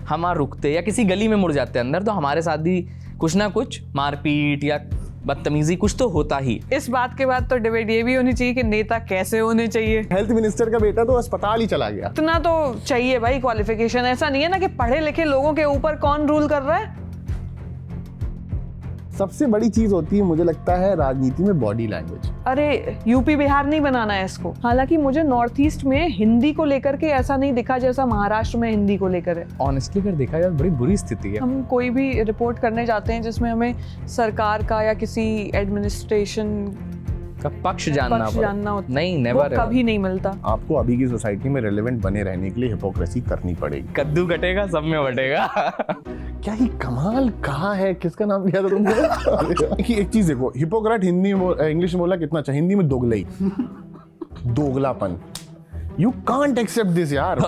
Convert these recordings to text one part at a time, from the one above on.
हम वहाँ रुकते या किसी गली में मुड़ जाते अंदर, तो हमारे साथ भी कुछ ना कुछ मारपीट या बदतमीजी कुछ तो होता ही। इस बात के बाद तो डिबेट ये भी होनी चाहिए कि नेता कैसे होने चाहिए। हेल्थ मिनिस्टर का बेटा तो अस्पताल ही चला गया। इतना तो चाहिए भाई क्वालिफिकेशन, ऐसा नहीं है ना कि पढ़े लिखे लोगों के ऊपर कौन रूल कर रहा है। सबसे बड़ी चीज होती है मुझे लगता है राजनीति में बॉडी लैंग्वेज। अरे यूपी बिहार नहीं बनाना है इसको। हालांकि मुझे नॉर्थ ईस्ट में हिंदी को लेकर के ऐसा नहीं दिखा जैसा महाराष्ट्र में हिंदी को लेकर है। ऑनेस्टली अगर देखा जाए बड़ी बुरी स्थिति है। हम कोई भी रिपोर्ट करने जाते हैं जिसमें हमें सरकार का या किसी एडमिनिस्ट्रेशन का पक्ष जानना होता नहीं, नेवर, कभी नहीं मिलता। आपको अभी की सोसाइटी में रेलेवेंट बने रहने के लिए हिपोक्रेसी करनी पड़ेगी। कद्दू कटेगा सब में बटेगा। क्या ही कमाल कहा है, किसका नाम लिया था तुमने? कि एक चीज देखो, हिपोक्रेट हिंदी में इंग्लिश में बोला कितना अच्छा, हिंदी में दोगलई, दोगलापन। You can't accept this यार।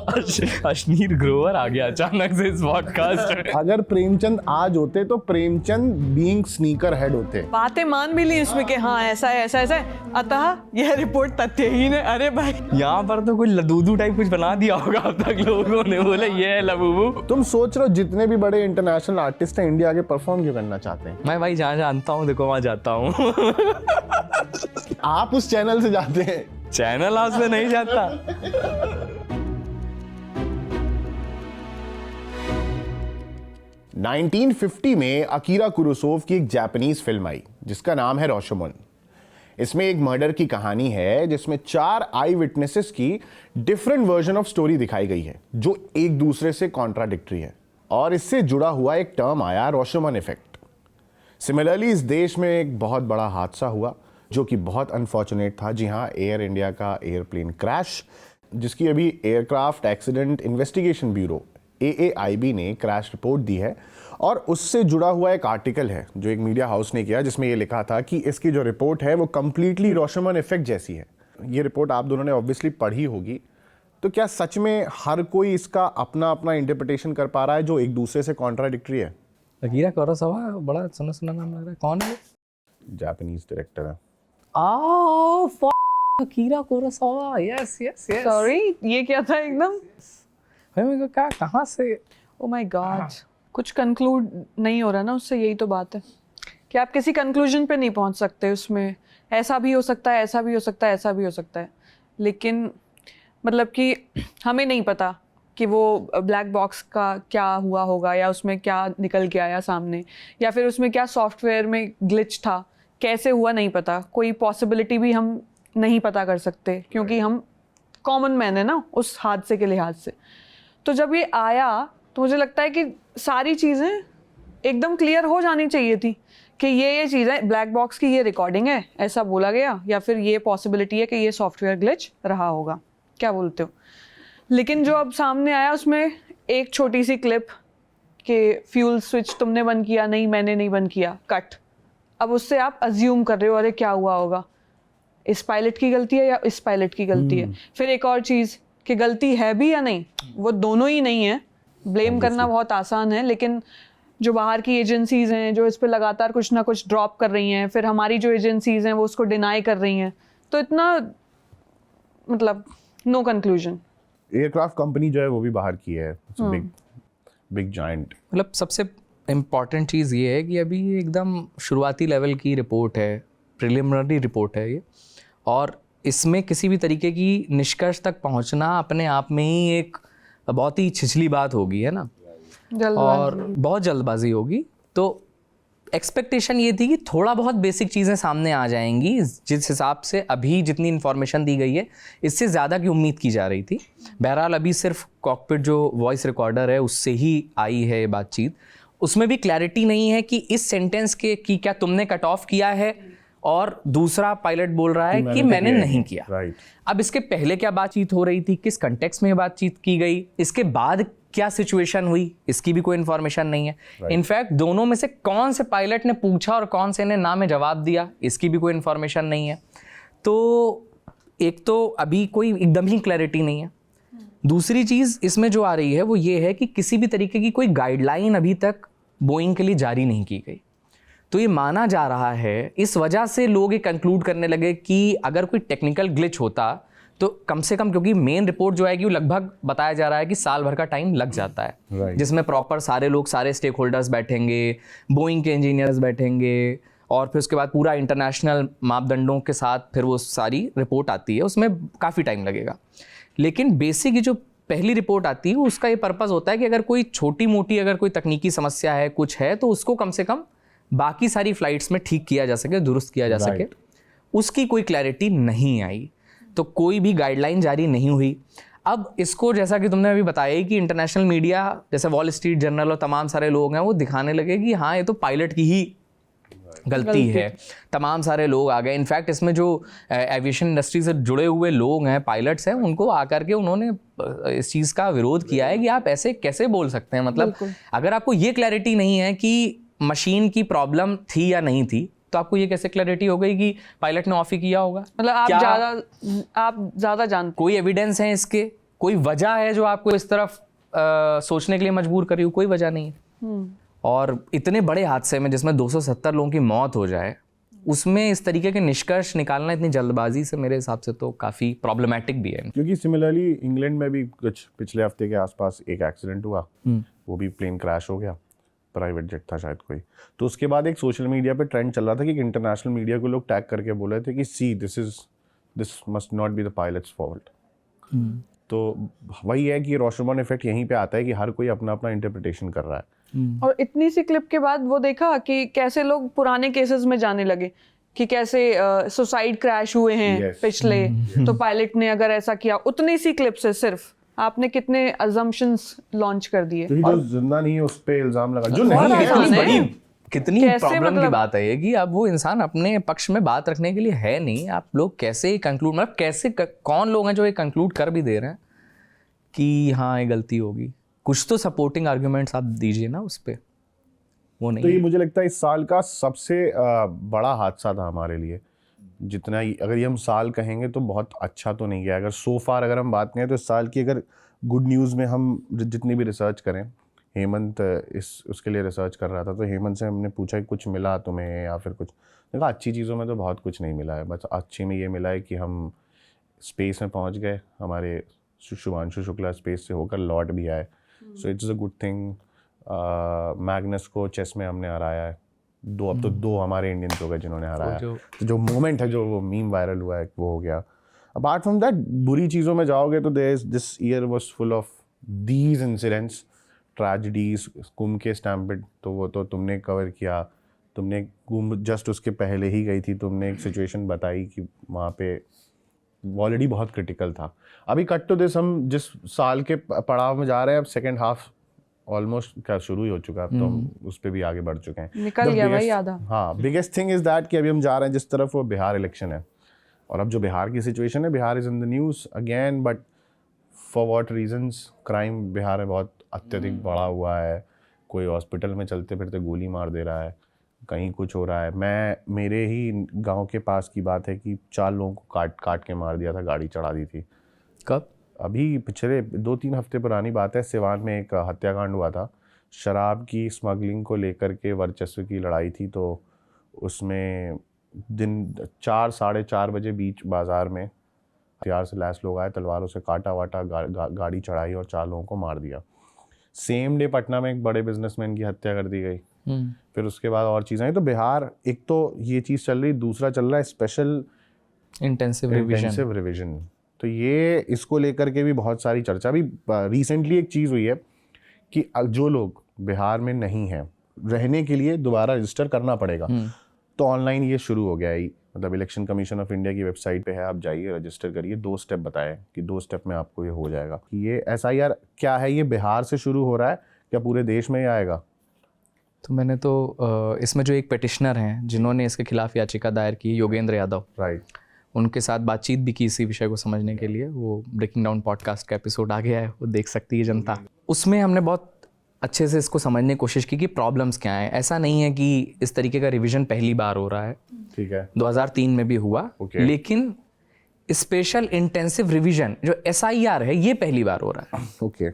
अश्नीर ग्रोवर आ गया अचानक से इस पॉडकास्ट में। अगर प्रेमचंद आज होते तो प्रेमचंद बीइंग स्नीकर हेड होते। बातें मान भी ली उसमें कि हाँ ऐसा है ऐसा ऐसा है, अतः यह रिपोर्ट तथ्यहीन है। अरे भाई यहाँ पर तो कोई लदूदू टाइप कुछ बना दिया होगा अब तक लोगों ने, बोले ये है लबूबू। तुम सोच रहे हो जितने भी बड़े इंटरनेशनल आर्टिस्ट हैं इंडिया के परफॉर्म क्यों करना चाहते हैं? मैं भाई जहाँ जानता हूँ देखो वहाँ जाता हूँ। आप उस चैनल से जाते हैं, चैनल हाउस में नहीं जाता। 1950 में अकीरा कुरोसोव की एक जापानीज फिल्म आई जिसका नाम है रोशोमोन। इसमें एक मर्डर की कहानी है जिसमें 4 आई विटनेसेस की डिफरेंट वर्जन ऑफ स्टोरी दिखाई गई है जो एक दूसरे से कॉन्ट्राडिक्टरी है, और इससे जुड़ा हुआ एक टर्म आया रोशोमोन इफेक्ट। सिमिलरली इस देश में एक बहुत बड़ा हादसा हुआ जो कि बहुत अनफॉर्चुनेट था। जी हाँ, एयर इंडिया का एयरप्लेन क्रैश, जिसकी अभी aircraft accident investigation bureau AAIB ने क्रैश रिपोर्ट दी है, और उससे जुड़ा हुआ एक आर्टिकल है जो एक मीडिया हाउस ने किया जिसमें ये लिखा था कि इसकी जो रिपोर्ट है वो कंप्लीटली रोशोमोन इफेक्ट जैसी है। ये रिपोर्ट आप दोनों ने ऑब्वियसली पढ़ी होगी, तो क्या सच में हर कोई इसका अपना अपना इंटरप्रिटेशन कर पा रहा है जो एक दूसरे से कॉन्ट्राडिक्टरी है? अकीरा कुरोसावा, बड़ा सुना सुना नाम लग रहा है, कौन है? जापानीज डायरेक्टर है। Akira Kurosawa, yes yes yes. Sorry, ये क्या था एकदम? भाई मेरे को क्या, कहाँ से? ओ माय गॉड, कुछ कंक्लूड नहीं हो रहा ना उससे, यही तो बात है कि आप किसी कंक्लूजन पे नहीं पहुंच सकते। उसमें ऐसा भी हो सकता है, ऐसा भी हो सकता है, ऐसा भी हो सकता है, लेकिन मतलब कि हमें नहीं पता कि वो ब्लैक बॉक्स का क्या हुआ होगा या उसमें क्या निकल के आया सामने, या फिर उसमें क्या सॉफ्टवेयर में ग्लिच था, कैसे हुआ नहीं पता। कोई पॉसिबिलिटी भी हम नहीं पता कर सकते क्योंकि हम कॉमन मैन है ना उस हादसे के लिहाज से। तो जब ये आया तो मुझे लगता है कि सारी चीज़ें एकदम क्लियर हो जानी चाहिए थी कि ये चीज़ें ब्लैक बॉक्स की ये रिकॉर्डिंग है, ऐसा बोला गया, या फिर ये पॉसिबिलिटी है कि ये सॉफ्टवेयर ग्लिच रहा होगा। क्या बोलते हो? लेकिन जो अब सामने आया उसमें एक छोटी सी क्लिप कि फ्यूल स्विच तुमने बंद किया, नहीं मैंने नहीं बंद किया, कट। अब उससे आप अज्यूम कर रहे हो अरे क्या हुआ होगा, इस पायलट की गलती है या इस पायलट की गलती है। फिर एक और चीज़ कि गलती है भी या नहीं, वो दोनों ही नहीं है। ब्लेम करना बहुत आसान है, लेकिन जो बाहर की एजेंसीज हैं जो इस पे लगातार कुछ ना कुछ ड्रॉप कर रही हैं, फिर हमारी जो एजेंसीज हैं वो उसको डिनाई कर रही हैं, तो इतना मतलब नो कंक्लूजन। एयरक्राफ्ट कंपनी जो है वो भी बाहर की है, बिग जायंट। मतलब सबसे इम्पॉर्टेंट चीज़ ये है कि अभी ये एकदम शुरुआती लेवल की रिपोर्ट है, प्रिलिमिनरी रिपोर्ट है ये, और इसमें किसी भी तरीके की निष्कर्ष तक पहुंचना अपने आप में ही एक बहुत ही छिछली बात होगी, है ना, और बहुत जल्दबाजी होगी। तो एक्सपेक्टेशन ये थी कि थोड़ा बहुत बेसिक चीज़ें सामने आ जाएंगी, जिस हिसाब से अभी जितनी इन्फॉर्मेशन दी गई है इससे ज़्यादा की उम्मीद की जा रही थी। बहरहाल अभी सिर्फ कॉकपिट जो वॉइस रिकॉर्डर है उससे ही आई है ये बातचीत, उसमें भी क्लैरिटी नहीं है कि इस सेंटेंस के कि क्या तुमने कट ऑफ किया है, और दूसरा पायलट बोल रहा है कि मैंने नहीं किया। अब इसके पहले क्या बातचीत हो रही थी, किस कंटेक्स्ट में बातचीत की गई, इसके बाद क्या सिचुएशन हुई, इसकी भी कोई इन्फॉर्मेशन नहीं है। इनफैक्ट दोनों में से कौन से पायलट ने पूछा और कौन से ने ना में जवाब दिया, इसकी भी कोई इन्फॉर्मेशन नहीं है। तो एक तो अभी कोई एकदम ही क्लैरिटी नहीं है। दूसरी चीज़ इसमें जो आ रही है वो ये है कि किसी भी तरीके की कोई गाइडलाइन अभी तक बोइंग के लिए जारी नहीं की गई। तो ये माना जा रहा है, इस वजह से लोग ये कंक्लूड करने लगे कि अगर कोई टेक्निकल ग्लिच होता तो कम से कम, क्योंकि मेन रिपोर्ट जो है कि वो लगभग बताया जा रहा है कि साल भर का टाइम लग जाता है, Right. जिसमें प्रॉपर सारे लोग, सारे स्टेक होल्डर्स बैठेंगे, बोइंग के इंजीनियर्स बैठेंगे, और फिर उसके बाद पूरा इंटरनेशनल मापदंडों के साथ फिर वो सारी रिपोर्ट आती है, उसमें काफ़ी टाइम लगेगा। लेकिन बेसिक जो पहली रिपोर्ट आती है उसका ये पर्पस होता है कि अगर कोई छोटी मोटी अगर कोई तकनीकी समस्या है, कुछ है, तो उसको कम से कम बाकी सारी फ्लाइट्स में ठीक किया जा सके, दुरुस्त किया जा सके। उसकी कोई क्लैरिटी नहीं आई, तो कोई भी गाइडलाइन जारी नहीं हुई। अब इसको, जैसा कि तुमने अभी बताया ही कि इंटरनेशनल मीडिया जैसे वॉल स्ट्रीट जर्नल और तमाम सारे लोग हैं, वो दिखाने लगे कि हाँ ये तो पायलट की ही गलती है। तमाम सारे लोग आ गए। इनफैक्ट इसमें जो एविएशन इंडस्ट्री से जुड़े हुए लोग हैं, पायलट्स हैं, उनको आकर के उन्होंने इस चीज़ का विरोध किया है कि आप ऐसे कैसे बोल सकते हैं। मतलब अगर आपको ये क्लैरिटी नहीं है कि मशीन की प्रॉब्लम थी या नहीं थी, तो आपको ये कैसे क्लैरिटी हो गई कि पायलट ने ऑफ ही किया होगा? मतलब आप ज़्यादा जानते, कोई एविडेंस है इसके? कोई वजह है जो आपको इस तरफ सोचने के लिए मजबूर करी हो? कोई वजह नहीं है। और इतने बड़े हादसे में जिसमें 270 लोगों की मौत हो जाए, उसमें इस तरीके के निष्कर्ष निकालना इतनी जल्दबाजी से मेरे हिसाब से तो काफ़ी प्रॉब्लमेटिक भी है। क्योंकि सिमिलरली इंग्लैंड में भी कुछ पिछले हफ्ते के आसपास एक एक्सीडेंट हुआ, वो भी प्लेन क्रैश हो गया, प्राइवेट जेट था शायद कोई। तो उसके बाद एक सोशल मीडिया पे ट्रेंड चल रहा था कि इंटरनेशनल मीडिया को लोग टैग करके बोल रहे थे कि see this must not be the pilots fault. तो वही है कि रॉशमन इफेक्ट यहीं पे आता है कि हर कोई अपना अपना इंटरप्रिटेशन कर रहा है। और इतनी सी क्लिप के बाद वो देखा कि कैसे लोग पुराने केसेस में जाने लगे कि कैसे सुसाइड क्रैश हुए हैं पिछले, तो पायलट ने अगर ऐसा किया। उतनी सी क्लिप से सिर्फ आपने कितने अजम्पशंस लॉन्च कर दिए। जो जिंदा नहीं है उस पे इल्जाम लगा, जो नहीं है। कितनी प्रॉब्लम की बात है ये कि अब वो इंसान अपने पक्ष में बात रखने के लिए है नहीं। आप लोग कैसे कंक्लूड, मतलब कैसे कौन लोग हैं जो ये कंक्लूड कर भी दे रहे हैं कि हाँ ये गलती होगी? कुछ तो सपोर्टिंग आर्गुमेंट्स आप दीजिए ना उस पे, वो नहीं। तो ये मुझे लगता है इस साल का सबसे बड़ा हादसा था हमारे लिए। जितना अगर ये हम साल कहेंगे तो बहुत अच्छा तो नहीं गया। अगर सो फार अगर हम बात करें तो इस साल की अगर गुड न्यूज़ में हम जितनी भी रिसर्च करें, हेमंत उसके लिए रिसर्च कर रहा था, तो हेमंत से हमने पूछा कि कुछ मिला तुम्हें या फिर कुछ। देखा अच्छी चीज़ों में तो बहुत कुछ नहीं मिला है, बस अच्छी में ये मिला है कि हम स्पेस में पहुँच गए। हमारे शुभांशु शुक्ला स्पेस से होकर लौट भी आए, so it's a good thing. Magnus को चेस में हमने हराया है। अब तो दो हमारे इंडियंस हो गए जिन्होंने हराया। तो जो मोमेंट है, जो वो मीम वायरल हुआ है, वो हो गया। अपार्ट फ्रॉम दैट, बुरी चीज़ों में जाओगे तो this year was full of these incidents, tragedies. Kumbh के स्टैम्पेड तो वो तो तुमने कवर किया। तुमने कुंभ जस्ट उसके पहले ही गई थी, तुमने एक सिचुएशन बताई कि वहाँ पे ऑलरेडी बहुत क्रिटिकल था। अभी कट टू दिस, हम जिस साल के पड़ाव में जा रहे हैं, अब सेकेंड हाफ ऑलमोस्ट क्या शुरू ही हो चुका है, अब तो हम उस पर भी आगे बढ़ चुके हैं। निकल गया भाई आधा। हाँ, बिगेस्ट थिंग इज दैट कि अभी हम जा रहे हैं जिस तरफ, वो बिहार इलेक्शन है। और अब जो बिहार की सिचुएशन है, Bihar is in the news again, but for what reasons? Crime Bihar में बहुत अत्यधिक बढ़ा हुआ है। कोई हॉस्पिटल में चलते फिरते गोली मार दे रहा है, कहीं कुछ हो रहा है। मेरे ही गांव के पास की बात है कि 4 लोगों को काट के मार दिया था, गाड़ी चढ़ा दी थी। कब? अभी पिछले 2-3 हफ्ते पुरानी बात है। सिवान में एक हत्याकांड हुआ था, शराब की स्मगलिंग को लेकर के वर्चस्व की लड़ाई थी। तो उसमें दिन 4 साढ़े 4 बजे बीच बाज़ार में हथियार से लैस लोग आए, तलवारों से काटा वाटा, गाड़ी चढ़ाई और 4 लोगों को मार दिया। सेम डे पटना में एक बड़े बिजनेसमैन की हत्या कर दी गई। फिर उसके बाद और चीज़ें आई। तो बिहार, एक तो ये चीज़ चल रही, दूसरा चल रहा है स्पेशल इंटेंसिव रिविजन। तो ये इसको लेकर के भी बहुत सारी चर्चा। भी रिसेंटली एक चीज़ हुई है कि जो लोग बिहार में नहीं हैं, रहने के लिए दोबारा रजिस्टर करना पड़ेगा। तो ऑनलाइन ये शुरू हो गया है, मतलब इलेक्शन कमीशन ऑफ इंडिया की वेबसाइट पे है, आप जाइए रजिस्टर करिए। 2 स्टेप बताए कि 2 स्टेप में आपको ये हो जाएगा। ये SIR क्या है, ये बिहार से शुरू हो रहा है क्या पूरे देश में ही आएगा? तो मैंने तो इसमें जो एक पेटिशनर हैं जिन्होंने इसके खिलाफ याचिका दायर की, योगेंद्र यादव, राइट, उनके साथ बातचीत भी की इसी विषय को समझने के लिए। वो ब्रेकिंग डाउन पॉडकास्ट का एपिसोड आ गया है, वो देख सकती है जनता। उसमें हमने बहुत अच्छे से इसको समझने की कोशिश की कि प्रॉब्लम्स क्या हैं। ऐसा नहीं है कि इस तरीके का रिवीजन पहली बार हो रहा है, ठीक है, 2003 में भी हुआ। लेकिन स्पेशल इंटेंसिव रिवीजन जो SIR है, ये पहली बार हो रहा है। ओके।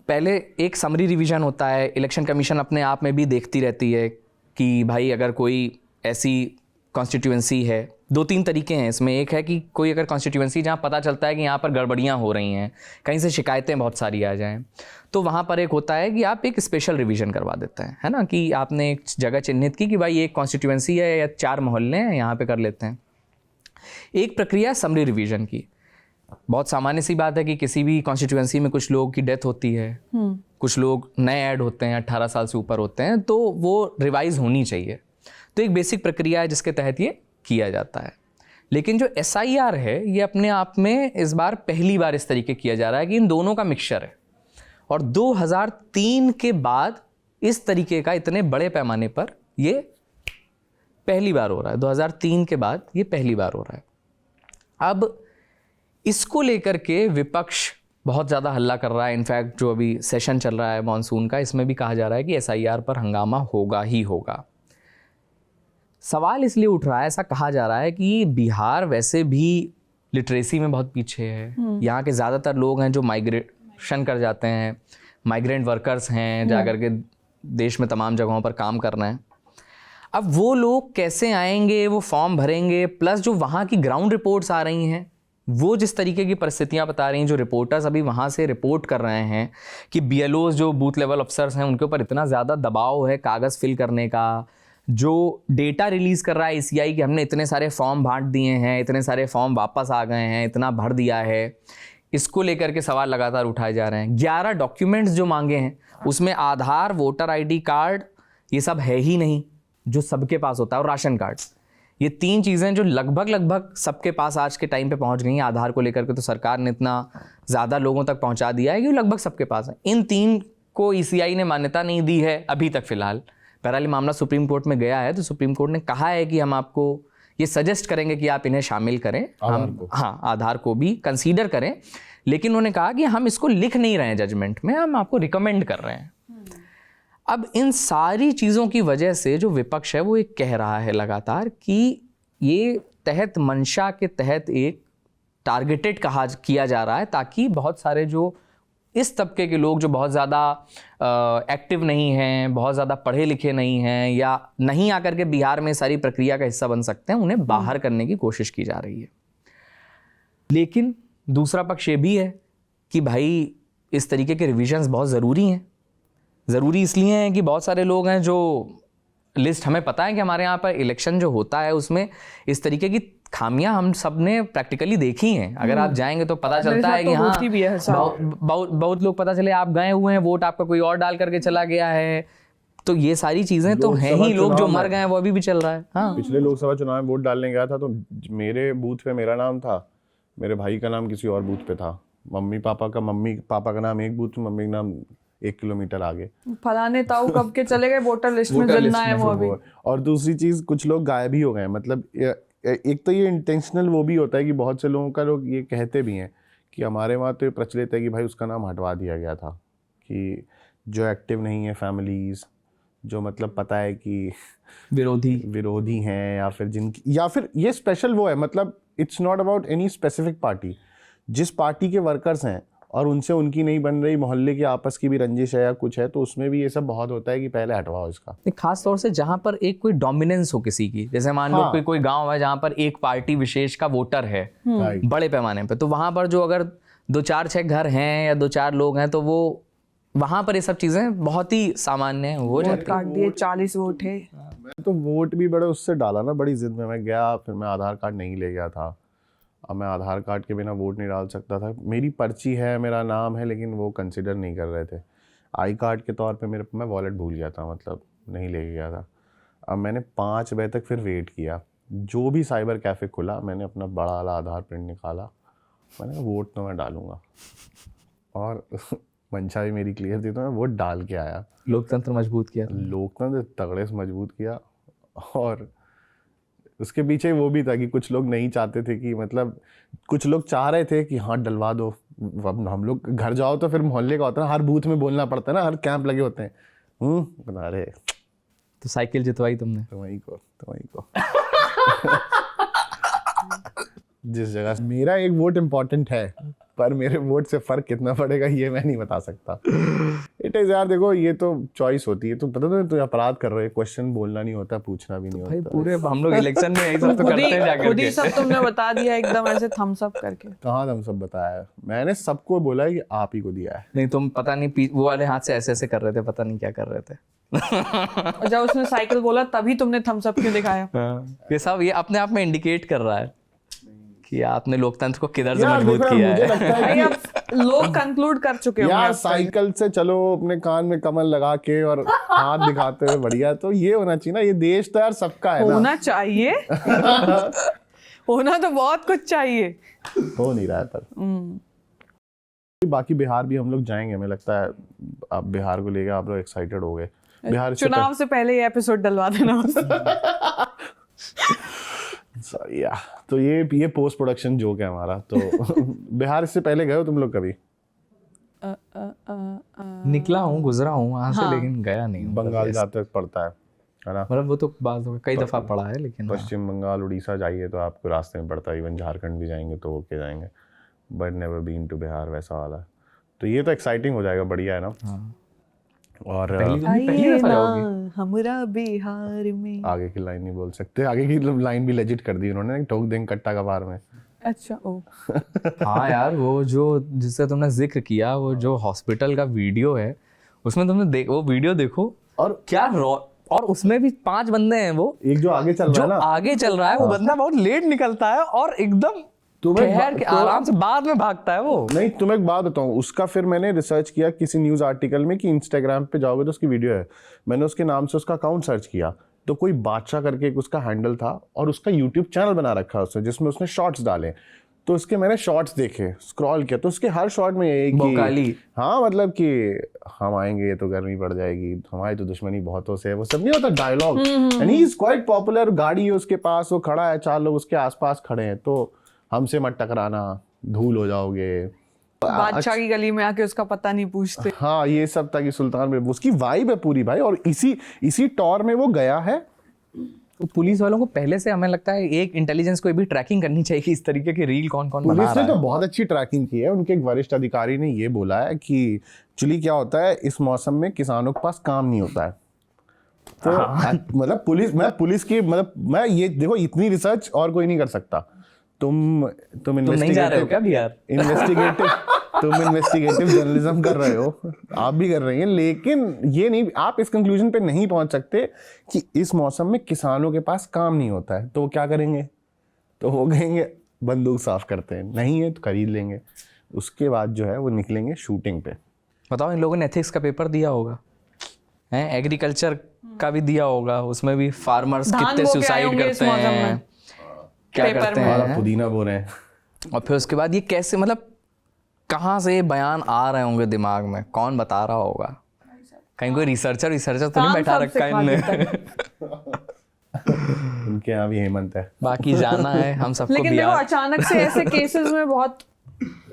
पहले एक समरी रिवीजन होता है, इलेक्शन कमीशन अपने आप में भी देखती रहती है कि भाई अगर कोई ऐसी कॉन्स्टिट्यूएंसी है 2-3 तरीके हैं इसमें। एक है कि कोई अगर कॉन्स्टिट्यूएंसी जहाँ पता चलता है कि यहाँ पर गड़बड़ियाँ हो रही हैं, कहीं से शिकायतें बहुत सारी आ जाएं, तो वहाँ पर एक होता है कि आप एक स्पेशल रिवीजन करवा देते हैं, है ना, कि आपने एक जगह चिन्हित की कि भाई एक कॉन्स्टिट्यूएंसी है या 4 मोहल्ले हैं, यहाँ पे कर लेते हैं। एक प्रक्रिया समरी रिवीजन की। बहुत सामान्य सी बात है कि किसी भी कॉन्स्टिट्यूएंसी में कुछ लोगों की डेथ होती है, कुछ लोग नए ऐड होते हैं, 18 साल से ऊपर होते हैं, तो वो रिवाइज होनी चाहिए। तो एक बेसिक प्रक्रिया है जिसके तहत ये किया जाता है। लेकिन जो SIR है ये अपने आप में इस बार पहली बार इस तरीके किया जा रहा है कि इन दोनों का मिक्सचर है, और 2003 के बाद इस तरीके का इतने बड़े पैमाने पर ये पहली बार हो रहा है। 2003 के बाद ये पहली बार हो रहा है। अब इसको लेकर के विपक्ष बहुत ज़्यादा हल्ला कर रहा है। इनफैक्ट जो अभी सेशन चल रहा है मॉनसून का, इसमें भी कहा जा रहा है कि SIR पर हंगामा होगा ही होगा। सवाल इसलिए उठ रहा है, ऐसा कहा जा रहा है कि बिहार वैसे भी लिटरेसी में बहुत पीछे है। यहाँ के ज़्यादातर लोग हैं जो माइग्रेशन कर जाते हैं, माइग्रेंट वर्कर्स हैं, जाकर के देश में तमाम जगहों पर काम करना है। अब वो लोग कैसे आएंगे, वो फॉर्म भरेंगे, प्लस जो वहाँ की ग्राउंड रिपोर्ट्स आ रही हैं, वो जिस तरीके की परिस्थितियाँ बता रही हैं, जो रिपोर्टर्स अभी वहाँ से रिपोर्ट कर रहे हैं कि BLOs जो बूथ लेवल अफसर्स हैं उनके ऊपर इतना ज़्यादा दबाव है कागज़ फिल करने का, जो डेटा रिलीज़ कर रहा है ECI कि हमने इतने सारे फॉर्म बांट दिए हैं, इतने सारे फॉर्म वापस आ गए हैं, इतना भर दिया है, इसको लेकर के सवाल लगातार उठाए जा रहे हैं। 11 डॉक्यूमेंट्स जो मांगे हैं उसमें आधार, वोटर ID कार्ड, ये सब है ही नहीं जो सबके पास होता है, और राशन कार्ड। ये 3 चीज़ें जो लगभग सबके पास आज के टाइम पे पहुंच गई हैं। आधार को लेकर के तो सरकार ने इतना ज़्यादा लोगों तक पहुंचा दिया है कि लगभग सबके पास है। इन 3 को ECI ने मान्यता नहीं दी है अभी तक फ़िलहाल। बहरहाल मामला सुप्रीम कोर्ट में गया है, तो सुप्रीम कोर्ट ने कहा है कि हम आपको ये सजेस्ट करेंगे कि आप इन्हें शामिल करें, आधार को भी कंसीडर करें, लेकिन उन्होंने कहा कि हम इसको लिख नहीं रहे हैं जजमेंट में, हम आपको रिकमेंड कर रहे हैं। अब इन सारी चीज़ों की वजह से जो विपक्ष है वो एक कह रहा है लगातार कि ये तहत मंशा के तहत एक टारगेटेड किया जा रहा है, ताकि बहुत सारे जो इस तबके के लोग जो बहुत ज़्यादा एक्टिव नहीं हैं, बहुत ज़्यादा पढ़े लिखे नहीं हैं, या नहीं आकर के बिहार में सारी प्रक्रिया का हिस्सा बन सकते हैं, उन्हें बाहर करने की कोशिश की जा रही है। लेकिन दूसरा पक्ष ये भी है कि भाई इस तरीके के रिविजन्स बहुत ज़रूरी हैं। ज़रूरी इसलिए हैं कि बहुत सारे लोग हैं जो लिस्ट, हमें पता है कि हमारे यहाँ पर इलेक्शन जो होता है उसमें इस तरीके की खामियां हम सब ने प्रैक्टिकली देखी हैं। अगर आप जाएंगे तो पता चलता है कि हाँ बहुत लोग, पता चले आप गए हुए हैं, वोट आपका कोई और डाल करके चला गया है, तो ये सारी चीजें तो हैं ही। लोग जो मर गए हैं वो अभी भी चल रहा है। हाँ, पिछले लोकसभा चुनाव में वोट डालने गया था तो मेरे बूथ पे मेरा नाम था, मेरे भाई का नाम किसी और बूथ पे था, मम्मी पापा का नाम एक बूथ में, मम्मी का नाम 1 किलोमीटर आगे। फलाने ताऊ कब के चले गए, वोटर लिस्ट में जलना है वो अभी। और दूसरी चीज, कुछ लोग गायब ही हो गए। मतलब एक तो ये इंटेंशनल वो भी होता है कि बहुत से लोग ये कहते भी हैं कि हमारे वहाँ तो ये प्रचलित है कि भाई उसका नाम हटवा दिया गया था, कि जो एक्टिव नहीं है फैमिलीज, जो मतलब पता है कि विरोधी हैं, या फिर ये स्पेशल वो है, मतलब it's not about any specific party, जिस पार्टी के वर्कर्स हैं और उनसे उनकी नहीं बन रही, मोहल्ले के आपस की भी रंजिश है या कुछ है, तो उसमें भी ये सब बहुत होता है कि पहले हटवाओ इसका। खास तौर से जहां पर एक कोई डोमिनेंस हो किसी की, जैसे मान लो कोई गांव है जहां पर एक पार्टी विशेष का वोटर है बड़े पैमाने पे, तो वहां पर जो अगर 2-4-6 घर हैं या 2-4 लोग हैं, तो वो वहां पर ये सब चीजें बहुत ही सामान्य है। हो जाती है। काट दिए, 40 वोट है। मैं तो वोट भी बड़े उससे डाला ना, बड़ी जिद में मैं गया, फिर मैं आधार कार्ड नहीं ले गया था। अब मैं आधार कार्ड के बिना वोट नहीं डाल सकता था। मेरी पर्ची है, मेरा नाम है, लेकिन वो कंसिडर नहीं कर रहे थे। आई कार्ड के तौर पे मैं वॉलेट भूल गया था, मतलब नहीं लेके गया था। अब मैंने 5 बजे तक फिर वेट किया, जो भी साइबर कैफ़े खुला, मैंने अपना बड़ा वाला आधार प्रिंट निकाला, मैंने वोट तो मैं डालूंगा, और मंशा भी मेरी क्लियर थी, तो मैं वोट डाल के आया। लोकतंत्र मजबूत किया, लोकतंत्र तगड़े से मजबूत किया। और उसके पीछे वो भी था कि कुछ लोग नहीं चाहते थे कि, मतलब कुछ लोग चाह रहे थे कि हाँ डलवा दो। अब हम लोग घर जाओ तो फिर मोहल्ले का होता है ना, हर बूथ में बोलना पड़ता है ना, हर कैंप लगे होते हैं। अरे तो साइकिल जितवाई तुमने? तो वहीं को जिस जगह मेरा एक वोट इम्पोर्टेंट है, पर मेरे वोट से फर्क कितना पड़ेगा ये मैं नहीं बता सकता। इट इज यार, देखो ये तो चॉइस होती है। तुम पता तो अपराध कर रहे हो, क्वेश्चन बोलना नहीं होता, पूछना भी नहीं भाई होता। पूरे हम लोग इलेक्शन में यही सब तो करते हैं जाकर खुद ही के। सब तुमने बता दिया एकदम ऐसे थम्स अप करके। कहाँ हम सब बताया है? मैंने सबको बोला है कि आप ही को दिया है। नहीं तुम पता नहीं वो वाले हाथ से ऐसे ऐसे कर रहे थे, पता नहीं क्या कर रहे थे। और जब उसने साइकिल बोला तभी तुमने थम्स अप क्यों दिखाया? ये सब ये अपने आप में इंडिकेट कर रहा है कि आपने लोकतंत्र को किधर से यार मजबूत देखो, किया मुझे है। लगता है भाई अब लोग कंक्लूड कर चुके होंगे यार अब तक। साइकिल से चलो अपने कान में कमल लगा के और हाथ दिखाते हुए, बढ़िया। तो ये होना चाहिए ना, ये देश तो यार सबका है ना। होना चाहिए। होना तो बहुत कुछ चाहिए। हो नहीं रहा है पर। बाकी बिहार भी हम लोग जाएंगे, हमें लगता है। आप बिहार को लेके आप लोग एक्साइटेड हो गए। बिहार चुनाव से पहले ये एपिसोड डलवा देना बस। या तो ये पोस्ट प्रोडक्शन जोक है हमारा। तो बिहार इससे पहले गए हो तुम लोग कभी? निकला हूँ, गुजरा हूँ वहां से, हाँ। लेकिन गया नहीं हूँ। बंगाल जाते वक्त पड़ता है ना? मतलब वो तो बात कई दफा पड़ा है, लेकिन हाँ। पश्चिम बंगाल उड़ीसा जाइए तो आपको रास्ते में पड़ता है। इवन झारखंड भी जाएंगे तो होके जाएंगे, but never been to Bihar, वैसा वाला। तो ये तो एक्साइटिंग हो जाएगा, बढ़िया है ना। हाँ। और पहली दफा जाओगी? हमरा बिहार में। आगे की लाइन नहीं बोल सकते, आगे की लाइन भी लेजिट कर दी उन्होंने, ठोक देंगे कट्टा कबार में। अच्छा ओ। हाँ यार, वो जो जिससे तुमने जिक्र किया, वो जो हॉस्पिटल का वीडियो है, उसमें तुमने वो वीडियो देखो, और क्या और उसमें भी 5 बंदे हैं। वो एक जो आगे चल रहा जो है ना, आगे चल रहा है वो बंदा बहुत लेट निकलता है और एकदम ठहर के आराम से बाद में भागता है वो। नहीं, तुम्हें एक बात बताऊं, उसका फिर मैंने रिसर्च किया किसी न्यूज़ आर्टिकल में कि इंस्टाग्राम पे जाओगे तो उसकी वीडियो है। मैंने उसके नाम से उसका अकाउंट सर्च किया तो कोई बादशाह करके एक उसका हैंडल था, और उसका यूट्यूब चैनल बना रखा है उसने, जिसमें उसने शॉर्ट्स डाले। तो उसके मैंने शॉर्ट्स देखे, स्क्रॉल किया, तो उसके हर शॉर्ट में यही कि हाँ मतलब कि हम आएंगे तो गर्मी पड़ जाएगी, हमारी तो दुश्मनी बहुतों से है, वो सब नहीं होता dialogue. And he is quite popular. गाड़ी है उसके पास, वो खड़ा है, 4 लोग उसके आसपास खड़े हैं, तो हमसे मत टकराना, धूल हो जाओगे। बादशाह की गली में आके उसका पता नहीं पूछते। हाँ, ये सब था कि सुल्तान में उसकी वाइब है पूरी भाई। और इसी टॉर में वो गया है। तो पुलिस वालों को पहले से, हमें लगता है, एक इंटेलिजेंस को भी ट्रैकिंग करनी चाहिए कि इस तरीके के रील कौन कौन बना रहा है। पुलिस ने तो बहुत अच्छी ट्रैकिंग की है। उनके एक वरिष्ठ अधिकारी ने ये बोला है कि एक्चुअली क्या होता है, इस मौसम में किसानों के पास काम नहीं होता है। तो मतलब मैं ये देखो, इतनी रिसर्च और कोई नहीं कर सकता। तुम नहीं जा रहे हो क्या बिहार? तुम इन्वेस्टिगेटिव जर्नलिज्म कर रहे हो, आप भी कर रही हैं, लेकिन ये नहीं, आप इस कंक्लूजन पे नहीं पहुंच सकते कि इस मौसम में किसानों के पास काम नहीं होता है। तो वो क्या करेंगे? तो वो कहेंगे बंदूक साफ करते हैं, नहीं है तो खरीद लेंगे। उसके बाद जो है वो निकलेंगे शूटिंग पे। बताओ, इन लोगों ने एथिक्स का पेपर दिया होगा, हैं, एग्रीकल्चर का भी दिया होगा, उसमें भी फार्मर्स कितने सुसाइड करते हैं, क्या करते हैं, पुदीना बो रहे हैं। और फिर उसके बाद ये कैसे, मतलब कहाँ से ये बयान आ रहे होंगे दिमाग में, कौन बता रहा होगा? कहीं कोई रिसर्चर तो नहीं बैठा रखा है इनने। उनके यहाँ भी हेमंत है, बाकी जाना है हम सबको। लेकिन देखो, अचानक से ऐसे केसेस में बहुत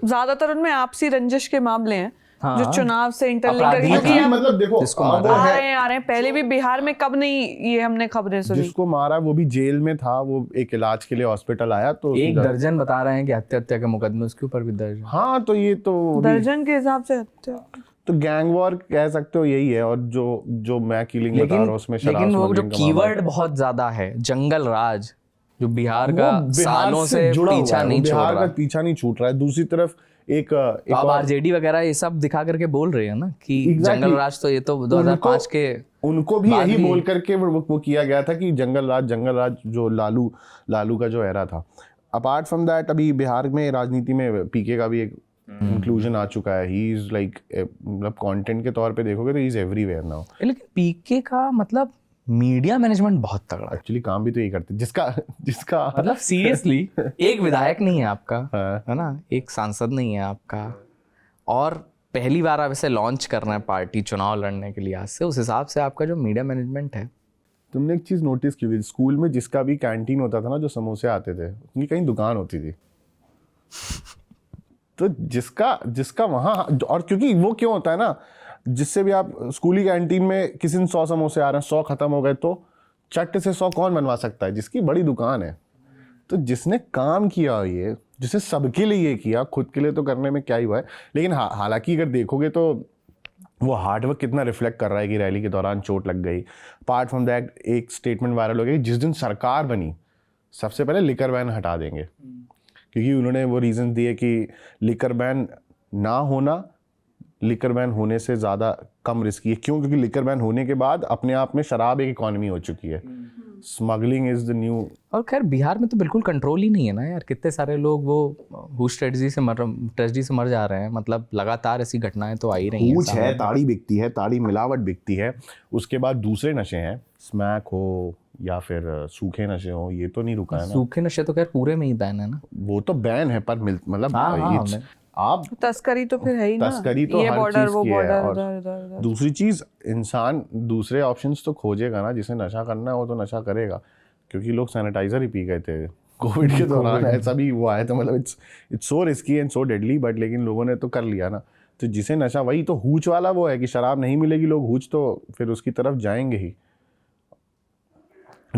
ज्यादातर उनमें आपसी रंजिश के मामले हैं। हाँ, जो चुनाव से इंटरलिंक करके, क्योंकि मतलब देखो आ रहे हैं। पहले भी बिहार में कब नहीं ये हमने खबरें सुनी। जिसको मारा वो भी जेल में था, वो एक इलाज के लिए हॉस्पिटल आया, तो 1 दर्जन बता रहे हैं कि हत्या के मुकदमे उसके ऊपर भी दर्ज है। हाँ, तो ये तो दर्जन के हिसाब से हत्या, तो गैंग वॉर कह सकते हो, यही है। और जो मैं किलिंग बता रहा हूँ उसमें शराब, लेकिन वो जो कीवर्ड बहुत ज्यादा है, जंगल राज, जो बिहार का सालों से पीछा नहीं छोड़ रहा, बिहार का पीछा नहीं छूट रहा है। दूसरी तरफ एक अब आरजेडी वगैरह ये सब दिखा करके बोल रहे हैं ना कि जंगल राज, तो ये तो 2005 के उनको भी यही बोल करके वो किया गया था कि जंगल राज जो लालू का जो एरा था। अपार्ट फ्रॉम दैट, अभी बिहार में राजनीति में पीके का भी एक इंक्लूजन आ चुका है। ही इज लाइक, मतलब कंटेंट के तौर पे देखोगे तो ही इज एवरीवेयर नाउ। लेकिन पीके का मतलब मीडिया मैनेजमेंट बहुत तगड़ा है। एक्चुअली काम भी तो यही करते हैं, जिसका मतलब सीरियसली, एक विधायक नहीं है आपका, है ना, एक सांसद नहीं है आपका, और पहली बार आप इसे लॉन्च कर रहे हैं पार्टी चुनाव लड़ने के लिए आज से, उस हिसाब से आपका जो मीडिया मैनेजमेंट है। तुमने एक चीज नोटिस की हुई, स्कूल में जिसका भी कैंटीन होता था ना, जो समोसे आते थे, उनकी कहीं दुकान होती थी। तो जिसका वहां, और क्योंकि वो क्यों होता है ना, जिससे भी आप स्कूली कैंटीन में किसी ने 100 समोसे आ रहे हैं, 100 खत्म हो गए, तो चट से 100 कौन बनवा सकता है? जिसकी बड़ी दुकान है। तो जिसने काम किया ये, जिसने सबके लिए ये किया, खुद के लिए तो करने में क्या ही हुआ है। लेकिन हालांकि अगर देखोगे तो वो हार्डवर्क कितना रिफ्लेक्ट कर रहा है कि रैली के दौरान चोट लग गई। अपार्ट फ्रॉम दैट एक स्टेटमेंट वायरल हो गया, जिस दिन सरकार बनी सबसे पहले लिकर बैन हटा देंगे, क्योंकि उन्होंने वो रीज़न दिए कि लिकर बैन ना होना लिकर बैन होने से ज़्यादा कम रिस्की है। क्यों? क्योंकि लिकर बैन होने के बाद अपने आप में शराब एक इकॉनमी हो चुकी है। Smuggling is the new. और खैर बिहार में तो बिल्कुल कंट्रोल ही नहीं है ना यार, कितने सारे लोग वो हुश ट्रेजेडी से मर जा रहे हैं। मतलब लगातार ऐसी घटनाएं तो आ ही रही हैं। हुच है, ताड़ी बिकती है, ताड़ी मिलावट बिकती है। उसके बाद दूसरे नशे हैं, स्मैक हो या फिर सूखे नशे हो, ये तो नहीं रुका है ना। सूखे नशे तो खैर पूरे में ही बैन है ना। वो तो बैन है पर मतलब आप तस्करी तो फिर है ही ना, तस्करी तो ये हर बॉर्डर चीज वो की है। बॉर्डर और उधर दूसरी चीज, इंसान दूसरे ऑप्शंस तो खोजेगा ना। जिसे नशा करना है वो तो नशा करेगा, क्योंकि लोग सैनिटाइजर ही पी गए थे कोविड के दौरान। ऐसा भी हुआ है, तो मतलब it's so risky and so deadly, but लेकिन लोगों ने तो कर लिया ना। तो जिसे नशा, वही तो हूच वाला वो है कि शराब नहीं मिलेगी, लोग हूच तो फिर उसकी तरफ जाएंगे ही।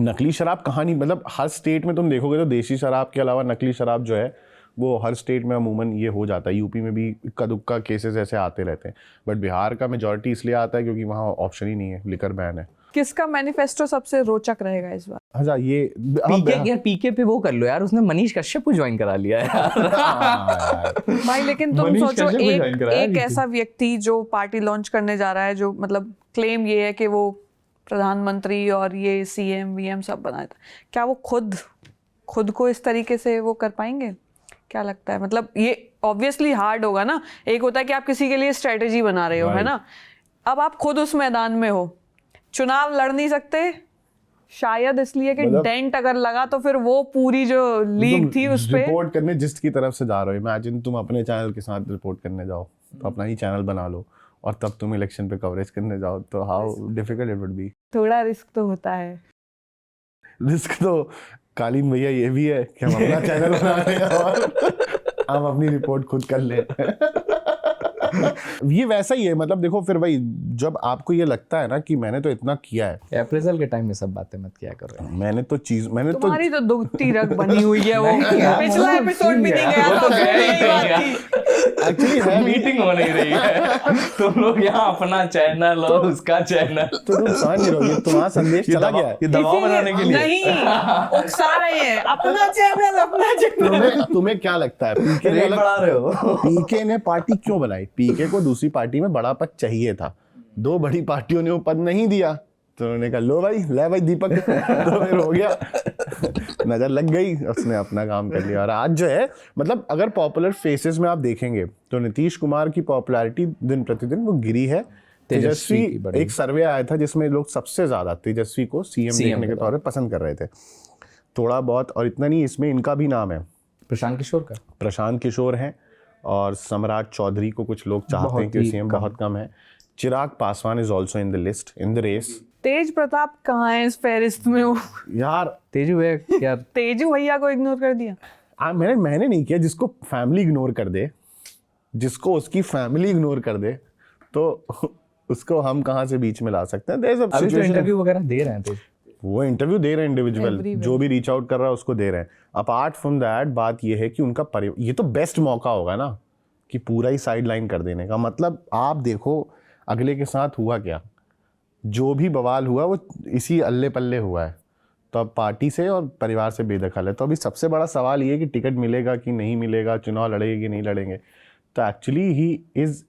नकली शराब कहाँ नहीं, मतलब हर स्टेट में तुम देखोगे तो देसी शराब के अलावा नकली शराब जो है वो हर स्टेट में अमूमन ये हो जाता है। यूपी में भी इक्का दुक्का केसेस ऐसे आते रहते हैं, बट बिहार का मेजॉरिटी इसलिए आता है क्योंकि वहाँ ऑप्शन ही नहीं है, लिकर बैन है। किसका मैनिफेस्टो सबसे रोचक रहेगा इस बार? अच्छा, ये पीके पे वो कर लो यार, उसने मनीष कश्यप को ज्वाइन करा लिया यार। भाई लेकिन तुम मनीष सोचो, कश्यप को join कराया एक ऐसा व्यक्ति जो पार्टी लॉन्च करने जा रहा है, जो मतलब क्लेम ये है कि वो प्रधानमंत्री और ये सीएम वीएम सब बनाया था, क्या वो खुद को इस तरीके से वो कर पाएंगे? क्या लगता है? मतलब ये ऑब्वियसली हार्ड होगा ना। एक होता है कि आप किसी के लिए स्ट्रेटेजी बना रहे हो, है ना। अब आप खुद उस मैदान में हो, चुनाव लड़ नहीं सकते, शायद इसलिए कि डेंट अगर लगा तो फिर वो पूरी जो लीग थी उस पे रिपोर्ट करने जिसकी तरफ से जा रहे हो। इमेजिन तुम अपने चैनल के साथ रिपोर्ट करने जाओ, तो अपना ही चैनल बना लो और तब तुम इलेक्शन पे कवरेज करने जाओ, तो how difficult it would be. थोड़ा रिस्क तो होता है। रिस्क तो कालीन भैया ये भी है कि हम अपना चैनल बना रहे हैं और हम अपनी रिपोर्ट खुद कर ले। ये वैसा ही है, मतलब देखो फिर भाई, जब आपको ये लगता है ना कि मैंने तो इतना किया है। अप्रेजल के टाइम में सब बातें मत किया करो। तुम्हारी तो दुखती रग बनी हुई है वो। पिछला एपिसोड भी नहीं गया था, यही बात थी। एक्चुअली है, मीटिंग हो नहीं रही है। तुम लोग यहाँ अपना चैनल और उसका चैनल, तो तुम समझ नहीं रहोगे, तुम्हारा संदेश चला गया है। ये दबाव बनाने के लिए नहीं, उकसा रहे हैं अपना चैनल। तुम्हें क्या लगता है, पीके ने बढ़ा रहे हो? पीके ने पार्टी क्यों बनाई? पीके को दूसरी पार्टी में बड़ा पद चाहिए था, दो बड़ी पार्टियों ने वो पद नहीं दिया, तो उन्होंने कहा लो भाई, ले भाई दीपक, तो फिर हो गया, नजर लग गई, उसने अपना काम कर लिया। और आज जो है, मतलब अगर पॉपुलर फेसेस में आप देखेंगे तो नीतीश कुमार की पॉपुलैरिटी दिन प्रतिदिन वो गिरी है। तेजस्वी, एक सर्वे आया था जिसमें लोग सबसे ज्यादा तेजस्वी को सीएम देखने के तौर पे पसंद कर रहे थे, थोड़ा बहुत। और इतना नहीं, इसमें इनका भी नाम है, प्रशांत किशोर हैं, और सम्राट चौधरी को कुछ लोग चाहते हैं कि सीएम बहुत कम है। Chirag Paswan is also in the list, in the race. Tej Pratap कहाँ है इस फहरिस्त में? वो यार तेजू भैया को इग्नोर कर दिया। मैंने नहीं किया। जिसको फैमिली इग्नोर कर दे, जिसको उसकी फैमिली इग्नोर कर दे, तो उसको हम कहाँ से बीच में ला सकते हैं? अभी तो इंटरव्यू वगैरह दे रहे हैं, वो इंटरव्यू दे रहे हैं इंडिविजुअल, जो भी रीच आउट कर रहा है उसको दे रहे हैं। अपार्ट फ्रॉम दैट, बात ये है कि उनका ये तो बेस्ट मौका होगा ना कि पूरा ही साइड लाइन कर देने का। मतलब आप देखो अगले के साथ हुआ क्या, जो भी बवाल हुआ वो इसी अल्ले पल्ले हुआ है, तो अब पार्टी से और परिवार से बेदखल है। तो अभी सबसे बड़ा सवाल ये है कि टिकट मिलेगा कि नहीं मिलेगा, चुनाव लड़ेंगे कि नहीं लड़ेंगे। तो actually he is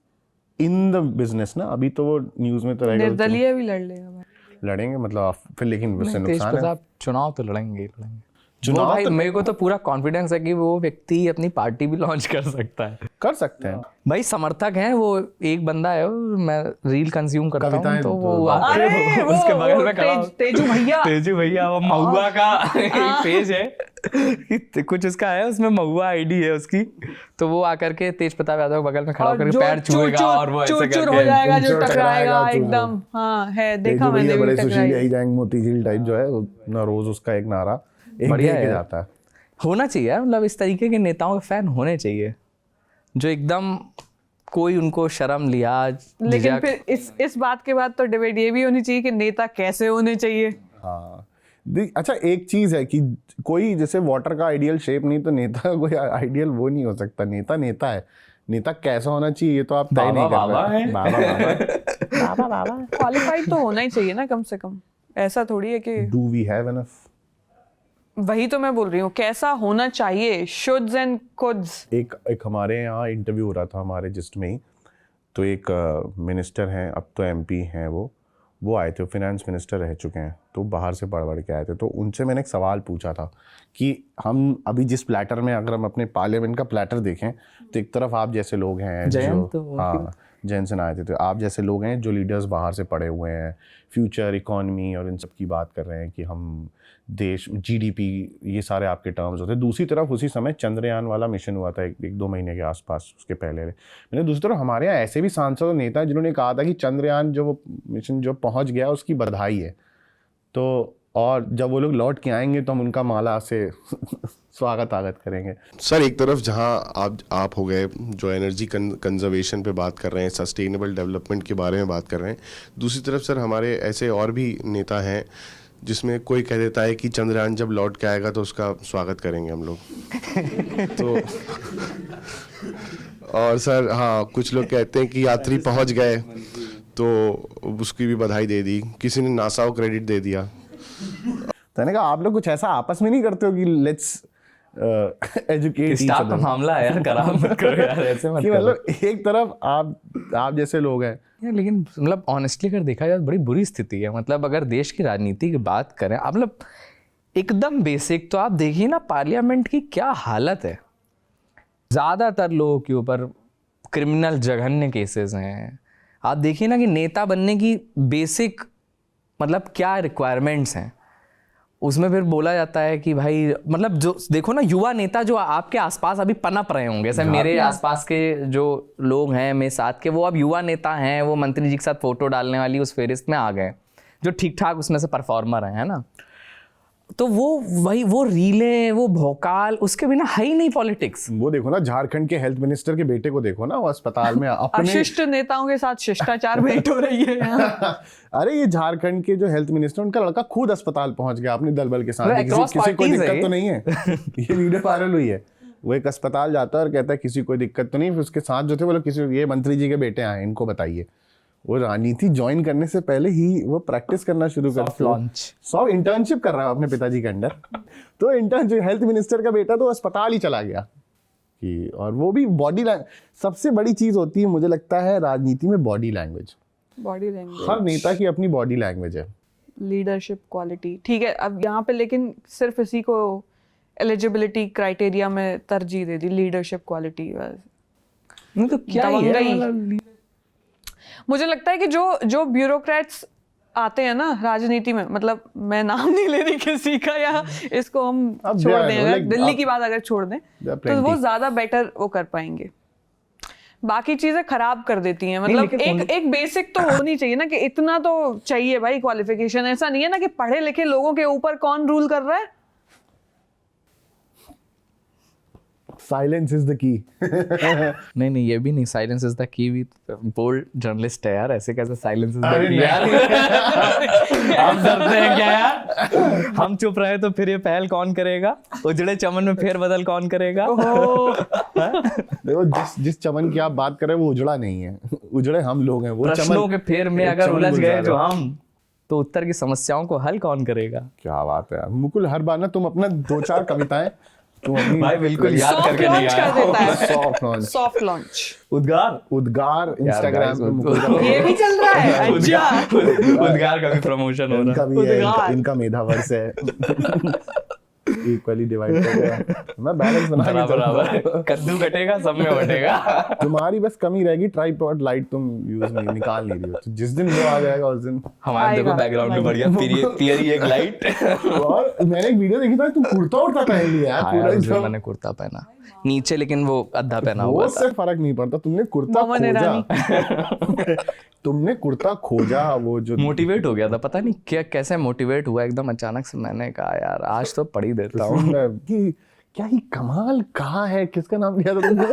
in the business ना। अभी तो वो न्यूज़ में तो रहेगा, निर्दलीय भी लड़ लेगा भाई, लड़ेंगे मतलब फिर, लेकिन उससे नुकसान है। चुनाव तो लड़ेंगे चुनाव भाई, तो मेरे को तो पूरा कॉन्फिडेंस है कि वो व्यक्ति अपनी पार्टी भी लॉन्च कर सकता है। कर सकते हैं भाई, समर्थक हैं वो। एक बंदा है, मैं रील कंज्यूम करता हूँ, तो वो उसके बगल में खड़ा तेजू भैया वो महुआ का एक पेज है, कुछ उसका है, उसमें महुआ आईडी है उसकी, तो वो आकर के तेज प्रताप यादव बगल में खड़ा होकर पैर छुएगा और वो ऐसे करके हो जाएगा, जो टकराएगा एकदम। हाँ है, देखा मैंने भी, टकराएगा जाएंगे मोती झील टाइप जो है ना, रोज उसका एक नारा बढ़िया है, जाता है। होना चाहिए मतलब इस तरीके के नेताओं के फैन होने चाहिए, जो एकदम कोई उनको शर्म लिहाज। लेकिन फिर इस बात के बाद तो डिबेट ये भी होनी चाहिए कि नेता कैसे होने चाहिए। हाँ अच्छा एक चीज है कि कोई जैसे वाटर का आइडियल शेप नहीं, तो नेता का कोई आइडियल वो नहीं हो सकता। नेता नेता है, नेता कैसा होना चाहिए ये तो आप तय नहीं कर रहे। बाबा बाबा क्वालिफाइड तो होना ही चाहिए ना कम से कम, ऐसा थोड़ी है कि डू वी हैव एनफ। वही तो मैं बोल रही हूँ, कैसा होना चाहिए, शुड्स एंड कुड्स। एक हमारे यहाँ इंटरव्यू हो रहा था हमारे जिस्ट में ही, तो एक मिनिस्टर हैं, अब तो एमपी हैं वो आए थे, फिनेंस मिनिस्टर रह चुके हैं, तो बाहर से पढ़ के आए थे। तो उनसे मैंने एक सवाल पूछा था कि हम अभी जिस प्लेटर में, अगर हम अपने पार्लियामेंट का प्लेटर देखें तो एक तरफ आप जैसे लोग हैं जयंत सिन्हा आए थे, तो आप जैसे लोग हैं जो लीडर्स बाहर से पढ़े हुए हैं, फ्यूचर इकोनॉमी और इन सब की बात कर रहे हैं कि हम देश जीडीपी, ये सारे आपके टर्म्स होते हैं। दूसरी तरफ उसी समय चंद्रयान वाला मिशन हुआ था एक दो महीने के आसपास, उसके पहले मैंने दूसरी तरफ हमारे यहाँ ऐसे भी सांसद और नेता जिन्होंने कहा था कि चंद्रयान जो मिशन जो पहुँच गया उसकी बधाई है, तो और जब वो लोग लौट के आएंगे तो हम उनका माला से स्वागत करेंगे। सर एक तरफ जहां आप हो गए जो एनर्जी कंजर्वेशन पे बात कर रहे हैं, सस्टेनेबल डेवलपमेंट के बारे में बात कर रहे हैं, दूसरी तरफ सर हमारे ऐसे और भी नेता हैं जिसमें कोई कह देता है कि चंद्रयान जब लौट के आएगा तो उसका स्वागत करेंगे हम लोग। तो और सर हाँ, कुछ लोग कहते हैं कि यात्री पहुंच गए तो उसकी भी बधाई दे दी, किसी ने नासा को क्रेडिट दे दिया। तो मैंने कहा आप लोग कुछ ऐसा आपस में नहीं करते हो कि लेट्स एजुकेट स्टाफ का मामला है यार, खराब मत करो यार, ऐसे मत कि करो। मतलब एक तरफ आप जैसे लोग हैं यार लेकिन मतलब ऑनेस्टली अगर देखा जाए तो बड़ी बुरी स्थिति है। मतलब अगर देश की राजनीति की बात करें, आप मतलब एकदम बेसिक तो आप देखिए ना पार्लियामेंट की क्या हालत है। ज़्यादातर लोगों के ऊपर क्रिमिनल जघन्य केसेस हैं। आप देखिए ना कि नेता बनने की बेसिक मतलब क्या रिक्वायरमेंट्स हैं, उसमें फिर बोला जाता है कि भाई मतलब जो देखो ना युवा नेता जो आपके आसपास अभी पनप रहे होंगे, जैसे मेरे आसपास के जो लोग हैं मेरे साथ के, वो अब युवा नेता हैं, वो मंत्री जी के साथ फोटो डालने वाली उस फेरिस्त में आ गए जो ठीक ठाक उसमें से परफॉर्मर हैं, है ना। तो वो रीले, वो भौकाल, उसके बिना है ही नहीं पॉलिटिक्स। वो देखो ना झारखंड के हेल्थ मिनिस्टर के बेटे को देखो ना, वो अस्पताल में अपने अशिष्ट नेताओं के साथ शिष्टाचार भेंट हो रही है यहाँ। अरे ये झारखंड के जो हेल्थ मिनिस्टर, उनका लड़का खुद अस्पताल पहुंच गया अपने दल बल के साथ, किसी कोई दिक्कत तो नहीं है। ये वीडियो वायरल हुई है, वो एक अस्पताल जाता है और कहता है किसी कोई दिक्कत तो नहीं। फिर उसके साथ जो थे वो लोग किसी, ये मंत्री जी के बेटे आए, इनको बताइए। वो राजनीति ज्वाइन करने से पहले ही वो प्रैक्टिस करना शुरू कर इंटर्नशिप कर रहा है अपने पिताजी के अंडर। तो इंटर्न हेल्थ मिनिस्टर का बेटा तो अस्पताल ही चला गया कि, और वो भी बॉडी लैंग्वेज सबसे बड़ी चीज होती है मुझे लगता है राजनीति में, बॉडी लैंग्वेज। हर नेता की अपनी बॉडी लैंग्वेज है। लीडरशिप क्वालिटी ठीक है, अब यहाँ पे लेकिन सिर्फ इसी को एलिजिबिलिटी क्राइटेरिया में तरजीह दे दी, लीडरशिप क्वालिटी। तो क्या है? मुझे लगता है कि जो ब्यूरोक्रेट्स आते हैं ना राजनीति में, मतलब मैं नाम नहीं ले रही किसी का, या इसको हम छोड़ दें, अगर दिल्ली की बात अगर छोड़ दें तो वो ज्यादा बेटर वो कर पाएंगे। बाकी चीजें खराब कर देती हैं। मतलब एक बेसिक तो होनी चाहिए ना, कि इतना तो चाहिए भाई क्वालिफिकेशन। ऐसा नहीं है ना कि पढ़े लिखे लोगों के ऊपर कौन रूल कर रहा है। Silence is the key. नहीं ये भी नहीं, साइलेंस इज द की भी बोल्ड जर्नलिस्ट है यार, ऐसे कैसे साइलेंस इज द की यार। हम डरते हैं क्या यार? हम चुप रहे तो फिर ये पहल कौन करेगा? उजड़े चमन में फेर बदल कौन करेगा? देखो जिस चमन की आप बात कर रहे हैं वो उजड़ा नहीं है, उजड़े हम लोग हैं। वो प्रश्नों के फेर में अगर उलझ गए जो हम, तो उत्तर की समस्याओं को हल कौन करेगा? क्या बात है यार मुकुल, हर बार ना तुम अपना 2-4 कविताएं भाई बिल्कुल याद करके नहीं आया। सॉफ्ट लॉन्च उद्गार इंस्टाग्राम पे ये भी चल रहा है। अच्छा उद्गार का भी प्रमोशन हो रहा है, इनका मेधावर्स है, इक्वली डिवाइड कर गया। मैं बैलेंस बना के बराबर कद्दू कटेगा सब में बटेगा। तुम्हारी बस कमी रहेगी ट्राइपॉड लाइट तुम यूज नहीं निकाल नहीं रही हो, तो जिस दिन वो आ जाएगा उस दिन हमारे देखो बैकग्राउंड में बढ़िया पियरी एक लाइट। और मैंने एक वीडियो देखी था, तुम कुर्ता उड़ता पहन लिया यार पूरा। मैंने कुर्ता पहना नीचे, लेकिन वो अद्धा पहना हुआ था। उससे फर्क नहीं पड़ता, तुमने कुर्ता खोजा। तुमने कुर्ता खोजा, वो जो मोटिवेट हो गया था, पता नहीं क्या कैसे मोटिवेट हुआ एकदम अचानक से। मैंने कहा यार आज तो पढ़ ही देता हूँ कि क्या ही कमाल कहा है, किसका नाम लिया था तुमने?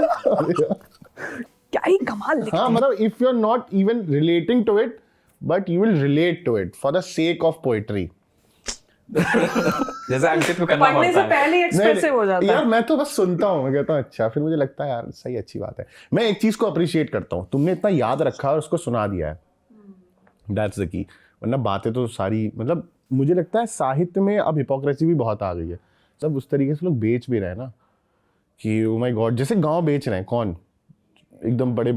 क्या ही कमाल लिखते हैं। हाँ मतलब if you are not even relating to it but you will relate to it for the sake of poetry. जैसे अंकित को करना पढ़ने से पड़ता है। पहले ही एक्सप्रेसिव हो जाता यार है। मैं तो बस सुनता हूँ, मैं कहता हूँ अच्छा, फिर मुझे लगता है यार सही, अच्छी बात है। मैं एक चीज को अप्रिशिएट करता हूँ, तुमने इतना याद रखा और उसको सुना दिया है, दैट्स द की। वरना बातें तो सारी, मतलब मुझे लगता है साहित्य में अब हिपोक्रेसी भी बहुत आ गई है। सब उस तरीके से लोग बेच भी रहे हैं ना कि ओ माय गॉड, जैसे गांव बेच रहे हैं, कौन एकदम बड़े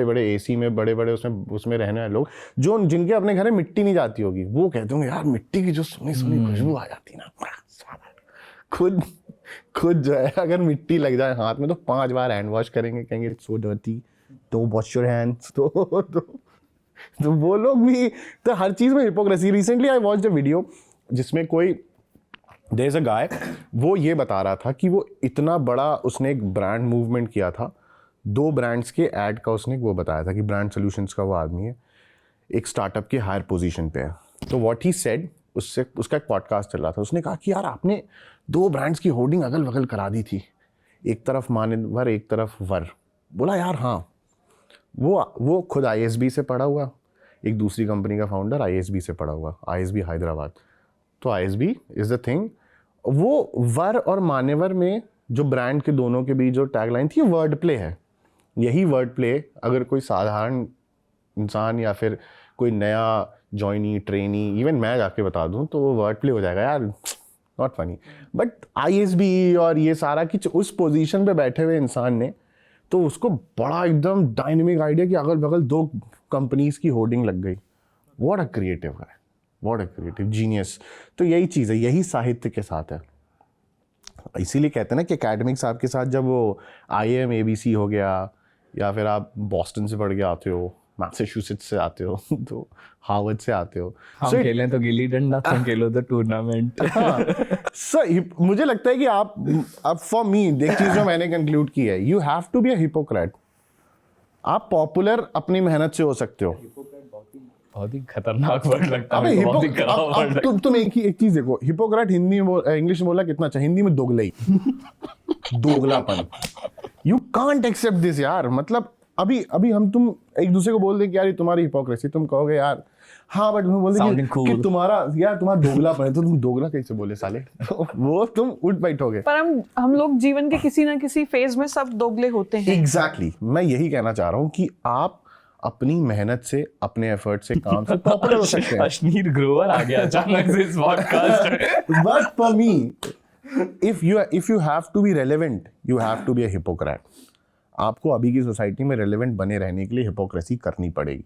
बड़े एसी में बड़े उसमें रहने वाले लोग, जो जिनके अपने घर में मिट्टी नहीं जाती होगी, वो कहते होंगे यार मिट्टी की जो सुनी खुशबू आ जाती ना, खुद जो है अगर मिट्टी लग जाए हाथ में तो 5 बार हैंड वॉश करेंगे, कहेंगे it's so dirty, don't wash your hands. तो वो लोग भी, तो हर चीज में hypocrisy. Recently I watched a video जिसमें कोई, देयर इज अ गाय, वो ये बता रहा था कि वो इतना बड़ा, उसने एक ब्रांड मूवमेंट किया था, 2 ब्रांड्स के ऐड का उसने वो बताया था कि ब्रांड सॉल्यूशंस का वो आदमी है, एक स्टार्टअप के हायर पोजीशन पे है। तो व्हाट ही सेड, उससे उसका एक पॉडकास्ट चल रहा था, उसने कहा कि यार आपने 2 ब्रांड्स की होर्डिंग अगल बगल करा दी थी, एक तरफ मान्यवर एक तरफ वर। बोला यार हाँ, वो खुद ISB से पढ़ा हुआ, एक दूसरी कंपनी का फाउंडर ISB से पढ़ा हुआ, ISB हैदराबाद। तो ISB इज द थिंग। वो वर और मान्यवर में जो ब्रांड के दोनों के बीच जो टैगलाइन थी, वर्ड प्ले है। यही वर्ड प्ले अगर कोई साधारण इंसान या फिर कोई नया जॉइनी ट्रेनी, इवन मैं जाके बता दूं तो वो वर्ड प्ले हो जाएगा यार, नॉट फनी। बट ISB और ये सारा कि उस पोजीशन पे बैठे हुए इंसान ने, तो उसको बड़ा एकदम डायनेमिक आइडिया कि अगल बगल 2 कंपनीज की होर्डिंग लग गई। What a creative guy, what a creative genius. तो यही चीज़ है, यही साहित्य के साथ है। इसीलिए कहते हैं ना कि एकेडमिक्स आपके साथ, जब वो IIM ABC हो गया, या फिर आप बॉस्टन से पढ़ के आते हो, मैसाचुसेट्स से आते हो, तो हार्वर्ड से आते हो, हम खेलें तो गिल्ली डंडा, तुम खेलो तो टूर्नामेंट। सर मुझे लगता है कि आप फॉर मी एक चीज जो मैंने कंक्लूड की है, you have to be a hypocrite. आप पॉपुलर अपनी मेहनत से हो सकते हो। बहुत ही खतरनाक वर्ड लगता है अबे मेरे को, बहुत ही खराब वर्ड लगता तुम एक चीज देखो, हिपोक्रेट हिंदी इंग्लिश में बोला कितना अच्छा, हिंदी में दोगलई, दोगलापन। यू कांट एक्सेप्ट दिस यार। मतलब अभी हम तुम एक दूसरे को बोल दे कि यार ये तुम्हारी हिपोक्रेसी, तुम कहोगे यार हाँ, बट तुम बोल दे कि तुम्हारा दोगलापन है, तो तुम दोगला कैसे बोले साले? वो तुम उठ बैठोगे। पर हम लोग जीवन के किसी ना किसी फेज में सब दोगले होते हैं। एग्जैक्टली मैं यही कहना चाह रहा हूँ कि आप अपनी मेहनत से, अपने एफर्ट से, काम से पॉपुलर हो सकते हैं। अश्नीर ग्रोवर आ गया अचानक से इस पॉडकास्ट में। But for me, if you have to be relevant, you have to be a hypocrite. आपको अभी की सोसाइटी में रेलेवेंट बने रहने के लिए हिपोक्रेसी करनी पड़ेगी।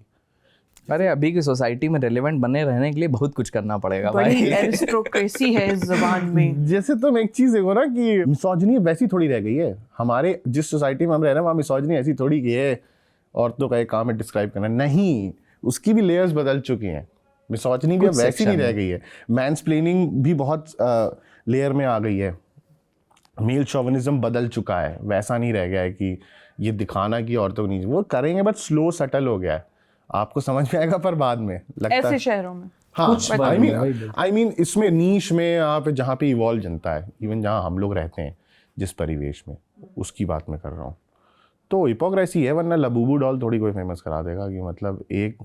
अरे अभी की सोसाइटी में रेलेवेंट बने रहने के लिए बहुत कुछ करना पड़ेगा बड़ी भाई। एरिस्टोक्रेसी है इस जबान में। जैसे तुम एक चीज देखो ना कि मिसोजिनी वैसी थोड़ी रह गई है। हमारे जिस सोसाइटी में हम रह रहे हैं वहाँ मिसोजिनी ऐसी थोड़ी की है औरतों का एक काम है डिस्क्राइब करना, नहीं, उसकी भी लेयर्स बदल चुकी हैं। मिसोजिनी भी अब वैसी नहीं रह गई है। मैंसप्लेनिंग भी बहुत लेयर में आ गई है। मेल शोविनिज्म बदल चुका है, वैसा नहीं रह गया है कि ये दिखाना कि औरतों को नहीं, वो करेंगे बट स्लो सटल हो गया है। आपको समझ में आएगा पर बाद में लगता ऐसे है। शहरों में हाँ, आई मीन इसमें नीश में आप जहाँ पे इवॉल्व जनता है, इवन जहाँ हम लोग रहते हैं जिस परिवेश में, उसकी बात मैं कर रहा हूँ। तो हिपोक्रेसी है, वरना लबूबू डॉल थोड़ी कोई फेमस करा देगा कि मतलब एक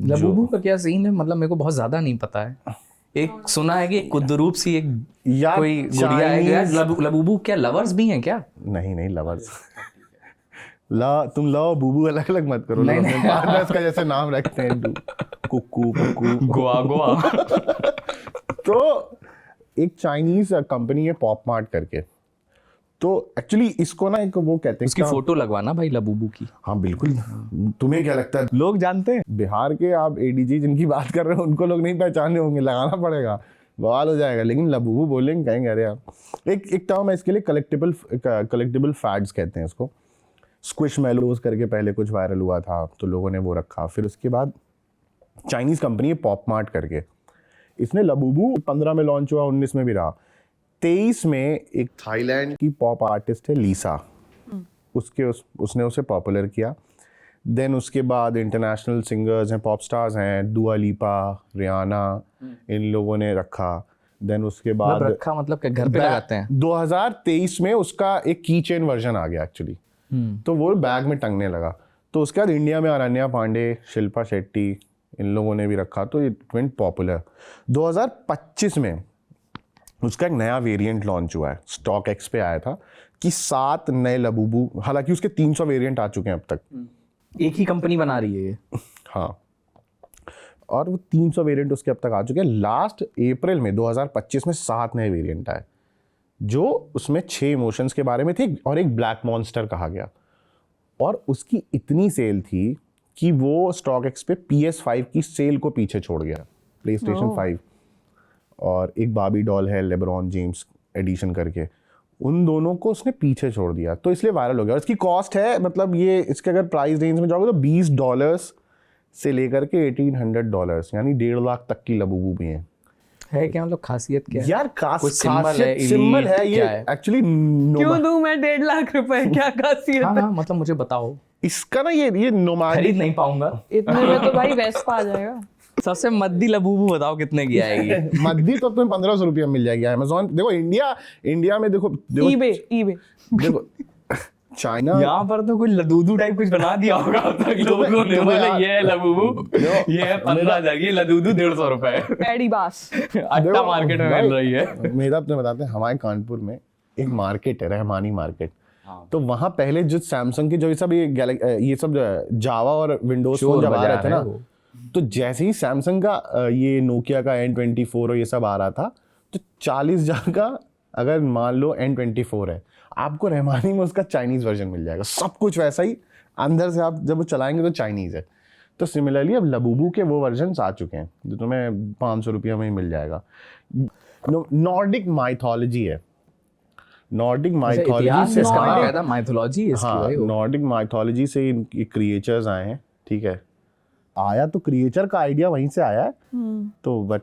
लबूबू का क्या सीन है, मतलब मेरे को बहुत ज्यादा नहीं पता है। एक सुना है कि कुद्दरूप सी एक यार कोई गुड़िया है क्या? लबूबू क्या लवर्स भी हैं क्या? नहीं लवर्स तुम लो बूबू अलग अलग मत करो। नहीं, अपने पार्टनर्स का जैसे नाम रखते हैं, कुक्कू गोवा। तो एक चाइनीज कंपनी है पॉप मार्ट करके, तो एक्चुअली इसको ना एक वो कहते हैं, उसकी फोटो लगवाना भाई लबूबू की। हाँ बिल्कुल। तुम्हें क्या लगता है लोग जानते हैं? बिहार के आप ADG जिनकी बात कर रहे हो उनको लोग नहीं पहचाने होंगे, लगाना पड़ेगा, बवाल हो जाएगा। लेकिन लबूबू बोलेंगे, कहेंगे अरे यार। एक टर्म है इसके लिए, कलेक्टिबल फैड्स कहते हैं इसको। स्क्विशमैलोज करके पहले कुछ वायरल हुआ था तो लोगों ने वो रखा। फिर उसके बाद चाइनीज कंपनी है पॉप मार्ट करके, इसने लबूबू 15 में लॉन्च हुआ, 19 में भी रहा। 23 में एक थाईलैंड की पॉप आर्टिस्ट है लीसा, उसने उसे पॉपुलर किया। देन उसके बाद इंटरनेशनल सिंगर्स हैं, पॉप स्टार्स हैं, दुआ लिपा, रियाना, इन लोगों ने रखा। देन उसके बाद रखा मतलब कि घर पे लगाते हैं। 2023 में उसका एक की चेन वर्जन आ गया एक्चुअली, तो वो बैग में टंगने लगा। तो उसके बाद इंडिया में अनन्या पांडे, शिल्पा शेट्टी, इन लोगों ने भी रखा, तो इट वेंट पॉपुलर। 2025 में उसका एक नया वेरिएंट लॉन्च हुआ है, स्टॉक एक्स पे आया था कि 7 नए लबूबू, हालांकि उसके 300 वेरिएंट आ चुके हैं अब तक। एक ही कंपनी बना रही है ये। हाँ, और वो 300 वेरिएंट उसके अब तक आ चुके हैं। लास्ट अप्रैल में 2025 में 7 नए वेरिएंट आए, जो उसमें 6 इमोशंस के बारे में थे और एक ब्लैक मॉन्स्टर कहा गया। और उसकी इतनी सेल थी कि वो स्टॉक एक्स पे PS5 की सेल को पीछे छोड़ गया, PlayStation 5। और एक बाबी डॉल है लेब्रॉन जेम्स एडिशन करके, उन दोनों को उसने पीछे छोड़ दिया, तो इसलिए वायरल हो गया। और इसकी कॉस्ट है, मतलब ये इसके अगर प्राइस रेंज में जाओगे तो $20 से लेकर के $1800, यानी 1.5 लाख तक की लबूबू भी है क्या मतलब खासियत क्या है? यार कुछ symbol है, सिंबल है ये क्या है? एक्चुअली। क्यों दूं मैं 1.5 लाख रुपए, क्या खासियत हाँ है? हाँ, मतलब मुझे बताओ। इसका ना ये नोमाडिक, खरीद नहीं पाऊंगा। इतने में तो भाई वेस्पा आ जाएगा। सबसे मद्दी लबूबू बताओ कितने की आएगी? मद्दी तो तुम्हें 1500 रुपया मिल जाएगी अमेजोन। देखो इंडिया में देखो ईबे देखो चाइना, यहाँ पर तो कोई लदूदू टाइप कुछ बना दिया होगा अब तक लोगों ने, बोले ये है लबूबू, ये है 15,000, ये लदूदू 150 रुपए। एडी बास अट्टा मार्केट में मिल रही है। मेरा अपने बताते हैं, हमारे कानपुर में एक मार्केट है, रहमानी मार्केट। तो वहाँ पहले जो सैमसंग के जो ये सब जावा और विंडोज फोन जब आ रहे थे ना, तो जैसे ही सैमसंग का ये नोकिया का N24 और ये सब आ रहा था, तो 40,000 का अगर मान लो N24 है, आपको रहमानी में उसका चाइनीज वर्जन मिल जाएगा, सब कुछ वैसा ही, अंदर से आप जब वो चलाएंगे तो चाइनीज है। तो सिमिलरली अब लबूबू के वो वर्जन आ चुके हैं जो तुम्हें 500 रुपया में ही मिल जाएगा। नॉर्डिक माइथोलॉजी है, नॉर्डिक माइथोलॉजी से माइथोलॉजी इसकी। हाँ, नॉर्डिक माइथोलॉजी से क्रिएचर्स आए हैं, ठीक है। आया तो क्रिएचर का आइडिया वहीं से आया है, तो बट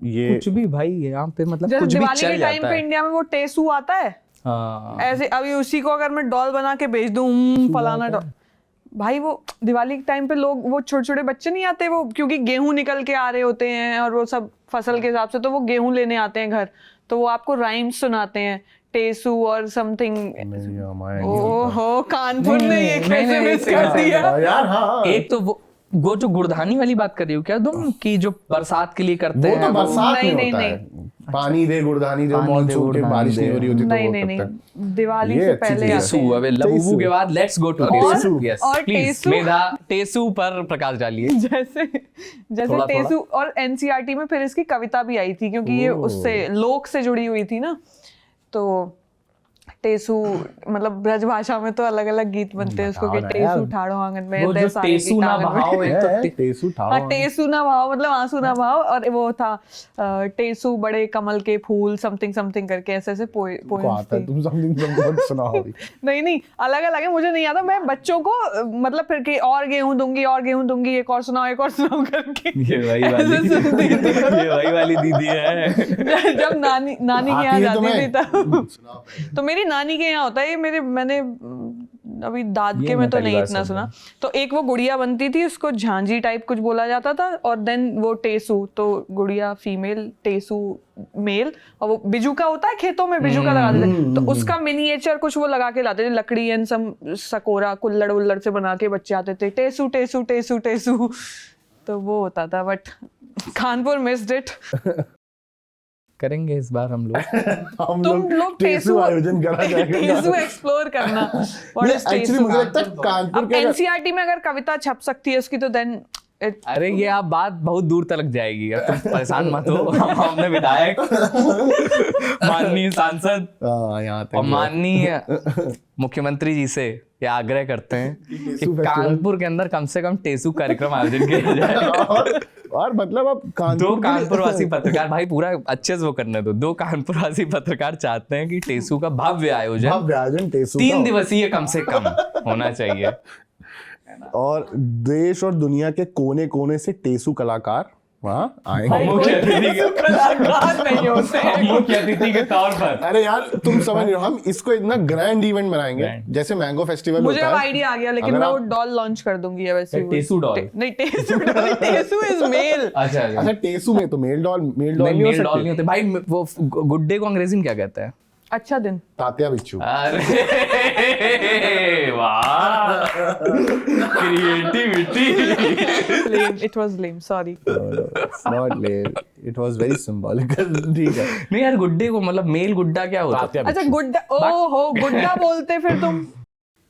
ये कुछ भी भाई यहाँ पे मतलब जैसे कुछ भी दिवाली चल के टाइम जाता पे है। इंडिया में वो टेसू आता है, हाँ, ऐसे अभी उसी को अगर मैं डॉल बना के बेच दूं, फलाना डॉल, भाई वो दिवाली के टाइम पे लोग, वो छोटे छोटे बच्चे नहीं आते, वो क्योंकि गेहूं निकल के आ रहे होते हैं और वो सब फसल के हिसाब से, तो वो गेहूं लेने आते हैं घर, तो वो आपको राइम्स सुनाते हैं, टेसू और समथिंग। ओहो, कानपुर ने ये कैसे मिस कर दिया यार। हाँ, एक तो वो जो गुड़धानी वाली बात कर रही हो क्या तुम, कि जो बरसात के लिए करते हैं? वो तो बरसात में नहीं, होता है, पानी दे गुड़धानी, जो मॉनसून के बारिश नहीं हो रही होती तो वो नहीं, करता है। दिवाली ये से अच्छी पहले चीज़ है। आते हैं। अब लबूबू के बाद लेट्स गो टू टेसू। यस और प्लीज टेसू- मेधा, टेसू पर प्रकाश डालिए। जैसे थोड़ा। टेसू और एनसीईआरटी में फिर इसकी कविता भी आई थी, क्योंकि ये उससे लोक से जुड़ी हुई थी ना। तो टेसू मतलब ब्रज भाषा में तो अलग अलग गीत बनते हैं उसको, कि बताओ ना टेसू यार। ठाड़ो आंगन में, वो जो दे सारे टेसू गीत ना आंगन में। बहाओ, एक तो है, टेसू ठाओ। हाँ, टेसू ना भाव मतलब आंसू ना भाव, और वो था टेसू बड़े कमल के फूल समथिंग समथिंग करके, ऐसे ऐसे को पोएम्स आता है, थी। तुम समथिंग बहुत सुना होगी। नहीं अलग अलग है, मुझे नहीं आता। मैं बच्चों को मतलब फिर कि और गेहूं दूंगी, एक और सुनाओ करके ये वही वाली सुनती थी। ये वही वाली दीदी है। जब नानी के यहाँ आती है जाती थी तुम्हें? तब, तो मेरी नानी के यहाँ होता है ये, मैंने अभी दादके में तो नहीं इतना सुना। तो एक वो गुड़िया बनती थी, उसको झांझी टाइप कुछ बोला जाता था, और देन वो टेसू, तो गुड़िया फीमेल, टेसू मेल, और वो बिजू का होता है, खेतों में बिजू का लगा देते हैं, तो उसका मिनिएचर कुछ वो लगा के लाते थे, लकड़ी एंड सम सकोरा कुल्लड़ उल्लड़ से बना के बच्चे आते थे, टेसू टेसू टेसू टेसू, तो वो होता था। But Kanpur missed it. करेंगे इस बार हम लोग। तुम लोग टेसू आयोजन करा जाएगा। टेसू एक्सप्लोर करना। What is actually Tesu? मुझे लगता है कानपुर अब के एनसीईआरटी में अगर कविता छप सकती है उसकी, तो देन अरे ये आप बात बहुत दूर तक जाएगी, अब तुम परेशान मत हो। हमने विधायक, माननीय सांसद यहाँ और माननीय मुख्यमंत्री जी से ये आग्रह करते हैं कि कानपुर के अंदर कम से कम टेसू कार्यक्रम आयोजन किया जाए। और मतलब अब दो कानपुरवासी पत्रकार, भाई पूरा अच्छे से वो करने दो, 2 कानपुरवासी पत्रकार चाहते हैं कि टेसू का भव्य आयोजन टेसू 3 दिवसीय कम से कम होना चाहिए। और देश और दुनिया के कोने कोने से टेसू कलाकार वहाँ आएंगे। मुख्य अतिथि के कलाकार नहीं होते हैं। मुख्य अतिथि के तौर पर। अरे यार तुम समझ रहे हो, हम इसको इतना ग्रैंड इवेंट बनाएंगे जैसे मैंगो फेस्टिवल मुझे होता अब है। आइडिया आ गया, लेकिन अगर मैं वो आप- डॉल लॉन्च कर दूंगी वैसे। टेसू डॉल? नहीं, टेसू इज मेल। अच्छा अच्छा, टेसू में तो मेल डॉल नहीं हो मेल डॉल सकती। नहीं होते भाई। वो गुड्डे को अंग्रेजी में क्या कहते हैं? अच्छा दिन. तात्या बिच्छू. अरे वाह, creativity. Lame. It was lame. Sorry. It's not lame. It was very symbolical. ठीक है. नहीं यार, गुड्डे को मतलब मेल गुड्डा क्या होता है? तात्या अच्छा बिच्छू. गुड्डा. ओहो गुड्डा बोलते फिर तुम.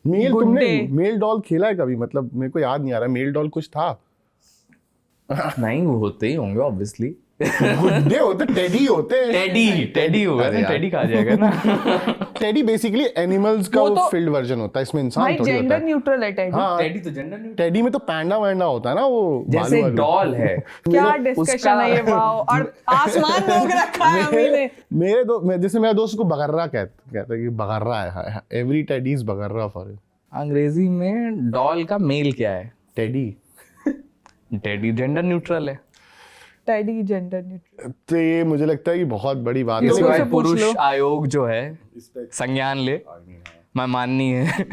मेल तुमने गुड्डे. मेल डॉल खेला है कभी? मतलब मेरे को याद नहीं आ रहा. मेल डॉल कुछ था? नहीं, वो होते ही होंगे ऑब्वियसली. गुड्डे होते, टेडी होते हैं. टेडी होगा अरे ना, यार. टेडी कहा जाएगा ना. टेडी बेसिकली एनिमल्स का वो वो तो- फील्ड वर्जन होता है. इसमें इंसान भाई थोड़ी होता जेंडर है. न्यूट्रल है टेडी. हाँ, टेडी तो जेंडर न्यूट्रल, टेडी में तो पैंडा वैंडा होता है ना, वो जैसे भालू वालू. डॉल है. क्या डिस्कशन है ये. वाओ. और आसमान लोग रखा है अभी ने. जैसे मेरा दोस्त को बगर्रा कहता है कि बगर्रा है. एवरी टेडी इज बगर्रा फॉर यू. अंग्रेजी में डॉल का मेल क्या है? टेडी. टेडी जेंडर न्यूट्रल है. Teddy gender neutral. तो ये मुझे लगता है कि बहुत बड़ी बात है. इसके लोगों से बाद पूछ पुरुष लो. आयोग जो है संज्ञान ले, मैं माननी है.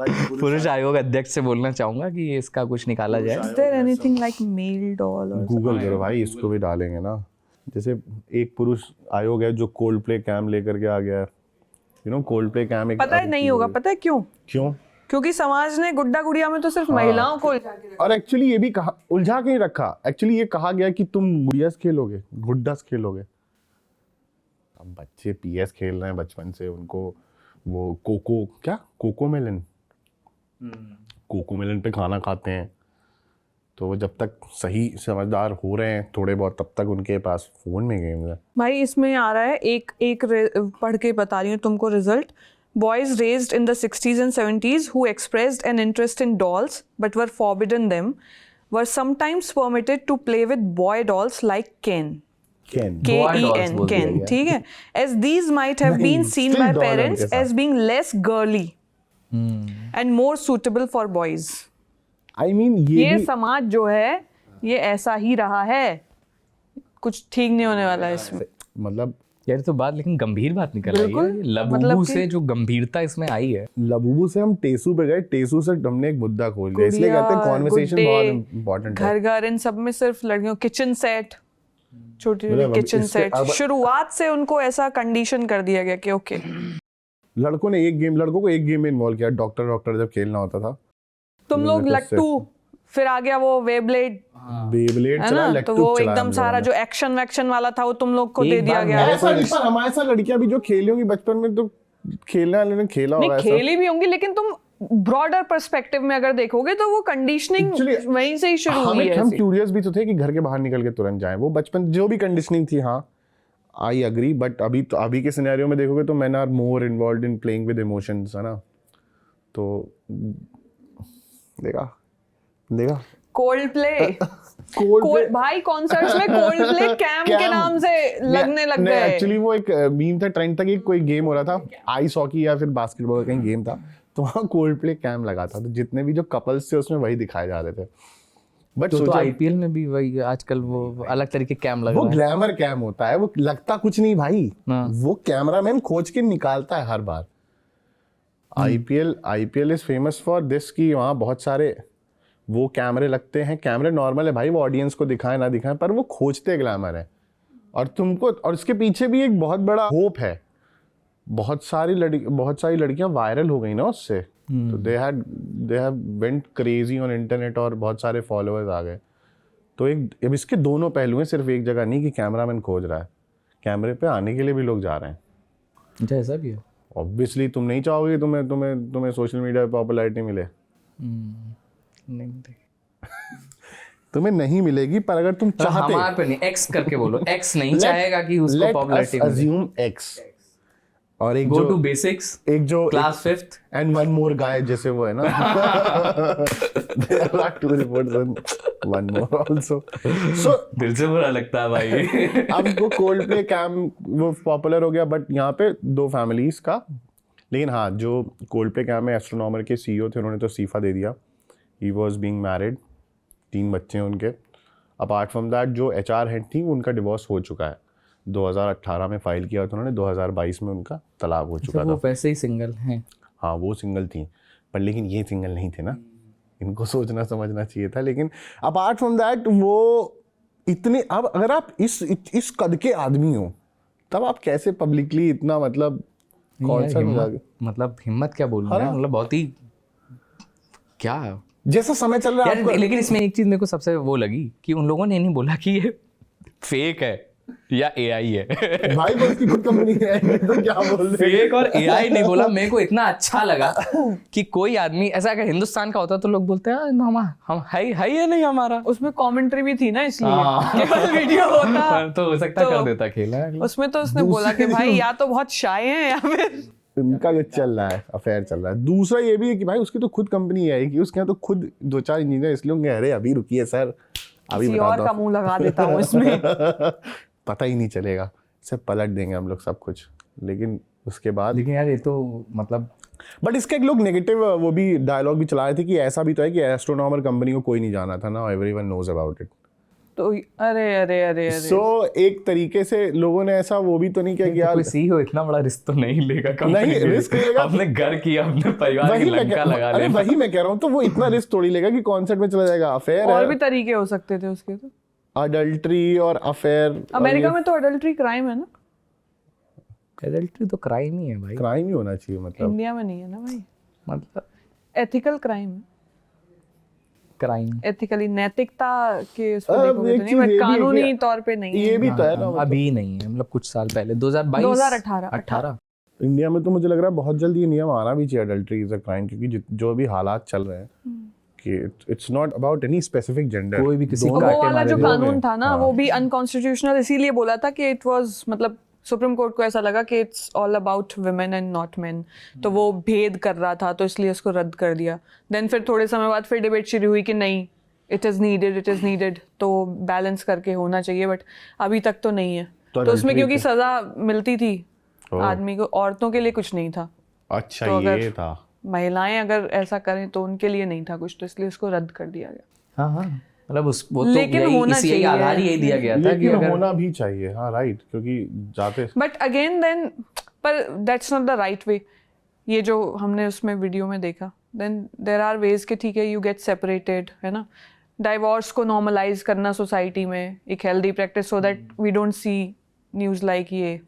पुरुष आयोग अध्यक्ष से बोलना चाहूंगा कि इसका कुछ निकाला जाए. Is there anything like male doll or Google करो भाई, इसको भी डालेंगे ना. जैसे एक पुरुष आयोग है जो कोल्ड प्ले कैम लेकर के आ गया है. You know Coldplay cam एक पता है नहीं होगा. पता है क्यों? क्यों? क्योंकि समाज ने गुड्डा गुड़िया में तो सिर्फ महिलाओं को उलझा के रखा. और एक्चुअली ये भी कहा, उलझा के नहीं रखा. एक्चुअली ये कहा गया कि तुम गुड़ियास खेलोगे, गुड्डास खेलोगे. अब बच्चे पीएस खेल रहे हैं बचपन से. उनको वो कोको मेलन पे खाना खाते हैं. तो वो जब तक सही समझदार हो रहे हैं थोड़े बहुत, तब तक उनके पास फोन में गेम्स है. भाई इसमें आ रहा है एक पढ़ के बता रही हूँ तुमको result. Boys raised in the 60s and 70s who expressed an interest in dolls but were forbidden them were sometimes permitted to play with boy dolls like Ken. Ken. Boy dolls Ken. बोल दिया Ken. गया. ठीक है. As these might have been seen still by doll parents उनके साथ. as being less girly and more suitable for boys. I mean ये भी समाज जो है ये ऐसा ही रहा है. कुछ ठीक नहीं होने वाला है इसमें. मतलब यार तो बात, लेकिन गंभीर बात निकल आई बिल्कुल. है. लबूबू मतलब से जो गंभीरता इसमें आई है. लबूबू से हम टेसू पे गए. टेसू से हमने एक मुद्दा खोल लिया. इसलिए कहते हैं कॉन्वर्सेशन गुड्डे, बहुत इंपॉर्टेंट है. घर घर इन सब में सिर्फ लड़कियों. किचन सेट, छोटी मतलब छोटी किचन इससे सेट. अब- शुरुआत से उनको ऐसा कंडीशन कर दिया गया कि ओके लड़कों को एक गेम में इन्वॉल्व किया. डॉक्टर जब खेलना होता था. तुम लोग मतलब उससे- लट्टू, फिर आ गया वो वेब्लेड बेब्लेड है चला, ना. तो लट्टू वो चला एकदम हम सारा लोगों जो एक्शन वैक्शन वाला था वो तुम लोग को एक दे दिया बार गया. मैं- ने. ऐसा हमारे साथ लड़कियां भी जो खेली होंगी बचपन में, तो खेलने वाले ने खेला नहीं होगा ऐसा. खेली भी होंगी लेकिन तुम ब्रॉडर पर्सपेक्टिव में अगर देखोगे तो वो कंडीशनिंग Actually, वहीं से ही शुरू हुई है. हम ऐसी. क्यूरियस भी तो थे कि घर के बाहर निकल के तुरंत जाएं. वो बचपन जो भी कंडीशनिंग थी, हाँ आई एग्री. बट अभी के सिनेरियो में देखोगे तो men are more involved in playing with emotions, है ना. तो देखा कोल्ड प्ले. कोल्ड भाई कॉन्सर्ट्स में कोल्ड प्ले कैम के नाम से लगने लग गए. एक्चुअली वो एक मीम था, ट्रेंड था कि कोई गेम हो रहा था, आइस हॉकी या फिर बास्केटबॉल का कहीं गेम था, तो वहाँ कोल्ड प्ले कैम लगा था. तो जितने भी जो कपल्स थे उसमें वही दिखाए जा रहे थे. बट तो आईपीएल में भी वही आजकल वो अलग तरीके कैम लग वो रहा है. ग्लैमर कैम होता है. वो लगता कुछ नहीं भाई. हाँ. वो कैमरामैन खोज के निकालता है हर बार. IPL is famous for this कि वहाँ बहुत सारे वो कैमरे लगते हैं. कैमरे नॉर्मल है भाई, वो ऑडियंस को दिखाए ना दिखाए, पर वो खोजते ग्लैमर है. और इसके पीछे भी एक बहुत बड़ा होप है. बहुत सारी लड़कियां वायरल हो गई ना उससे. तो they have went crazy on internet और बहुत सारे फॉलोअर्स आ गए. तो अब इसके दोनों पहलू हैं. सिर्फ एक जगह नहीं कि कैमरामैन खोज रहा है, कैमरे पे आने के लिए भी लोग जा रहे हैं. अच्छा, ऐसा भी है. ऑब्वियसली तुम नहीं चाहोगे तुम्हें सोशल मीडिया पे पॉपुलैरिटी मिले. नहीं, तुम्हें नहीं मिलेगी, पर अगर तुम चाहते, हमारे पे नहीं, एक्स करके बोलो. एक्स नहीं चाहेगा कि उसको पॉपुलैरिटी मिले. Assume X. और एक गो टू जो बेसिक्स, एक जो class 5th. And one more guy, जैसे वो है ना. There are two reports and one more also. So दिल से बुरा लगता है भाई. अब वो कोल्ड प्ले कैम वो पॉपुलर हो गया. बट यहाँ पे दो फैमिलीज का. लेकिन हाँ, जो कोल्ड प्ले कैम में एस्ट्रोनॉमर के सीईओ थे, उन्होंने तो इस्तीफा दे दिया. ही वॉज बीइंग मैरिड, 3 बच्चे हैं उनके. अपार्ट फ्रॉम दैट जो HR हेड थी उनका डिवोर्स हो चुका है. 2018 में फाइल किया था उन्होंने, 2022 में उनका तलाक हो चुका वो था. वैसे ही सिंगल हैं. हाँ वो सिंगल थी, पर लेकिन ये सिंगल नहीं थे ना. इनको सोचना समझना चाहिए था. लेकिन अपार्ट फ्रॉम दैट वो इतने, अब अगर आप इस कद के आदमी हो तब आप कैसे पब्लिकली इतना मतलब कौन सा मतलब हिम्मत क्या बोलूं मैं, मतलब बहुत ही क्या जैसा समय चल रहा है यार। आपको लेकिन इसमें एक चीज मेरे को सबसे वो लगी कि उन लोगों ने नहीं बोला कि ये फेक है या एआई है। भाई बस की खुद कंपनी है ये तो क्या बोल रहे हैं फेक और एआई नहीं बोला। मेरे को इतना अच्छा लगा कि कोई आदमी ऐसा, अगर हिंदुस्तान का होता तो लोग बोलते हैं मामा हम है या नहीं हमारा। उसमें कमेंट्री भी थी ना, इसलिए हाँ। केवल वीडियो होता तो हो सकता कर देता खेला। उसमें तो उसने बोला कि भाई या तो बहुत शाय है या फिर इनका जो चल रहा है अफेयर चल रहा है। दूसरा ये भी है कि भाई उसकी तो खुद कंपनी है कि उसके यहाँ तो खुद 2-4 इंजीनियर इसलिए होंगे, अरे अभी रुकिए सर अभी किसी और का मुंह लगा देता हूँ इसमें। पता ही नहीं चलेगा, सिर्फ पलट देंगे हम लोग सब कुछ। लेकिन उसके बाद लेकिन यार ये तो मतलब बट इसके एक लोग नेगेटिव वो भी डायलॉग भी चला रहे थे कि ऐसा भी तो है कि एस्ट्रोनॉमर कंपनी को कोई नहीं जाना था ना, एवरीवन नोज अबाउट इट। तो अरे अरे अरे अरे सो एक तरीके से लोगों ने ऐसा वो भी तो नहीं किया कि यार कोई सीईओ इतना बड़ा रिस्क तो नहीं लेगा कंपनी नहीं, के लिए। रिस्क लेगा। अपने घर की अपने परिवार की लंका लगा अरे ले। वही मैं कह रहा हूँ, तो वो इतना रिस्क थोड़ी लेगा कि कॉन्सर्ट में चला जाएगा। अफेयर और है, भी तरीके हो सकते थे उसके तो। अडल्ट्री और अफेयर। अमेरिका में तो अडल्ट्री क्राइम है ना, एडल्ट्री तो क्राइम ही है भाई। क्राइम ही होना चाहिए मतलब। इंडिया में नहीं है ना भाई, मतलब एथिकल क्राइम है। क्राइम एथिकली नैतिकता के उस पर अब देखोगे एक तो नहीं, चीज ये बट भी है कानूनी कि तौर पे नहीं ये है। भी तो है ना मतलब। अभी नहीं है, मतलब कुछ साल पहले 2022 18 इंडिया में तो मुझे लग रहा है बहुत जल्दी ये नियम आना भी चाहिए, अडल्ट्री इज अ क्राइम, क्योंकि जो भी हालात चल रहे हैं कि it's not about any specific gender. कोई भी किसी को वो काटे वाला मारे जो दे। कानून था ना वो भी अनकॉन्स्टिट्यूशनल इसीलिए बोला था कि इट वाज, मतलब सुप्रीम कोर्ट को ऐसा लगा कि it's all about women and not main, तो वो भेद कर रहा था तो इसलिए उसको रद्द कर दिया। देन फिर थोड़े समय बाद फिर डिबेट शुरू हुई कि नहीं इट इज़ नीडेड, तो बैलेंस करके होना चाहिए, बट अभी तक तो नहीं है। तो तो उसमें adultery क्योंकि सजा मिलती थी ओह। आदमी को, औरतों के लिए कुछ नहीं था। अच्छा तो अगर ये था। महिलाएं अगर ऐसा करें तो उनके लिए नहीं था कुछ, तो इसलिए उसको रद्द कर दिया गया। हाँ मतलब वो तो लेकिन होना इसी चाहिए। आधार यही दिया गया था कि लेकिन अगर होना भी चाहिए, हाँ राइट, क्योंकि जाते बट अगेन देन पर that's not the right way. ये जो हमने उसमें वीडियो में देखा, देन देयर आर वेज कि ठीक है यू गेट सेपरेटेड, है ना। डाइवोर्स को नॉर्मलाइज करना सोसाइटी में एक healthy practice, so that we don't see news like ये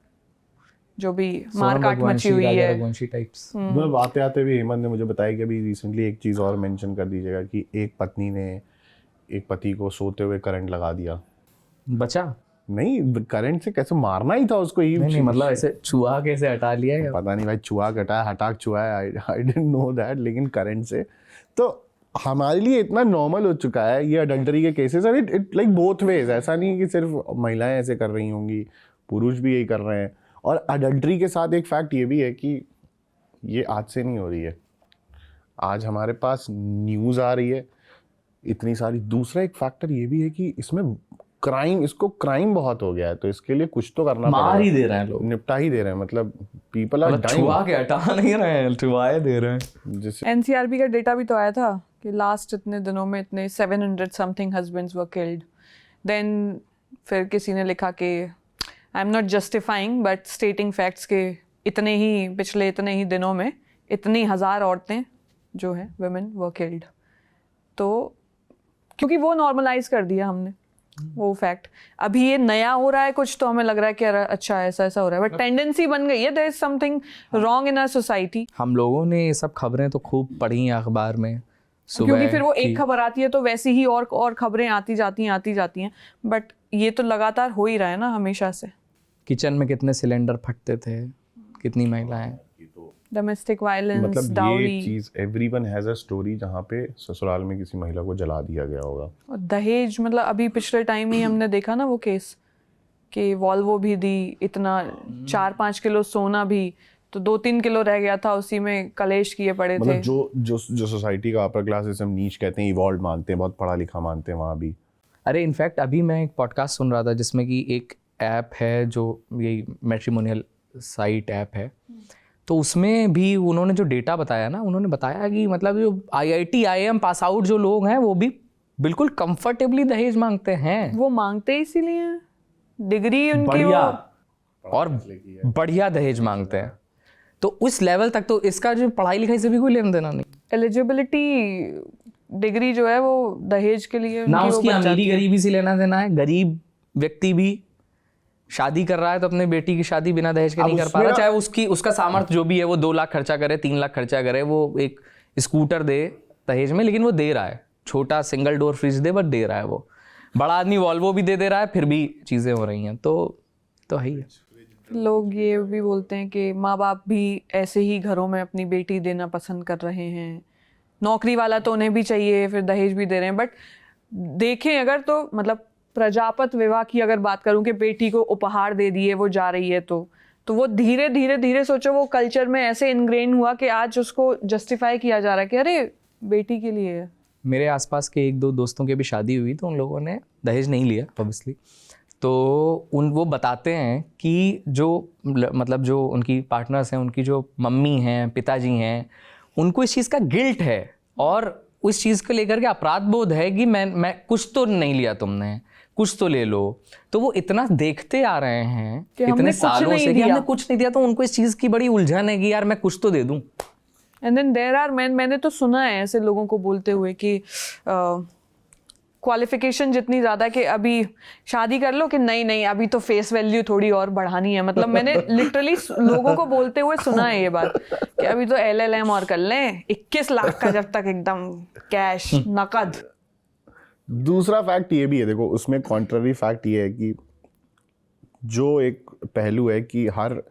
जो भी मारकाट मची हुई है। मतलब आते आते भी हेमंत ने मुझे बताया कि अभी रिसेंटली एक चीज़ और मेंशन कर दीजिएगा कि एक पत्नी ने एक पति को सोते हुए करंट लगा दिया। बचा नहीं, करंट से कैसे मारना ही था उसको ही। नहीं मतलब ऐसे छुआ कैसे हटा लिया या पता नहीं भाई, छुआ कटा हटाक छुआ है, आई डिडंट नो दैट। लेकिन करंट से तो हमारे लिए इतना नॉर्मल हो चुका है ये अडल्टरी के केसेस, और इट लाइक बोथ वेज। ऐसा नहीं कि सिर्फ महिलाएं ऐसे कर रही होंगी, पुरुष भी यही कर रहे हैं। और अडल्टरी के साथ एक फैक्ट ये भी है कि ये आज से नहीं हो रही है, आज हमारे पास न्यूज़ आ रही है इतनी सारी। दूसरा एक फैक्टर ये भी है कि इसमें क्राइम, इसको क्राइम बहुत हो गया है, तो इसके लिए कुछ तो करना मार पड़ेगा। ही दे रहे हैं लोग, निपटा ही दे रहे हैं, मतलब पीपल आर डाइंग। छुआ के हटा नहीं रहे हैं, छुआए दे रहे हैं। जिससे एनसीआरबी का डेटा भी तो आया था कि लास्ट इतने दिनों में इतने 700 something husbands were killed. Then फिर किसी ने लिखा कि I am not justifying but stating facts के पिछले इतने ही दिनों में इतनी 1000 औरतें जो हैं वुमेन वर किल्ड। तो क्योंकि वो नॉर्मलाइज कर दिया हमने वो फैक्ट। अभी ये नया हो रहा है कुछ, तो हमें लग रहा है कि अच्छा ऐसा हो रहा है, बट टेंडेंसी बन गई है, there is something wrong in our society. हम लोगों ने ये सब खबरें तो खूब पढ़ी हैं अखबार में सुबह, क्योंकि फिर वो एक खबर आती है तो वैसी ही और खबरें आती जाती हैं, बट ये तो लगातार हो ही रहा है ना हमेशा से। किचन में कितने सिलेंडर फटते थे, कितनी महिलाएं, डोमेस्टिक वायलेंस, मतलब डाउरी, ये चीज एवरीवन हैज अ स्टोरी जहाँ पे ससुराल में किसी महिला को जला दिया गया होगा। और दहेज, मतलब अभी पिछले टाइम ही हमने देखा ना वो केस कि वॉल्वो भी दी, इतना 4-5 किलो सोना भी, तो 2-3 किलो रह गया था, उसी में कलेश किए पड़े थे। मतलब जो सोसाइटी का अपर क्लास हम नीच कहते हैं, इवॉल्व मानते हैं, बहुत पढ़ा लिखा मानते हैं, वहाँ भी। अरे इनफैक्ट अभी मैं एक पॉडकास्ट सुन रहा था जिसमें कि एक ऐप है जो ये मैट्रिमोनियल साइट ऐप है, तो उसमें भी उन्होंने जो डेटा बताया ना, उन्होंने बताया कि मतलब जो IIT IIM पास आउट जो लोग हैं वो भी बिल्कुल कंफर्टेबली दहेज मांगते हैं। वो मांगते इसीलिए हैं, डिग्री उनकी बढ़िया वो और बढ़िया दहेज मांगते हैं, तो उस लेवल तक तो इसका जो पढ़ाई लिखाई से भी कोई लेना देना नहीं। एलिजिबिलिटी डिग्री जो है वो दहेज के लिए ना उनकी उसकी वो बन अमीरी जाती है। गरीबी से लेना देना है, गरीब व्यक्ति भी शादी कर रहा है तो अपने बेटी की शादी बिना दहेज के अब नहीं कर पा उसमें रहा, ना- चाहे उसका सामर्थ्य जो भी है, वो 2 लाख खर्चा करे, 3 लाख खर्चा करे, वो एक स्कूटर दे दहेज में, लेकिन वो दे रहा है, छोटा single door fridge they but they रहा है। वो बड़ा आदमी वॉल्वो भी दे रहा है, फिर भी चीज़ें हो रही हैं, तो है ही। लोग ये भी बोलते हैं कि माँ बाप भी ऐसे ही घरों में अपनी बेटी देना पसंद कर रहे हैं, नौकरी वाला तो उन्हें भी चाहिए, फिर दहेज भी दे रहे हैं। बट देखें अगर तो मतलब प्रजापत विवाह की अगर बात करूं कि बेटी को उपहार दे दिए, वो जा रही है, तो वो धीरे धीरे धीरे सोचो वो कल्चर में ऐसे इनग्रेन हुआ कि आज उसको जस्टिफाई किया जा रहा है कि अरे बेटी के लिए है। मेरे आसपास के 1-2 दोस्तों की भी शादी हुई तो उन लोगों ने दहेज नहीं लिया ऑब्वियसली, तो वो बताते हैं कि जो मतलब जो उनकी पार्टनर्स हैं, उनकी जो मम्मी हैं, पिताजी हैं, उनको इस चीज़ का गिल्ट है और उस चीज़ को लेकर के अपराध बोध है कि मैं कुछ तो नहीं लिया तुमने, कुछ तो ले लो। तो वो इतना देखते आ रहे हैं कि हमने इतने कुछ सालों नहीं से कि दिया। हमने कुछ नहीं दिया, तो उनको इस चीज़ की बड़ी उलझन है कि यार मैं कुछ तो दे दूं। एंड देन देयर आर मैंने तो सुना है ऐसे लोगों को बोलते हुए कि क्वालिफिकेशन जितनी ज़्यादा कि अभी शादी कर लो, कि नहीं नहीं अभी तो फेस वैल्यू थोड़ी और बढ़ानी है। मतलब मैंने लिटरली लोगों को बोलते हुए सुना है ये बात कि अभी तो LLM और कर लें, 21 लाख का जब तक एकदम कैश नकद। दूसरा फैक्ट ये भी है, देखो उसमें कॉन्ट्ररी फैक्ट ये है कि जो एक पहलू है कि हर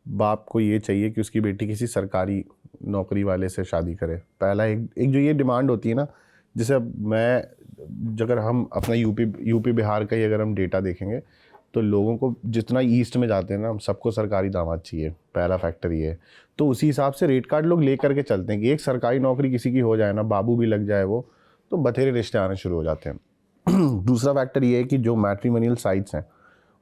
बाप को ये चाहिए कि उसकी बेटी किसी सरकारी नौकरी वाले से शादी करे। पहला एक जो ये डिमांड होती है ना, जैसे अगर हम अपना यूपी बिहार का ही अगर हम डेटा देखेंगे तो लोगों को जितना ईस्ट में जाते हैं ना, हम सबको सरकारी दामाद चाहिए, पहला फैक्टर ये है। तो उसी हिसाब से रेट कार्ड लोग ले करके चलते हैं कि एक सरकारी नौकरी किसी की हो जाए ना, बाबू भी लग जाए वो, तो बथेरे रिश्ते आने शुरू हो जाते हैं। दूसरा फैक्टर ये है कि जो मैट्रिमोनियल साइट्स हैं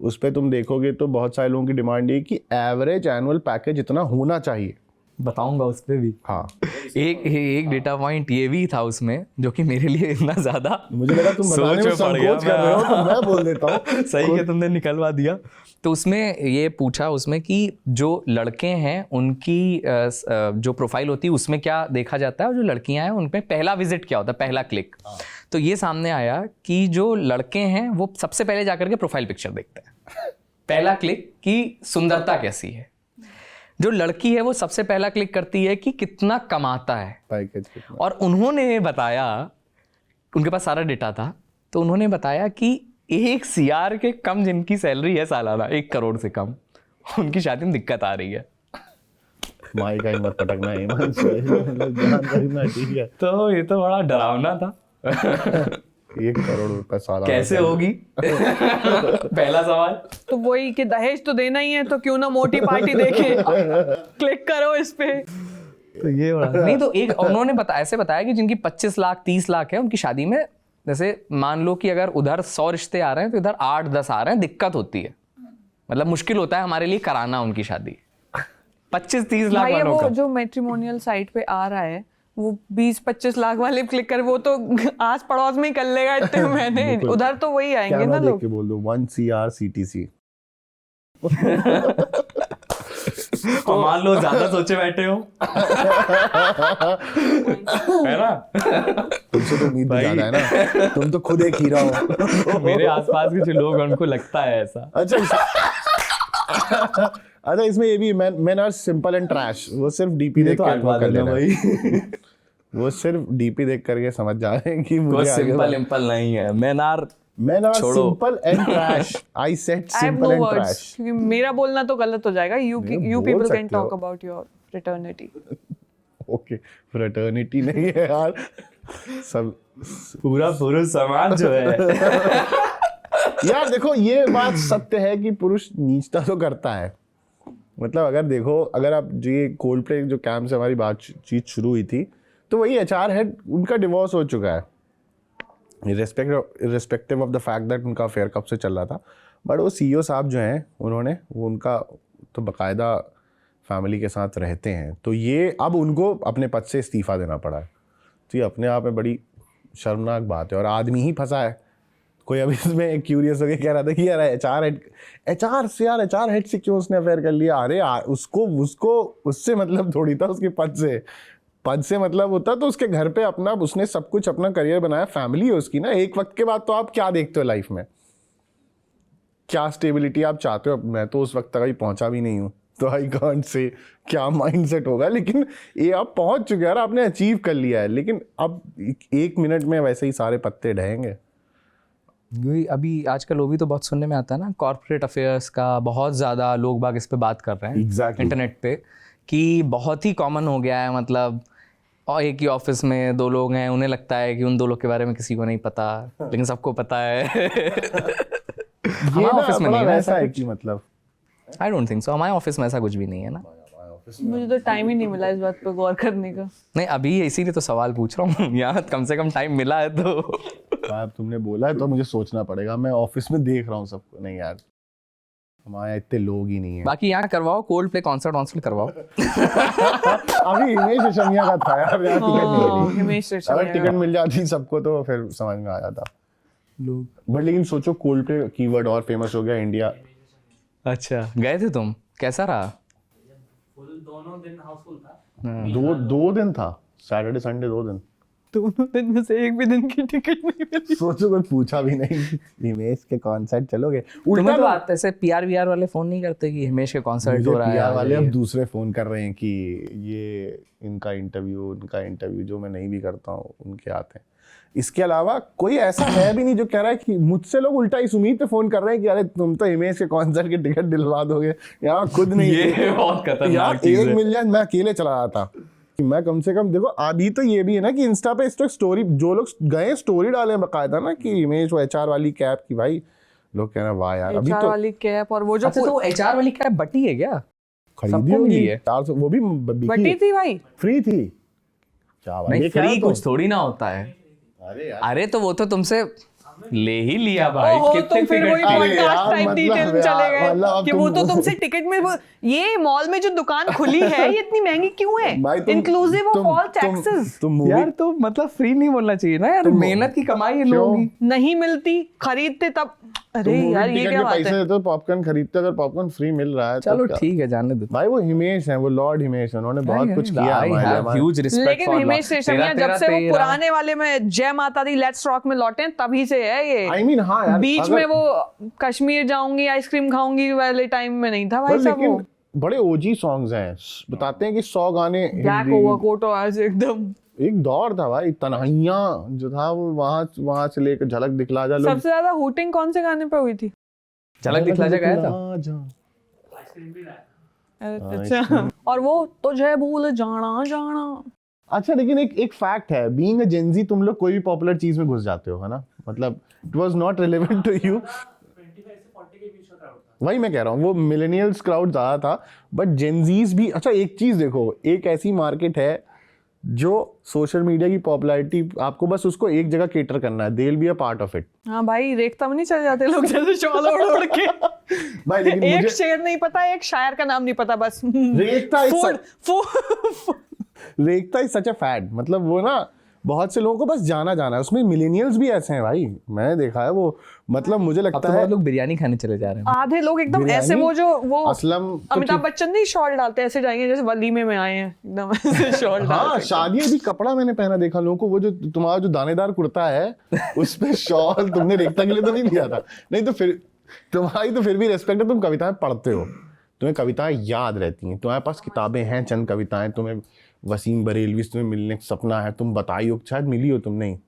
उस पर तुम देखोगे तो बहुत सारे लोगों की डिमांड ये कि एवरेज एनुअल पैकेज इतना होना चाहिए। बताऊंगा उस पर भी। हाँ, एक डेटा पॉइंट ये भी था उसमें जो कि मेरे लिए इतना ज्यादा मुझे लगा तुम बताने में संकोच कर रहे हो तो मैं बोल देता हूँ। सही है, तुमने निकलवा दिया। तो उसमें ये पूछा उसमें कि जो लड़के हैं उनकी जो प्रोफाइल होती है उसमें क्या देखा जाता है, और जो लड़कियां हैं उनमें पहला विजिट क्या होता है, पहला क्लिक। तो ये सामने आया कि जो लड़के हैं वो सबसे पहले जाकर के प्रोफाइल पिक्चर देखते हैं, पहला क्लिक कि सुंदरता कैसी है। जो लड़की है वो सबसे पहला क्लिक करती है कि कितना कमाता है पैकेज कितना। और उन्होंने बताया, उनके पास सारा डेटा था, तो उन्होंने बताया कि 1 CR के कम जिनकी सैलरी है सालाना, 1 करोड़ से कम, उनकी शादी में दिक्कत आ रही है। माई का हिम्मत पटकना है, ईमान से ध्यान रखना, ठीक है। तो ये तो बड़ा डरावना था। 1 करोड़ रुपए सालाना कैसे होगी? पहला सवाल तो वही कि दहेज तो देना ही है, तो क्यों ना मोटी पार्टी देखे, क्लिक करो इस पे। तो ये बड़ा नहीं, तो एक उन्होंने ऐसे बताया कि जिनकी 25 लाख 30 लाख है उनकी शादी में, जैसे मान लो कि अगर उधर 100 रिश्ते आ रहे हैं तो इधर 8-10 आ रहे हैं, दिक्कत होती है, मतलब मुश्किल होता है हमारे लिए कराना उनकी शादी 25-30 लाख भाई वालों वो का। जो मैट्रिमोनियल साइट पे आ रहा है वो 20-25 लाख वाले क्लिक कर, वो तो आस पड़ोस में ही कर लेगा इतने मैंने, उधर तो वही आएंगे ना कैमरा देख लोग। के बोल दो 1 CR CTC। तो मान लो ज्यादा सोचे बैठे हो, है ना? तुमसे तो उम्मीद भी ज्यादा है ना, तुम तो खुद एक हीरा हो। मेरे आसपास के जो लोग हैं, उनको लगता है ऐसा। अच्छा इसमें ये भी men are simple and trash, वो सिर्फ डीपी देख के वो कर लेना भाई। वो सिर्फ डीपी देख करके समझ जा रहे हैं कि मुझे सिंपल इम्पल नहीं है। men are simple and trash। I said I have simple no and words, trash। क्योंकि मेरा बोलना तो गलत हो जाएगा। You बोल people can सकते हो। talk about your fraternity। Okay, fraternity नहीं है यार, सब पूरा पुरुष समाज जो है। यार देखो ये बात सत्य है कि पुरुष नीचता तो करता है। मतलब अगर देखो, अगर आप जो ये कोल्ड प्ले जो कैंप से हमारी बातचीत शुरू हुई थी, तो वही HR हेड, उनका डिवोर्स हो चुका है, irrespective of the fact that उनका अफेयर कब से चल रहा था। बट वो CEO साहब जो हैं उन्होंने, वो उनका तो बाकायदा फैमिली के साथ रहते हैं, तो ये अब उनको अपने पद से इस्तीफ़ा देना पड़ा है। तो ये अपने आप में बड़ी शर्मनाक बात है, और आदमी ही फंसा है। कोई अभी इसमें क्यूरियस होकर कह रहा था कि यार HR हेड से क्यों उसने अफेयर कर लिया। अरे उसको उससे मतलब थोड़ी था, उसके पद से मतलब होता तो उसके घर पे अपना, उसने सब कुछ अपना करियर बनाया, फैमिली है उसकी ना। एक वक्त के बाद तो आप क्या देखते हो लाइफ में, क्या स्टेबिलिटी आप चाहते हो, मैं तो उस वक्त तक ही पहुंचा भी नहीं हूँ, तो आई कांट से क्या माइंडसेट होगा, लेकिन ये आप पहुंच चुके हैं यार, आपने अचीव कर लिया है, लेकिन अब 1 मिनट में वैसे ही सारे पत्ते ढहेंगे। अभी आजकल वो भी तो बहुत सुनने में आता है ना, कॉर्पोरेट अफेयर्स का बहुत ज़्यादा लोग बाग इस पे बात कर रहे हैं Exactly. इंटरनेट पे, कि बहुत ही कॉमन हो गया है, मतलब और एक ही ऑफिस में 2 लोग हैं, उन्हें लगता है कि उन 2 लोग के बारे में किसी को नहीं पता, लेकिन सबको पता है। ये ऑफिस में बड़ा नहीं है वैसा है कि मतलब आई डोंट थिंक सो, हमारे ऑफिस में ऐसा कुछ भी नहीं है ना। मुझे तो टाइम ही नहीं मिला इस बात पे गौर करने का। नहीं अभी इसीलिए तो सवाल पूछ रहा हूँ, यहाँ कम से कम टाइम मिला है तो। अब तुमने बोला है तो मुझे सोचना पड़ेगा, मैं ऑफिस में देख रहा हूँ सबको, नहीं यार हमारे यहाँ इतने लोग ही नहीं है। बाकी यहाँ करवाओ कोल्ड प्ले कॉन्सर्ट करवाओ। अभी हिमेश रेशमिया का था यार, यहाँ टिकट नहीं मिली। हिमेश रेशमिया अगर टिकट मिल जाती सबको तो फिर समझ में आ जाता लोग। बट लेकिन सोचो कोल्ड प्ले कीवर्ड और फेमस हो गया इंडिया। अच्छा गए थे तुम, कैसा रहा? दोनों दिन हाउसफुल था। दो दिन था, सैटरडे संडे 2 दिन। दोनों दिन में से एक भी दिन की टिकट नहीं मिली। सोचो कोई पूछा भी नहीं हिमेश के कॉन्सर्ट चलोगे, तुम्हें उल्टा तो लोग- बात ऐसे पीआर वाले फोन नहीं करते कि हिमेश के कॉन्सर्ट मुझे हो रहा PR है वाले ये? अब दूसरे फोन कर रहे हैं कि ये उनका इंटरव्यू जो मैं नहीं भी करता हूँ उनके आते हैं। इसके अलावा कोई ऐसा है भी नहीं जो कह रहा है कि मुझसे लोग उल्टा इस उम्मीद पे फोन कर रहे हैं कि अरे तुम तो हिमेश के कॉन्सर्ट के टिकट दिलवा दोगे, यहाँ खुद नहीं। ये बहुत खतरनाक यार चीज एक है। मिल जाए मैं अकेले चला जाता कि मैं कम से कम देखो। अभी तो ये भी है ना कि इंस्टा पे इस स्टोरी जो लोग गए स्टोरी डाले बकायदा ना कि हिमेश वो HR वाली कैब की, भाई लोग कह रहे हैं वाह यार। अभी HR तो वाली कैप और वो जो अच्छा तो HR वाली कैब बटी है क्या? खरीदी सबको होगी मिली है। 400, वो भी बटी थी भाई। फ्री थी क्या भाई? नहीं ये क्या फ्री है तो? कुछ थोड़ी ना होता है। अरे यार अरे तो वो तो तुमसे ले ही लिया भाई। ओहो, कितने तुम फिर ticket वही थे? अरे पॉडकास्ट यार, टाइप मतलब डिटेल में यार, चले गए मतलब अब कि वो तो तुम- तुमसे टिकट में ये मॉल में जो दुकान खुली है ये इतनी महंगी क्यों है? भाई इंक्लूसिव ऑफ ऑल टैक्सेस। तुम मूवी यार तो मतलब फ्री नहीं बोलना चाहिए ना यार, तुम- मेहनत की कमाई है क्यों? लोगों की। नहीं मिलती, खरीदते तब। अरे यार ये क्या बात पैसे है? देते हो पॉपकॉर्न खरीदते, अगर पॉपकॉर्न फ्री मिल रहा है चलो तो क्या? ठीक है जाने दो। भाई वो हिमेश हैं, वो लॉर्ड हिमेश हैं, उन्होंने बहुत कुछ किया I हमारे लिए, have हमारे- huge respect लेकिन for हिमेश Lord. रेशमिया तेरा- जब से वो तेरा- पुराने वाले में जय माता दी लेट्स रॉक में लौटे तभी से है ये। I mean, हाँ यार, बीच अगर- में वो कश्मीर जाऊंगी आइसक्रीम खाऊंगी वाले टाइम में नहीं था भाई पर साहब। वो लेकिन बड़े OG सॉन्ग्स हैं, बताते हैं कि 100 गाने ब्लैक हिंदी- ओवरकोट और आज एकदम एक दौर था भाई, तन्हाइयां जो था वो वहां से लेकर झलक दिखला जा लोग। सबसे ज्यादा हूटिंग कौन से गाने पे हुई थी? झलक दिखला जा गया था। आइसक्रीम भी लाया। अच्छा और वो तुझे भूल जाना जाना। अच्छा लेकिन एक फैक्ट है, बीइंग अ जेनजी तुम लोग कोई भी पॉपुलर चीज में घुस जाते हो, है ना? मतलब it was not relevant to you. 25 से 40 के बीच का क्राउड था। वही मैं कह रहा हूँ, वो मिलेनियल्स क्राउड ज्यादा था, बट जेनजीज भी। अच्छा एक चीज देखो, एक ऐसी मार्केट है जो सोशल मीडिया की पॉपुलैरिटी, आपको बस उसको एक जगह केटर करना है, they will be a part of it. हाँ भाई रेखता में नहीं चले जाते लोग जैसे शॉल ओढ़ ओढ़ के। भाई लेकिन एक मुझे शेर नहीं पता, एक शायर का नाम नहीं पता बस। Rekhta is food food Rekhta is such a fad, मतलब वो ना बहुत से लोगों को बस जाना है, उसमें मिलेनियल्स भी ऐसे हैं भाई, मैंने देखा है वो। मतलब मुझे अब लगता तो है बहुत लोग बिरयानी खाने चले जा रहे हैं। आधे लोग एकदम बिरयानी? ऐसे वो असलम तो अमिताभ बच्चन नहीं शॉल डालते ऐसे जाएंगे जैसे वलीमे में आए हैं एकदम ऐसे शॉल हाँ डालते। शादियां भी कपड़ा मैंने पहना देखा लोगों को, वो जो तुम्हारा जो दानेदार कुर्ता है उस पे शॉल तुमने रेखता के लिए तो नहीं लिया था? नहीं तो फिर तुम्हारी तो फिर भी रेस्पेक्ट है, तुम कविताएं पढ़ते हो, तुम्हें कविताएं याद रहती हैं, तुम्हारे पास किताबें हैं चंद कविताएं, तुम्हें वसीम बरेलवी से तुम्हें मिलने का सपना है, तुम बताई हो, शायद मिली हो तुम, नहीं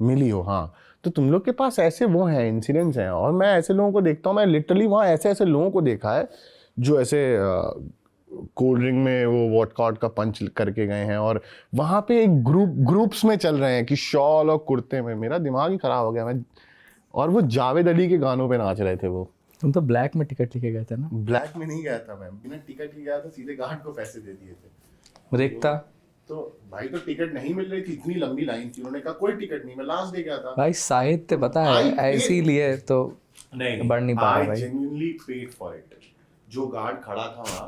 मिली हो, हाँ। तो तुम लोग के पास ऐसे वो हैं इंसिडेंट्स हैं, और मैं ऐसे लोगों को देखता हूँ, मैं लिटरली वहाँ ऐसे ऐसे लोगों को देखा है जो ऐसे कोल्ड ड्रिंक में वो वॉडका का पंच करके गए हैं, और वहाँ पे एक ग्रुप्स में चल रहे हैं कि शॉल और कुर्ते में। मेरा दिमाग ही खराब हो गया। मैं और वो जावेद अली के गानों पे नाच रहे थे वो। तुम तो ब्लैक में टिकट लेके गए थे ना? ब्लैक में नहीं गया था मैं, बिना टिकट ही गया था, सीधे गार्ड को पैसे दे दिए थे। रेखता तो भाई तो टिकट नहीं मिल रही थी, इतनी लंबी लाइन थी, उन्होंने कहा कोई टिकट नहीं, मैं लास्ट दे गया था। भाई साहित्य पता है ऐसी लिए तो बढ़ नहीं पा रहा I भाई। genuinely paid for it. जो गार्ड खड़ा था वहाँ,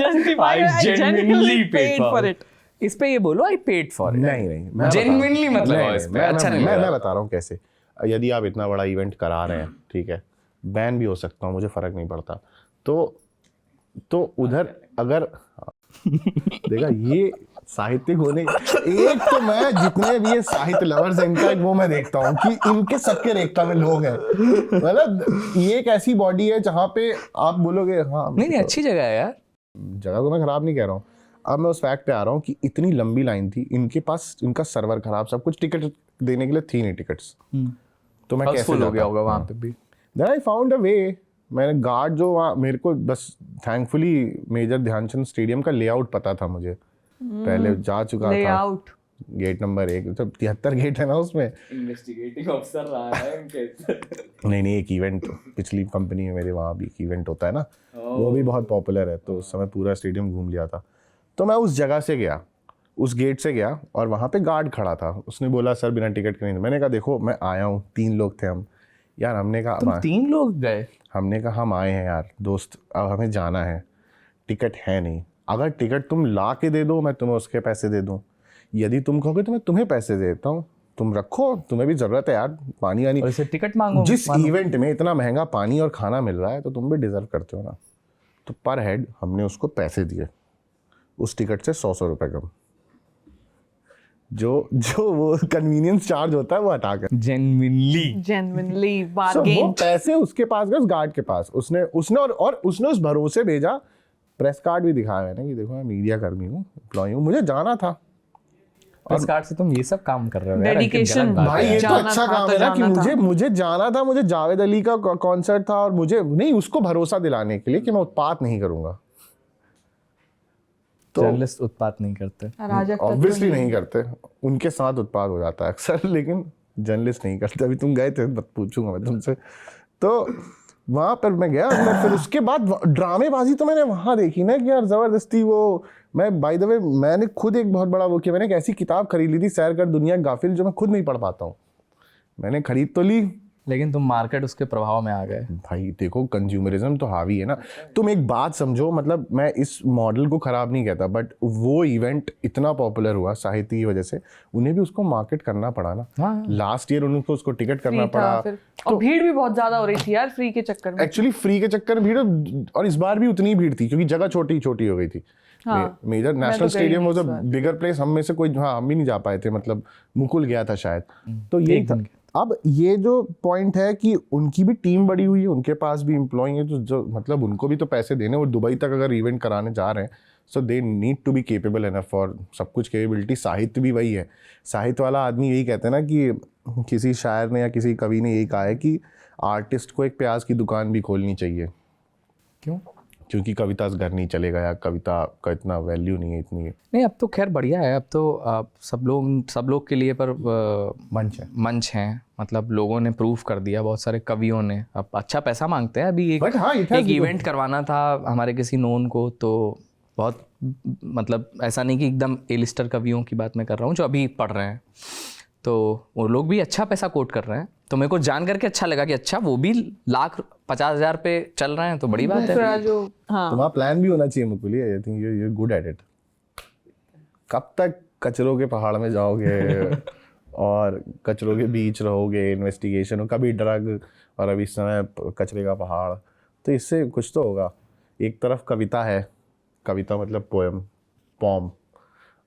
Justify, I genuinely paid for it. इस पे ये बोलो आई पेड फॉर इट। नहीं मैं Genuinely बता- मतलब नहीं, इस पे मैं- अच्छा नहीं मैं लगा। मैं बता रहा हूँ कैसे। यदि आप इतना बड़ा इवेंट करा रहे हैं, ठीक है, बैन भी हो सकता हूँ, मुझे फर्क नहीं पड़ता। तो उधर अगर देखा, ये साहित्यिक होने एक तो मैं जितने भी ये साहित्य लवर्स हैं इनका वो मैं देखता हूँ कि इनके सबके रेखता में लोग हैं, मतलब ये एक ऐसी बॉडी है जहाँ पे आप बोलोगे हाँ नहीं अच्छी जगह है यार, जगह को मैं खराब नहीं कह रहा हूँ। अब मैं उस फैक्ट पे आ रहा हूँ कि इतनी लंबी लाइन थी, इनके पास इनका सर्वर खराब, सब कुछ, टिकट देने के लिए थी नहीं टिकट्स, तो मैं कैसे फुल हो गया होगा वहाँ पे भी। देन आई फाउंड अ वे, मैंने गार्ड जो वहाँ मेरे को बस थैंकफुली मेजर ध्यानचंद स्टेडियम का लेआउट पता था मुझे, पहले जा चुका था लेआउट गेट नंबर 1, तो 73 गेट है ना उसमें, इन्वेस्टिगेटिंग ऑफिसर रहा है उनके। नहीं एक इवेंट पिछली कंपनी में मेरे वहाँ भी एक इवेंट होता है ना, वो भी बहुत पॉपुलर है, तो उस समय पूरा स्टेडियम घूम लिया था। तो मैं उस जगह से गया, उस गेट से गया और वहाँ पे गार्ड खड़ा था, उसने बोला सर बिना टिकट के नहीं। मैंने कहा देखो मैं आया हूँ, 3 लोग थे हम यार, हमने कहा तुम 3 लोग गए? हमने कहा हम आए हैं यार दोस्त, अब हमें जाना है, टिकट है नहीं, अगर टिकट तुम ला के दे दो मैं तुम्हें उसके पैसे दे दूँ, यदि तुम कहोगे तो मैं तुम्हें पैसे देता हूँ, तुम रखो, तुम्हें भी ज़रूरत है यार पानी वानी, और टिकट मांगो, जिस इवेंट में इतना महंगा पानी और खाना मिल रहा है तो तुम भी डिजर्व करते हो ना। तो पर हेड हमने उसको पैसे दिए, उस टिकट से 100 रुपए कम, जो वो कन्वीनियंस चार्ज होता है वो हटा कर, जेन्युइनली वो बार्गेन। पैसे उसके पास गए, उस गार्ड के पास, उसने और उसने उस भरोसे भेजा, प्रेस कार्ड भी दिखाया मैंने कि देखो मैं मीडिया कर्मी हूँ, एम्प्लॉय हूँ, मुझे जाना था। प्रेस कार्ड से तुम ये सब काम कर रहे हो यार, Dedication, भाई ये तो जाना अच्छा था काम तो है ना कि जाना था। मुझे जाना था, मुझे जावेद अली का कॉन्सर्ट था और मुझे नहीं, उसको भरोसा दिलाने के लिए कि मैं उत्पात नहीं करूंगा। तो जर्नलिस्ट उत्पात नहीं करते, ऑब्वियसली नहीं करते, उनके साथ उत्पात हो जाता है अक्सर, लेकिन जर्नलिस्ट नहीं करते। अभी तुम गए थे, मत पूछूंगा मैं तुमसे। तो वहाँ पर मैं गया अंदर, फिर उसके बाद ड्रामेबाजी तो मैंने वहाँ देखी ना कि यार ज़बरदस्ती वो, मैं बाय द वे मैंने खुद एक बहुत बड़ा वो किया, मैंने एक ऐसी किताब खरीद ली थी सैर कर दुनिया गाफिल, जो मैं खुद नहीं पढ़ पाता हूँ, मैंने खरीद तो ली, लेकिन तुम मार्केट उसके प्रभाव में आ गए। भाई देखो कंज्यूमरिज्म तो हावी है ना। तुम एक बात समझो, मतलब मैं इस मॉडल को खराब नहीं कहता, बट वो इवेंट इतना पॉपुलर हुआ साहित्य की वजह से, उन्हें भी उसको मार्केट करना पड़ा ना। हाँ। लास्ट ईयर उनको उसको टिकट करना पड़ा, और भीड़ भी बहुत ज्यादा हो रही थी यार फ्री के चक्कर में। एक्चुअली फ्री के चक्कर में भीड़, और इस बार भी उतनी भीड़ थी क्योंकि जगह छोटी छोटी हो गई थी। हाँ, major national stadium was a bigger place, हम में से कोई, हाँ हम भी नहीं जा पाए थे, मतलब मुकुल गया था शायद। तो ये अब ये जो पॉइंट है कि उनकी भी टीम बड़ी हुई है, उनके पास भी एम्प्लॉय है, जो मतलब उनको भी तो पैसे देने, और दुबई तक अगर इवेंट कराने जा रहे हैं, so they need to be capable enough for सब कुछ कैपेबिलिटी। साहित्य भी वही है, साहित्य वाला आदमी यही कहते हैं ना कि किसी शायर ने या किसी कवि ने यही कहा है कि आर्टिस्ट को एक प्याज की दुकान भी खोलनी चाहिए। क्यों? क्योंकि कविता से घर नहीं चलेगा या कविता का इतना वैल्यू नहीं है, इतनी है। नहीं अब तो खैर बढ़िया है, अब तो सब लोग के लिए पर मंच हैं, मतलब लोगों ने प्रूफ कर दिया, बहुत सारे कवियों ने, अब अच्छा पैसा मांगते हैं। अभी एक इवेंट करवाना था हमारे किसी नोन को, तो बहुत, मतलब ऐसा नहीं कि एकदम ए लिस्टर कवियों की बात मैं कर रहा हूँ जो अभी पढ़ रहे हैं, तो वो लोग भी अच्छा पैसा कोट कर रहे हैं। तो मेरे को जान करके अच्छा लगा कि अच्छा वो भी 1,50,000 पे चल रहे हैं, तो बड़ी बात है। जो हाँ, तुम्हारा प्लान भी होना चाहिए Mukul, I think you good at it. कब तक कचरों के पहाड़ में जाओगे और कचरों के बीच रहोगे, इन्वेस्टिगेशन हो, कभी ड्रग और अभी इस समय कचरे का पहाड़, तो इससे कुछ तो होगा। एक तरफ कविता है, कविता मतलब पॉम,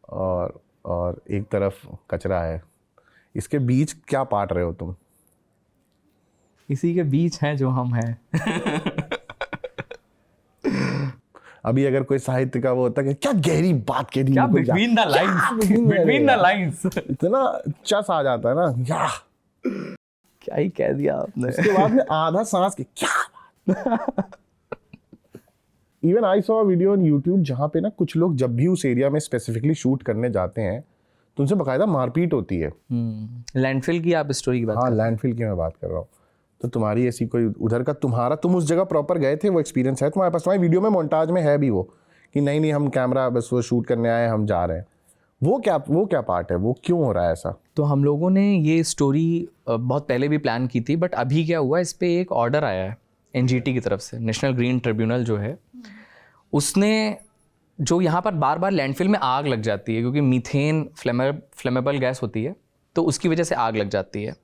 और एक तरफ कचरा है, इसके बीच क्या पाट रहे हो तुम? इसी के बीच हैं जो हम हैं। अभी अगर कोई साहित्य का वो होता है कि क्या गहरी बात कह दी, क्या बिटवीन द लाइंस, इतना चस आ जाता है ना, या क्या ही कह दिया आपने। उसके बाद में आधा सांस के क्या। Even I saw video on YouTube जहाँ पे ना कुछ लोग जब भी उस एरिया में स्पेसिफिकली शूट करने जाते हैं तो उनसे बाकायदा मारपीट होती है। लैंडफिल की आप स्टोरी की बात? हाँ, लैंडफिल की मैं बात कर रहा हूँ। तो तुम्हारी ऐसी कोई उधर का, तुम उस जगह प्रॉपर गए थे, वो एक्सपीरियंस है तुम्हारे पास? तुम्हारी वीडियो में मोन्टाज में है भी वो कि नहीं हम कैमरा बस वो शूट करने आए, हम जा रहे हैं, वो क्या पार्ट है, वो क्यों हो रहा है ऐसा? तो हम लोगों ने ये स्टोरी बहुत पहले भी प्लान की थी, बट अभी क्या हुआ, इस पर एक ऑर्डर आया है NGT की तरफ से, नेशनल ग्रीन ट्रिब्यूनल जो है, उसने जो यहाँ पर बार बार लैंडफिल में आग लग जाती है, क्योंकि मीथेन फ्लेमेबल गैस होती है, तो उसकी वजह से आग लग जाती है।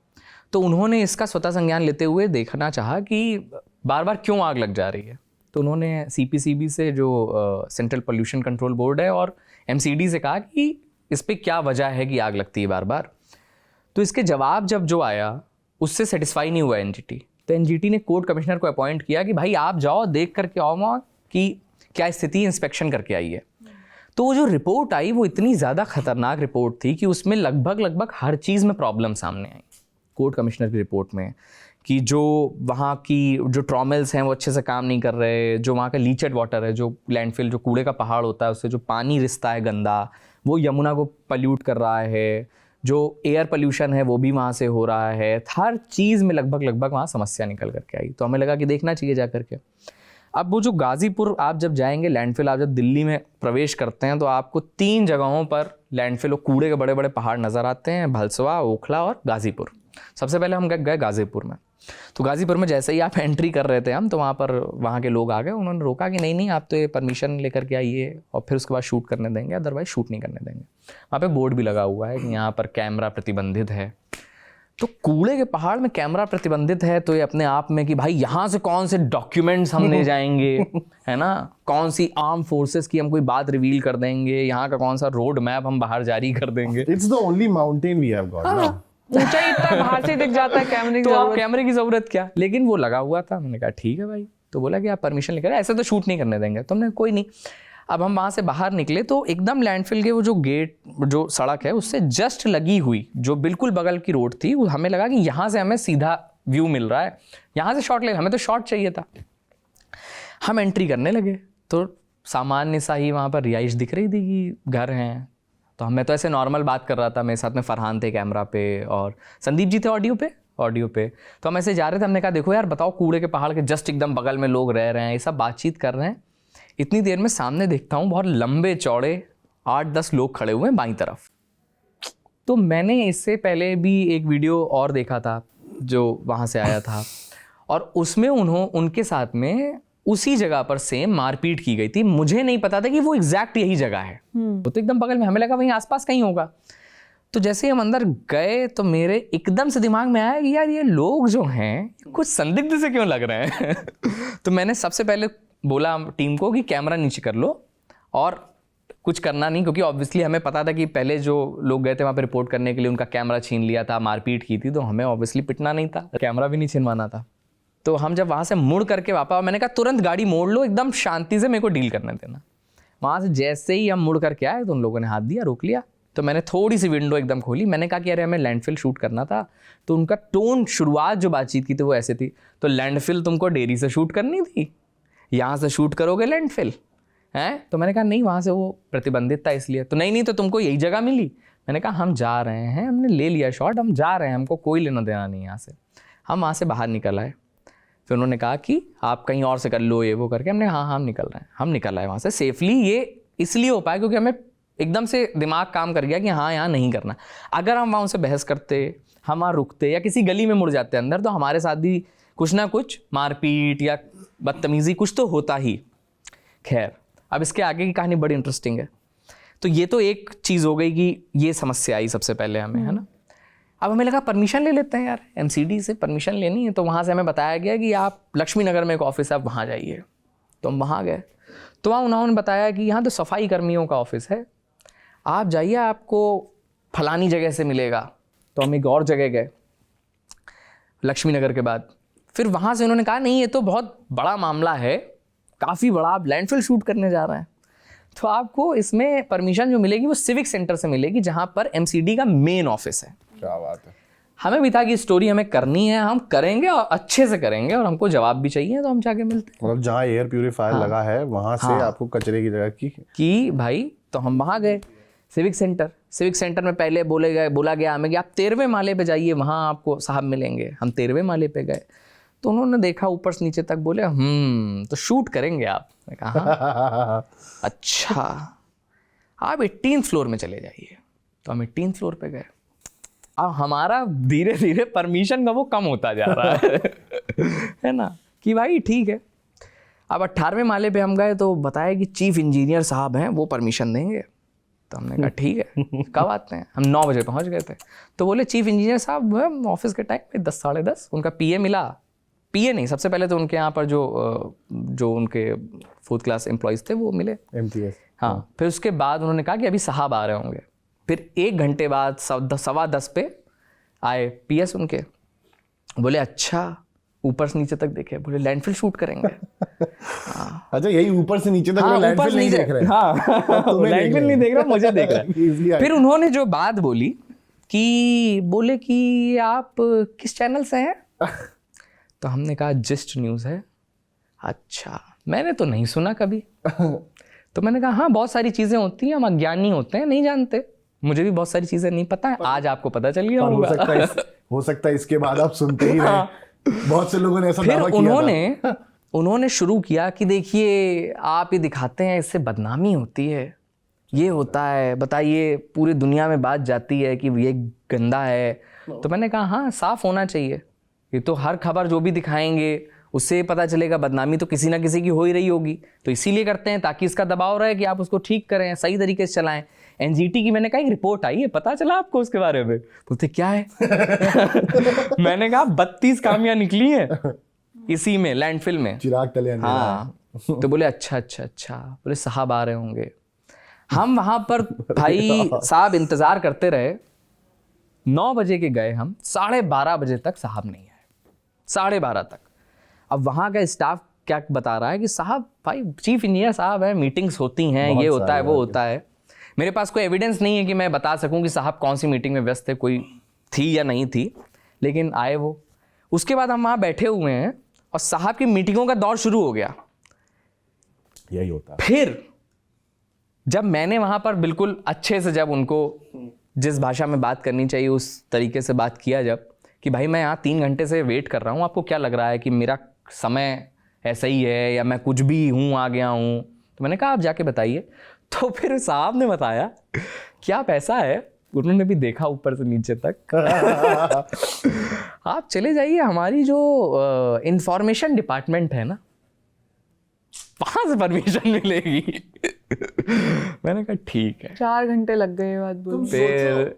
तो उन्होंने इसका स्वतः संज्ञान लेते हुए देखना चाहा कि बार बार क्यों आग लग जा रही है। तो उन्होंने CPCB से, जो सेंट्रल पोल्यूशन कंट्रोल बोर्ड है, और MCD से कहा कि इस पे क्या वजह है कि आग लगती है बार बार। तो इसके जवाब जब जो आया उससे सेटिस्फाई नहीं हुआ NGT। तो NGT ने कोर्ट कमिश्नर को अपॉइंट किया कि भाई आप जाओ देख करके आओ वहाँ कि क्या स्थिति, इंस्पेक्शन करके आई है। तो वो जो रिपोर्ट आई वो इतनी ज़्यादा खतरनाक रिपोर्ट थी कि उसमें लगभग हर चीज़ में प्रॉब्लम सामने आई कोर्ट कमिश्नर की रिपोर्ट में, कि जो वहाँ की जो ट्रॉमल्स हैं वो अच्छे से काम नहीं कर रहे, जो वहाँ का लीचेड वाटर है, जो लैंडफिल, जो कूड़े का पहाड़ होता है उससे जो पानी रिसता है गंदा, वो यमुना को पल्यूट कर रहा है, जो एयर पोल्यूशन है वो भी वहाँ से हो रहा है, हर चीज़ में लगभग वहाँ समस्या निकल करके आई। तो हमें लगा कि देखना चाहिए जा करके। अब वो जो गाज़ीपुर आप जब जाएंगे लैंडफिल, आप जब दिल्ली में प्रवेश करते हैं तो आपको 3 जगहों पर लैंडफिल और कूड़े के बड़े बड़े पहाड़ नज़र आते हैं, भलसवा, ओखला और गाज़ीपुर। सबसे पहले हम गए गाज़ीपुर में। तो गाज़ीपुर में जैसे ही आप एंट्री कर रहे थे हम, तो वहाँ पर वहाँ के लोग आ गए, उन्होंने रोका कि नहीं आप तो ये परमिशन लेकर के आइए और फिर उसके बाद शूट करने देंगे, अदरवाइज शूट नहीं करने देंगे। वहाँ पे बोर्ड भी लगा हुआ है कि यहाँ पर कैमरा प्रतिबंधित है। तो कूड़े के पहाड़ में कैमरा प्रतिबंधित है तो ये अपने आप में कि भाई यहाँ से कौन से डॉक्यूमेंट्स हम ले जाएंगे, है ना, कौन सी आर्म फोर्सेस की हम कोई बात रिवील कर देंगे, यहाँ का कौन सा रोड मैप हम बाहर जारी कर देंगे। It's the only mountain we have got ना, ऊंचा ही इतना बाहर से दिख जाता है, कैमरे की तो आप जरूरत। कैमरे की जरूरत क्या, लेकिन वो लगा हुआ था। मैंने कहा ठीक है भाई। तो बोला कि आप परमिशन लेकर, ऐसे तो शूट नहीं करने देंगे। तो हमने कोई नहीं। अब हम वहाँ से बाहर निकले तो एकदम लैंडफिल के वो जो गेट, जो सड़क है उससे जस्ट लगी हुई जो बिल्कुल बगल की रोड थी, हमें लगा कि यहाँ से हमें सीधा व्यू मिल रहा है, यहाँ से शॉट ले, हमें तो शॉट चाहिए था। हम एंट्री करने लगे तो सामान्य सा ही वहाँ पर रिहाइश दिख रही थी कि घर हैं। तो मैं तो ऐसे नॉर्मल बात कर रहा था, मेरे साथ में फरहान थे कैमरा पे और संदीप जी थे ऑडियो पे। तो हम ऐसे जा रहे थे, हमने कहा देखो यार बताओ, कूड़े के पहाड़ के जस्ट एकदम बगल में लोग रह रहे हैं, ये सब बातचीत कर रहे हैं। इतनी देर में सामने देखता हूँ बहुत लंबे चौड़े 8-10 लोग खड़े हुए हैं बाईं तरफ। तो मैंने इससे पहले भी एक वीडियो और देखा था जो वहाँ से आया था, और उसमें उनके साथ में उसी जगह पर सेम मारपीट की गई थी। मुझे नहीं पता था कि वो एग्जैक्ट यही जगह है, वो तो एकदम बगल में, हमें लगा वहीं आसपास कहीं होगा। तो जैसे हम अंदर गए तो मेरे एकदम से दिमाग में आया कि यार ये लोग जो हैं कुछ संदिग्ध से क्यों लग रहे हैं। तो मैंने सबसे पहले बोला टीम को कि कैमरा नीचे कर लो और कुछ करना नहीं, क्योंकि ऑब्वियसली हमें पता था कि पहले जो लोग गए थे वहाँ पे रिपोर्ट करने के लिए उनका कैमरा छीन लिया था, मारपीट की थी, तो हमें ऑब्वियसली पिटना नहीं था, कैमरा भी नहीं छीनवाना था। तो हम जब वहाँ से मुड़ करके वापस, मैंने कहा तुरंत गाड़ी मोड़ लो, एकदम शांति से मेरे को डील करने देना। वहाँ से जैसे ही हम मुड़ करके आए तो उन लोगों ने हाथ दिया, रोक लिया। तो मैंने थोड़ी सी विंडो एकदम खोली, मैंने कहा कि अरे हमें लैंडफिल शूट करना था। तो उनका टोन, शुरुआत जो बातचीत की थी वो ऐसे थी, तो लैंडफिल तुमको डेरी से शूट करनी थी, यहाँ से शूट करोगे लैंडफिल हैं? तो मैंने कहा नहीं, वहाँ से वो प्रतिबंधित था इसलिए। तो नहीं तो तुमको यही जगह मिली। मैंने कहा हम जा रहे हैं, हमने ले लिया शॉट, हम जा रहे हैं, हमको कोई लेना देना नहीं यहाँ से। हम वहाँ से बाहर निकल आए। फिर उन्होंने कहा कि आप कहीं और से कर लो ये वो करके। हमने हाँ हम निकल रहे हैं। हम निकल आए वहाँ से सेफली। ये इसलिए हो पाया क्योंकि हमें एकदम से दिमाग काम कर गया कि हाँ यहाँ नहीं करना। अगर हम वहाँ उनसे बहस करते, हम वहाँ रुकते या किसी गली में मुड़ जाते अंदर, तो हमारे साथ भी कुछ ना कुछ मारपीट या बदतमीज़ी कुछ तो होता ही। खैर, अब इसके आगे की कहानी बड़ी इंटरेस्टिंग है। तो ये तो एक चीज़ हो गई कि ये समस्या आई सबसे पहले हमें, है ना। अब हमें लगा परमिशन ले लेते हैं यार, MCD से परमिशन लेनी है। तो वहाँ से हमें बताया गया कि आप लक्ष्मी नगर में एक ऑफिस है, आप वहाँ जाइए। तो हम वहाँ गए तो वहाँ उन्होंने बताया कि यहाँ तो सफाई कर्मियों का ऑफिस है, आप जाइए, आपको फलानी जगह से मिलेगा। तो हम एक और जगह गए लक्ष्मी नगर के बाद। फिर वहाँ से उन्होंने कहा नहीं ये तो बहुत बड़ा मामला है, काफ़ी बड़ा, आप लैंडफिल शूट करने जा रहे हैं, तो आपको इसमें परमिशन जो मिलेगी वो सिविक सेंटर से मिलेगी, जहाँ पर MCD का मेन ऑफिस है। क्या बात है। हमें भी था कि स्टोरी हमें करनी है, हम करेंगे और अच्छे से करेंगे, और हमको जवाब भी चाहिए, तो हम जाके मिलते हैं। मतलब जहाँ एयर प्यूरिफायर लगा है वहाँ से आपको कचरे की जगह की भाई। तो हम वहाँ गए सिविक सेंटर में पहले बोला गया हमें कि आप 13वें माले पे जाइए, वहाँ आपको साहब मिलेंगे। हम 13वें माले पे गए तो उन्होंने देखा ऊपर से नीचे तक, बोले तो शूट करेंगे आप। मैं कहा हाँ। अच्छा, आप 18th फ्लोर में चले जाइए। तो हम 18th फ्लोर पे गए। अब हमारा धीरे धीरे परमिशन का वो कम होता जा रहा है ना, कि भाई ठीक है। अब 18वें माले पे हम गए तो बताया कि चीफ इंजीनियर साहब हैं, वो परमिशन देंगे। तो हमने कहा ठीक है, कब आते हैं? हम 9 बजे पहुंच गए थे। तो बोले चीफ इंजीनियर साहब ऑफिस के टाइम पे 10 साढ़े 10 उनका PA मिला। PA नहीं, सबसे पहले तो उनके यहाँ पर जो उनके 4th क्लास एम्प्लॉयज़ थे वो मिले। MTS। हाँ, फिर उसके बाद उन्होंने कहा कि अभी साहब आ रहे होंगे। फिर 1 घंटे बाद 10:15 पे आए पीएस उनके, बोले अच्छा, ऊपर से नीचे तक देखे, बोले लैंडफिल शूट करेंगे। अच्छा, यही ऊपर से नीचे तक हाँ, लैंडफिल नहीं देख रहे। हाँ, लैंडफिल नहीं देख रहा, मुझे देख रहा है। फिर उन्होंने जो बात बोली कि बोले कि आप किस चैनल से हैं? तो हमने कहा जिस्ट न्यूज़ है। अच्छा, मैंने तो नहीं सुना कभी। तो मैंने कहा हाँ, बहुत सारी चीज़ें होती हैं, हम अज्ञानी होते हैं, नहीं जानते, मुझे भी बहुत सारी चीज़ें नहीं पता है, आज आपको पता चल गया होगा। हो सकता है इसके बाद आप सुनते ही रहे। बहुत से लोगों ने ऐसा दावा फिर किया उन्होंने शुरू किया कि देखिए आप ये दिखाते हैं, इससे बदनामी होती है, ये होता है, बताइए पूरी दुनिया में बात जाती है कि ये गंदा है। तो मैंने कहा हाँ, साफ होना चाहिए, ये तो हर खबर जो भी दिखाएंगे उससे पता चलेगा बदनामी तो किसी ना किसी की हो ही रही होगी, तो इसीलिए करते हैं ताकि इसका दबाव रहे कि आप उसको ठीक करें, सही तरीके से चलाएं। एनजीटी की मैंने कहा एक रिपोर्ट आई है, पता चला आपको उसके बारे में? बोलते क्या है? मैंने कहा 32 खामियां निकली हैं इसी में, लैंडफिल में, चिराग तले अंधेरा। हाँ। तो बोले अच्छा, बोले साहब आ रहे होंगे। हम वहां पर भाई साहब इंतजार करते रहे, 9 बजे के गए हम, 12:30 बजे तक साहब नहीं आए, 12:30 तक। अब वहां का स्टाफ क्या बता रहा है कि साहब, भाई चीफ इंजीनियर साहब है, मीटिंग्स होती हैं, ये होता है, वो होता है। मेरे पास कोई एविडेंस नहीं है कि मैं बता सकूं कि साहब कौन सी मीटिंग में व्यस्त थे, कोई थी या नहीं थी, लेकिन आए वो। उसके बाद हम वहाँ बैठे हुए हैं और साहब की मीटिंगों का दौर शुरू हो गया। यही होता है। फिर जब मैंने वहाँ पर बिल्कुल अच्छे से, जब उनको जिस भाषा में बात करनी चाहिए उस तरीके से बात किया, जब कि भाई मैं यहाँ 3 घंटे से वेट कर रहा हूँ, आपको क्या लग रहा है कि मेरा समय ऐसा ही है या मैं कुछ भी हूँ, आ गया हूँ? तो मैंने कहा आप जाके बताइए। तो फिर साहब ने बताया कि आप ऐसा है, उन्होंने भी देखा ऊपर से नीचे तक। आप चले जाइए, हमारी जो इंफॉर्मेशन डिपार्टमेंट है ना, वहां से परमिशन मिलेगी। मैंने कहा ठीक है। 4 घंटे लग गए बात बोलने। फिर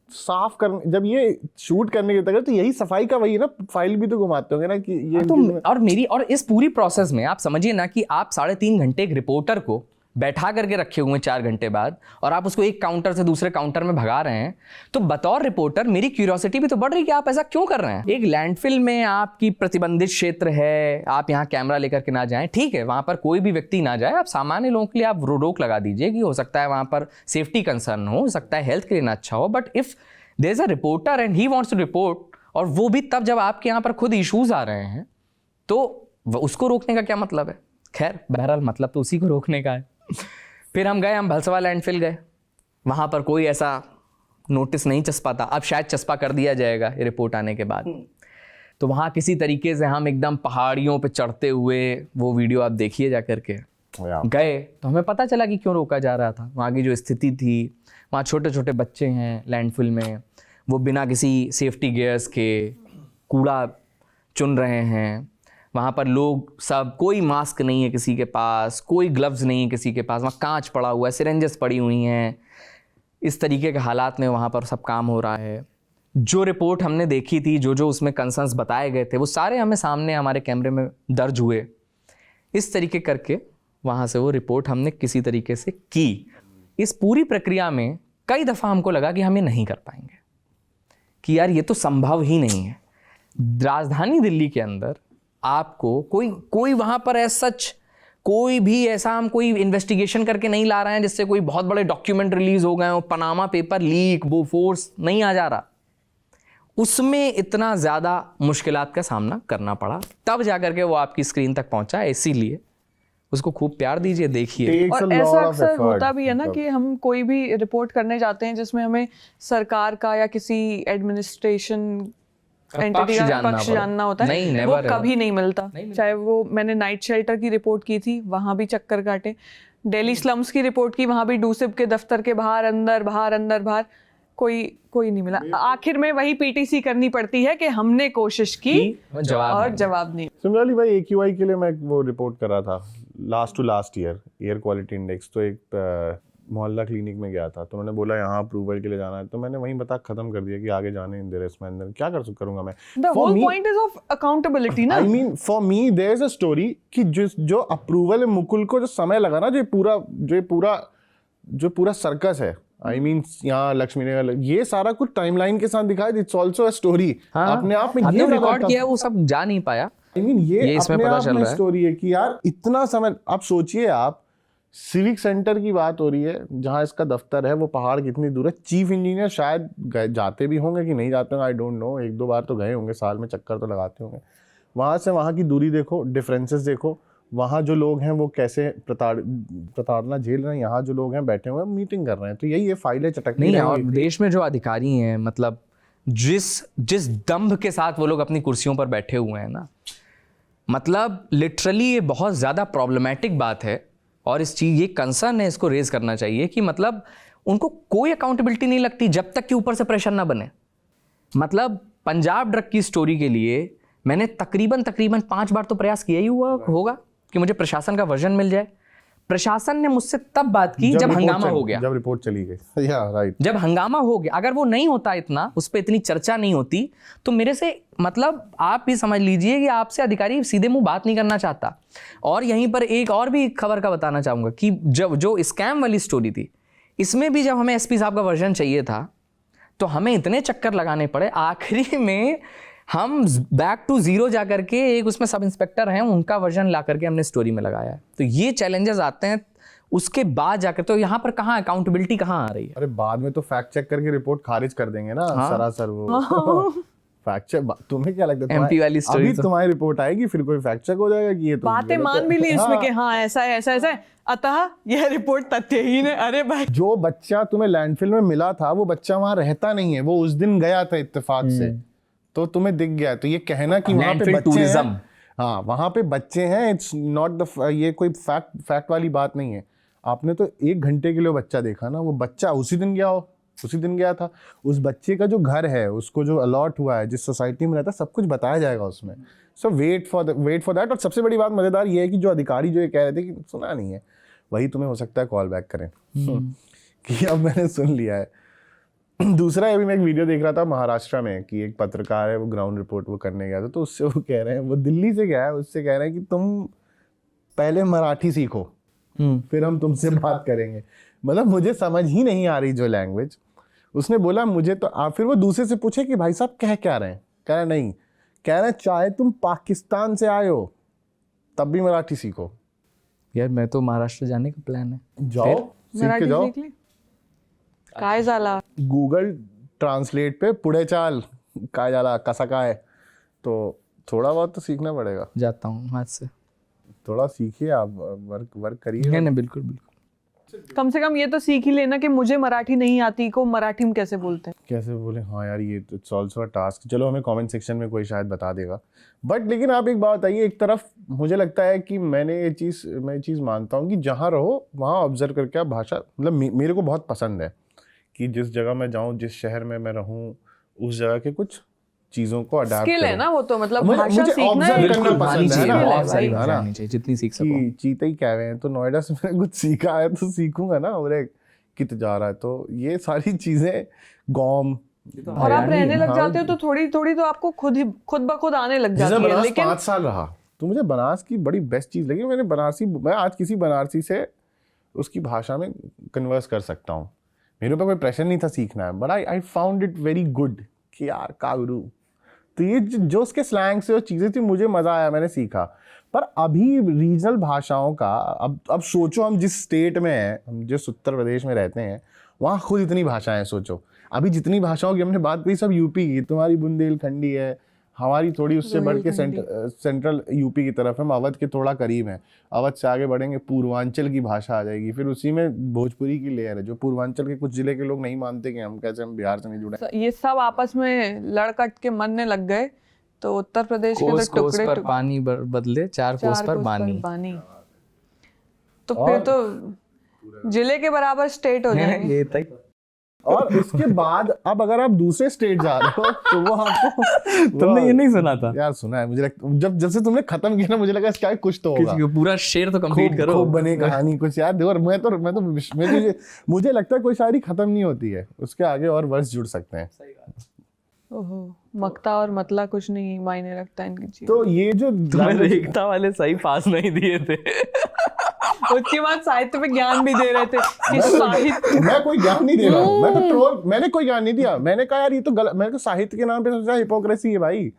साफ करने, जब ये शूट करने के तक, तो यही सफाई का वही है ना, फाइल भी तो घुमाते होंगे ना कि ये तो और इस पूरी प्रोसेस में आप समझिए ना कि आप 3.5 घंटे एक रिपोर्टर को बैठा करके रखे हुए हैं 4 घंटे बाद, और आप उसको एक काउंटर से दूसरे काउंटर में भगा रहे हैं। तो बतौर रिपोर्टर मेरी क्यूरियोसिटी भी तो बढ़ रही है कि आप ऐसा क्यों कर रहे हैं। एक लैंडफिल में आपकी प्रतिबंधित क्षेत्र है, आप यहाँ कैमरा लेकर के ना जाएं, ठीक है, वहां पर कोई भी व्यक्ति ना जाए, आप सामान्य लोगों के लिए आप रोक लगा दीजिए कि हो सकता है वहां पर सेफ्टी कंसर्न हो सकता है हेल्थ के लिए ना अच्छा हो, but if there is a reporter and he wants to report, और वो भी तब जब आपके यहाँ पर खुद इश्यूज आ रहे हैं, तो उसको रोकने का क्या मतलब है? खैर बहरहाल मतलब तो उसी को रोकने का है। फिर हम भलसवा लैंडफिल गए, वहाँ पर कोई ऐसा नोटिस नहीं चस्पा था, अब शायद चस्पा कर दिया जाएगा ये रिपोर्ट आने के बाद। तो वहाँ किसी तरीके से हम एकदम पहाड़ियों पे चढ़ते हुए, वो वीडियो आप देखिए जा करके, गए तो हमें पता चला कि क्यों रोका जा रहा था। वहाँ की जो स्थिति थी, वहाँ छोटे छोटे बच्चे हैं लैंडफिल में, वो बिना किसी सेफ्टी गियर्स के कूड़ा चुन रहे हैं। वहाँ पर लोग सब, कोई मास्क नहीं है किसी के पास, कोई ग्लव्स नहीं है किसी के पास, वहाँ कांच पड़ा हुआ है, सिरेंजेस पड़ी हुई हैं। इस तरीके के हालात में वहाँ पर सब काम हो रहा है। जो रिपोर्ट हमने देखी थी, जो उसमें कंसर्न्स बताए गए थे, वो सारे हमें सामने हमारे कैमरे में दर्ज हुए। इस तरीके करके वहाँ से वो रिपोर्ट हमने किसी तरीके से की। इस पूरी प्रक्रिया में कई दफ़ा हमको लगा कि हम ये नहीं कर पाएंगे, कि यार ये तो संभव ही नहीं है। राजधानी दिल्ली के अंदर आपको कोई वहाँ पर सच कोई भी ऐसा, हम कोई इन्वेस्टिगेशन करके नहीं ला रहे हैं जिससे कोई बहुत बड़े डॉक्यूमेंट रिलीज हो गए हो, पनामा पेपर लीक, बोफोर्स नहीं आ जा रहा। उसमें इतना ज़्यादा मुश्किलात का सामना करना पड़ा, तब जाकर के वो आपकी स्क्रीन तक पहुंचा। इसीलिए उसको खूब प्यार दीजिए, देखिए। और ऐसा अक्सर होता भी है ना कि हम कोई भी रिपोर्ट करने जाते हैं जिसमें हमें सरकार का या किसी एडमिनिस्ट्रेशन एंटिटी का पक्ष जानना होता है, वो कभी नहीं मिलता। चाहे वो, मैंने नाइट शेल्टर की रिपोर्ट की थी, वहां भी चक्कर काटे। दिल्ली स्लम्स की रिपोर्ट की, वहां भी डूसिब के दफ्तर के बाहर अंदर बाहर कोई नहीं मिला। आखिर में वही पीटीसी करनी पड़ती है कि हमने कोशिश की और जवाब नहीं। सिमिलरली भाई AQI के लिए मैं वो रिपोर्ट कर रहा था last year air quality index, तो एक मोहल्ला क्लिनिक में गया था, तो उन्होंने बोला यहाँ अप्रूवल के लिए जाना है, तो मैंने वहीं बता खत्म कर दिया कि आगे जाने इन देर इसमें अंदर क्या करूँगा मैं। The whole point is of accountability ना। I mean for me there is a story कि जो अप्रूवल है, मुकुल को जो समय लगा ना, जो पूरा सर्कस है, आई मीन यहाँ लक्ष्मी ने ये सारा कुछ टाइमलाइन के साथ दिखाया, इट्स ऑल्सो अ स्टोरी अपने आप में। ये रिकॉर्ड किया वो सब जा नहीं पाया। आई मीन ये इसमें अपने पता आप चल में रहा है स्टोरी है कि यार इतना समय, आप सोचिए, आप सिविक सेंटर की बात हो रही है जहाँ इसका दफ्तर है, वो पहाड़ कितनी दूर है। चीफ इंजीनियर शायद जाते भी होंगे कि नहीं जाते होंगे, आई डोंट नो, 1-2 बार तो गए होंगे, साल में चक्कर तो लगाते होंगे। वहाँ से वहाँ की दूरी देखो, डिफरेंसेस देखो, वहाँ जो लोग हैं वो कैसे प्रताड़ना झेल रहे हैं, यहाँ जो लोग हैं बैठे हुए मीटिंग कर रहे हैं। तो यही ये फाइलें चटकनी नहीं, और देश में जो अधिकारी हैं, मतलब जिस दम्भ के साथ वो लोग अपनी कुर्सियों पर बैठे हुए हैं ना, मतलब लिटरली ये बहुत ज़्यादा प्रॉब्लमेटिक बात है। और ये कंसर्न है, इसको रेज करना चाहिए कि मतलब उनको कोई अकाउंटेबिलिटी नहीं लगती जब तक कि ऊपर से प्रेशर ना बने। मतलब पंजाब ड्रग की स्टोरी के लिए मैंने तकरीबन 5 बार तो प्रयास किया ही होगा कि मुझे प्रशासन का वर्जन मिल जाए। प्रशासन ने मुझसे तब बात की जब हंगामा हो गया, जब रिपोर्ट चली गई, या राइट, जब हंगामा हो गया। अगर वो नहीं होता, इतना उस पर इतनी चर्चा नहीं होती, तो मेरे से मतलब आप भी समझ लीजिए कि आपसे अधिकारी सीधे मुंह बात नहीं करना चाहता। और यहीं पर एक और भी खबर का बताना चाहूंगा कि जब जो स्कैम वाली स्टोरी थी, इसमें भी जब हमें एसपी साहब का वर्जन चाहिए था तो हमें इतने चक्कर लगाने पड़े, आखिरी में हम बैक टू जीरो जा करके एक उसमें सब इंस्पेक्टर हैं, उनका वर्जन ला करके हमने स्टोरी में लगाया है। तो ये चैलेंजेस आते हैं, उसके बाद जाकर तो यहाँ पर कहाँ अकाउंटेबिलिटी कहाँ आ रही है? अरे बाद में तो फैक्ट चेक करके रिपोर्ट खारिज कर देंगे ना। सरासर वो फैक्ट चेक। तुम्हें क्या लगता है एमपी वाली स्टोरी अभी तुम्हारी रिपोर्ट आएगी, फिर कोई फैक्ट चेक हो जाएगा कि ये तो बातें मान भी ली इसमें कि हाँ ऐसा है ऐसा ऐसा है, अतः यह रिपोर्ट तथ्यहीन है। अरे भाई, जो बच्चा तुम्हें लैंडफिल में मिला था वो बच्चा वहां रहता नहीं है, वो उस दिन गया था इत्तेफाक से, तो तुम्हें दिख गया। तो ये कहना कि वहां पे बच्चे हैं, हाँ वहां पे बच्चे हैं, इट्स नॉट द, ये कोई फैक्ट वाली बात नहीं है। आपने तो 1 घंटे के लिए बच्चा देखा ना, वो बच्चा उसी दिन गया था। उस बच्चे का जो घर है, उसको जो अलॉट हुआ है, जिस सोसाइटी में रहता है, सब कुछ बताया जाएगा उसमें। सो वेट फॉर दैट। और सबसे बड़ी बात मजेदार ये है कि जो अधिकारी जो ये कह रहे थे कि सुना नहीं है, वही तुम्हें हो सकता है कॉल बैक करें कि अब मैंने सुन लिया है। दूसरा, अभी मैं एक वीडियो देख रहा था महाराष्ट्र में कि एक पत्रकार है, वो ग्राउंड रिपोर्ट वो करने गया था, तो उससे वो कह रहे हैं, वो दिल्ली से गया है, उससे कह रहे हैं कि तुम पहले मराठी सीखो फिर हम तुमसे बात करेंगे। मतलब मुझे समझ ही नहीं आ रही जो लैंग्वेज उसने बोला मुझे, तो फिर वो दूसरे से पूछे कि भाई साहब कह क्या रहे हैं, कह रहे नहीं, कह रहे चाहे तुम पाकिस्तान से आए हो तब भी मराठी सीखो। यार मैं तो महाराष्ट्र जाने का प्लान है, जाओ सीख के जाओ। काय झाला गूगल ट्रांसलेट पे पुढे चाल, काय झाला कसा काय, तो थोड़ा बहुत तो सीखना पड़ेगा। जाता हूँ हाथ से, थोड़ा सीखिए आप, वर्क करिए। नहीं बिल्कुल। कम से कम ये तो सीख ही लेना कि मुझे मराठी नहीं आती को मराठी में कैसे बोलते हैं, कैसे बोले। हाँ यार, ये इट्स ऑल्सो अ टास्क। चलो हमें कमेंट सेक्शन में कोई शायद बता देगा। बट लेकिन आप एक बात बताइए, एक तरफ मुझे लगता है कि मैं ये चीज़ मानता हूँ कि जहाँ रहो वहाँ ऑब्जर्व करके आप भाषा, मतलब मेरे को बहुत पसंद है कि जिस जगह मैं जाऊँ, जिस शहर में मैं रहूँ, उस जगह के कुछ चीजों को अडैप्ट स्किल है ना वो, तो मतलब भाषा सीखना है, करना पसंद है ना, बहुत सारी भाषाएं चाहिए जितनी सीख सको। कि चीते ही कह रहे हैं तो नोएडा से मैंने कुछ सीखा है तो सीखूंगा ना, और कित जा रहा है, तो ये सारी चीजें गॉम। और आप रहने लग जाते हो तो थोड़ी थोड़ी तो आपको खुद ब खुद आने लग जाती है। लेकिन 5 साल रहा तो मुझे बनारस की बड़ी बेस्ट चीज लगी। मैं आज किसी बनारसी से उसकी भाषा में कन्वर्स कर सकता हूँ, मेरे ऊपर कोई प्रेशर नहीं था सीखना है, but I found it very good कि यार कावरू। तो ये जो उसके स्लैंग से और चीज़ें थी, मुझे मज़ा आया, मैंने सीखा। पर अभी रीजनल भाषाओं का अब सोचो, हम जिस स्टेट में हैं, हम जिस उत्तर प्रदेश में रहते हैं, वहाँ खुद इतनी भाषाएं। सोचो अभी जितनी भाषाओं की हमने बात की सब यूपी की, तुम्हारी बुंदेलखंडी है, हमारी थोड़ी उससे बढ़ के सेंट्रल यूपी की तरफ, हम अवध के थोड़ा करीब हैं। अवध से आगे बढ़ेंगे पूर्वांचल की भाषा आ जाएगी, फिर उसी में भोजपुरी की लेयर है जो पूर्वांचल के कुछ जिले के लोग नहीं मानते कि हम बिहार से नहीं जुड़े। ये सब आपस में लड़कट के मरने लग गए तो उत्तर प्रदेश के तो टुकड़े पर पानी बदले 4 कोस पर बानी। तो फिर तो जिले के बराबर स्टेट हो जाएंगे। और उसके बाद अब अगर आप दूसरे स्टेट जा रहे हो तो वो आपको तुमने ये नहीं सुना था? यार सुना है, मुझे लगता जब से तुमने खत्म किया ना मुझे लगा इसका कुछ तो होगा। किसी को पूरा शेर तो कंप्लीट करो। खूब बने कहानी कुछ यार देखो। मुझे लगता है कोई शायरी खत्म नहीं होती है, उसके आगे और वर्ष जुड़ सकते हैं। ओहो, मक्ता और मतला कुछ नहीं मायने रखता इनकी चीज। तो ये जो तुम्हें रेखता वाले सही पास नहीं दिए थे। उसके बाद साहित्य पे ज्ञान भी दे रहे थे कि साहित्य। मैं कोई ज्ञान नहीं दे रहा हूँ, मैं तो ट्रोल, मैंने कोई ज्ञान नहीं दिया। मैंने कहा यार ये तो गलत, मैंने तो साहित्य के नाम पे सबसे हिपोक्रेसी है भाई।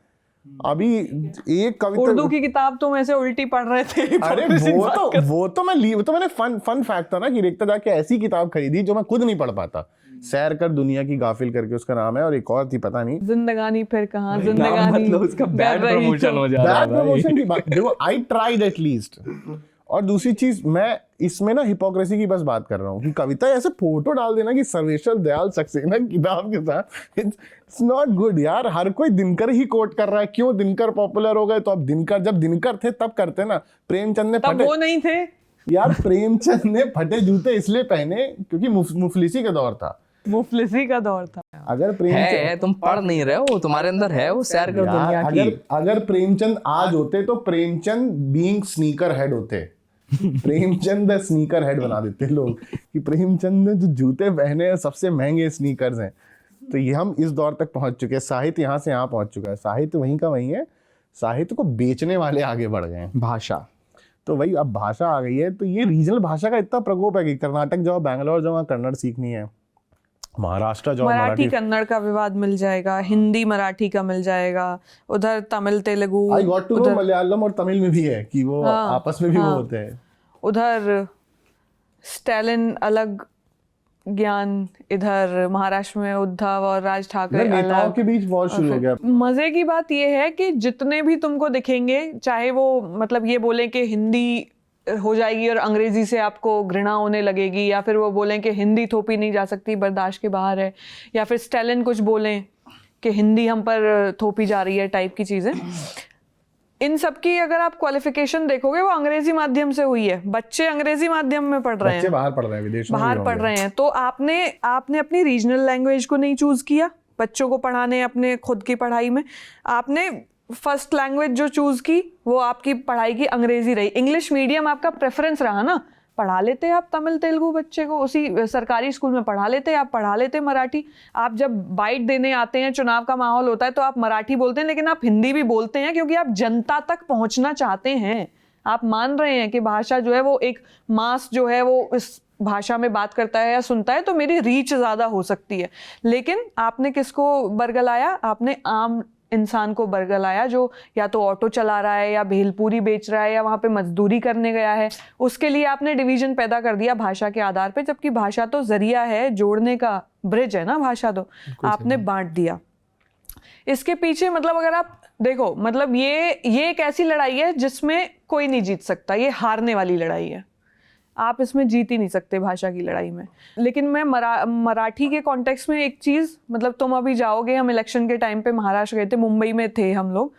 अभी एक कविता उर्दू की किताब तुम ऐसे उल्टी पढ़ रहे थे। अरे वो तो मैंने फन फैक्ट था ना कि रेखता जाके ऐसी किताब खरीदी जो मैं खुद नहीं पढ़ पाता। सैर कर दुनिया की गाफिल करके उसका नाम है, और एक और थी पता नहीं जिंदगानी फिर कहाँ जिंदगानी, मतलब उसका बैड प्रमोशन हो जा रहा है। बैड प्रमोशन की बात देखो, आई ट्राइड एट लीस्ट। और दूसरी चीज मैं इसमें ना हिपोक्रेसी की बस बात कर रहा हूँ कि कविता ऐसे फोटो डाल देना कि सर्वेश्वर दयाल सक्सेना किताब के साथ, इट्स नॉट गुड यार। हर कोई दिनकर ही कोट कर रहा है, क्यों दिनकर पॉपुलर हो गए? तो अब दिनकर, जब दिनकर थे तब करते ना। प्रेमचंद ने तब वो नहीं थे यार, प्रेमचंद ने फटे जूते इसलिए पहने क्योंकि मुफलिसी का दौर था, मुफलिसी का दौर था। अगर प्रेमचंद है, तुम पढ़ नहीं रहे हो, तुम्हारे अंदर है वो सैर कर दुनिया की। अगर प्रेमचंद आज होते तो प्रेमचंद बीइंग स्नीकर हेड होते। प्रेमचंद स्नीकर हेड बना देते लोग कि प्रेमचंद ने जो जूते पहने हैं सबसे महंगे स्नीकर्स हैं। तो ये हम इस दौर तक पहुंच चुके हैं। साहित्य यहाँ से यहाँ पहुंच चुका है, साहित्य वहीं का वहीं है। साहित्य को बेचने वाले आगे बढ़ गए हैं। भाषा तो वही अब भाषा आ गई है। तो ये रीजनल भाषा का इतना प्रकोप है कि कर्नाटक जाओ, बैंगलोर जाओ, कन्नड़ सीखनी है। महाराष्ट्र जाओ, मराठी कन्नड़ का विवाद मिल जाएगा, हिंदी मराठी का मिल जाएगा, उधर Tamil Telugu, I got to know Malayalam और तमिल में भी है कि वो आपस में भी वो होते हैं। उधर स्टालिन अलग ज्ञान, इधर महाराष्ट्र में उद्धव और राज ठाकरे नेताओं के बीच वॉर शुरू हो गया। मजे की बात यह है कि जितने भी तुमको दिखेंगे, चाहे वो मतलब ये बोलें कि हिंदी हो जाएगी और अंग्रेजी से आपको घृणा होने लगेगी, या फिर वो बोलें कि हिंदी थोपी नहीं जा सकती, बर्दाश्त के बाहर है, या फिर स्टालिन कुछ बोलें कि हिंदी हम पर थोपी जा रही है टाइप की चीज़ें। इन सब की अगर आप क्वालिफिकेशन देखोगे वो अंग्रेजी माध्यम से हुई है। बच्चे अंग्रेजी माध्यम में पढ़ रहे हैं, बाहर पढ़ रहे हैं, विदेशों में बाहर पढ़ रहे हैं। तो आपने अपनी रीजनल लैंग्वेज को नहीं चूज किया बच्चों को पढ़ाने, अपने खुद की पढ़ाई में आपने फर्स्ट लैंग्वेज जो चूज की वो आपकी पढ़ाई की अंग्रेजी रही। इंग्लिश मीडियम आपका प्रेफरेंस रहा ना, पढ़ा लेते आप तमिल तेलुगु बच्चे को, उसी सरकारी स्कूल में पढ़ा लेते, आप पढ़ा लेते मराठी। आप जब बाइट देने आते हैं, चुनाव का माहौल होता है तो आप मराठी बोलते हैं, लेकिन आप हिंदी भी बोलते हैं क्योंकि आप जनता तक पहुंचना चाहते हैं। आप मान रहे हैं कि भाषा जो है वो एक मास जो है वो इस भाषा में बात करता है या सुनता है तो मेरी रीच ज़्यादा हो सकती है। लेकिन आपने किसको बरगलाया? आपने आम इंसान को बरगलाया जो या तो ऑटो चला रहा है या भेलपूरी बेच रहा है या वहाँ पे मजदूरी करने गया है। उसके लिए आपने डिवीजन पैदा कर दिया भाषा के आधार पे, जबकि भाषा तो जरिया है, जोड़ने का ब्रिज है ना भाषा, तो आपने बांट दिया। इसके पीछे मतलब अगर आप देखो, मतलब ये एक ऐसी लड़ाई है जिसमें कोई नहीं जीत सकता, ये हारने वाली लड़ाई है। आप इसमें जीत ही नहीं सकते भाषा की लड़ाई में। लेकिन मैं मराठी के कॉन्टेक्स्ट में एक चीज़, मतलब तुम अभी जाओगे, हम इलेक्शन के टाइम पे महाराष्ट्र गए थे, मुंबई में थे हम लोग,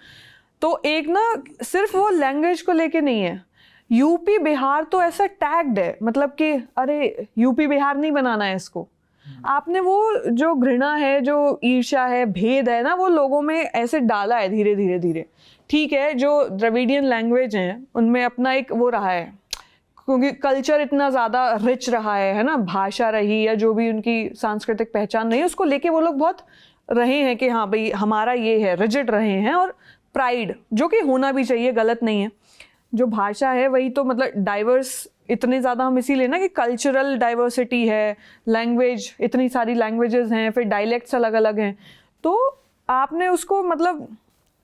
तो एक ना सिर्फ वो लैंग्वेज को लेके नहीं है, यूपी बिहार तो ऐसा टैग्ड है, मतलब कि अरे यूपी बिहार नहीं बनाना है इसको। आपने वो जो घृणा है, जो ईर्ष्या है, भेद है ना, वो लोगों में ऐसे डाला है धीरे धीरे धीरे। ठीक है, जो द्रविडियन लैंग्वेज हैं उनमें अपना एक वो रहा है, क्योंकि कल्चर इतना ज़्यादा रिच रहा है ना, भाषा रही या जो भी उनकी सांस्कृतिक पहचान रही है, उसको लेके वो लोग बहुत रहे हैं कि हाँ भाई हमारा ये है, रिजिड रहे हैं, और प्राइड जो कि होना भी चाहिए, गलत नहीं है। जो भाषा है वही तो मतलब डाइवर्स इतने ज़्यादा हम इसीलिए ना कि कल्चरल डाइवर्सिटी है, लैंग्वेज इतनी सारी लैंग्वेजेस हैं, फिर डायलेक्ट्स अलग अलग हैं, तो आपने उसको मतलब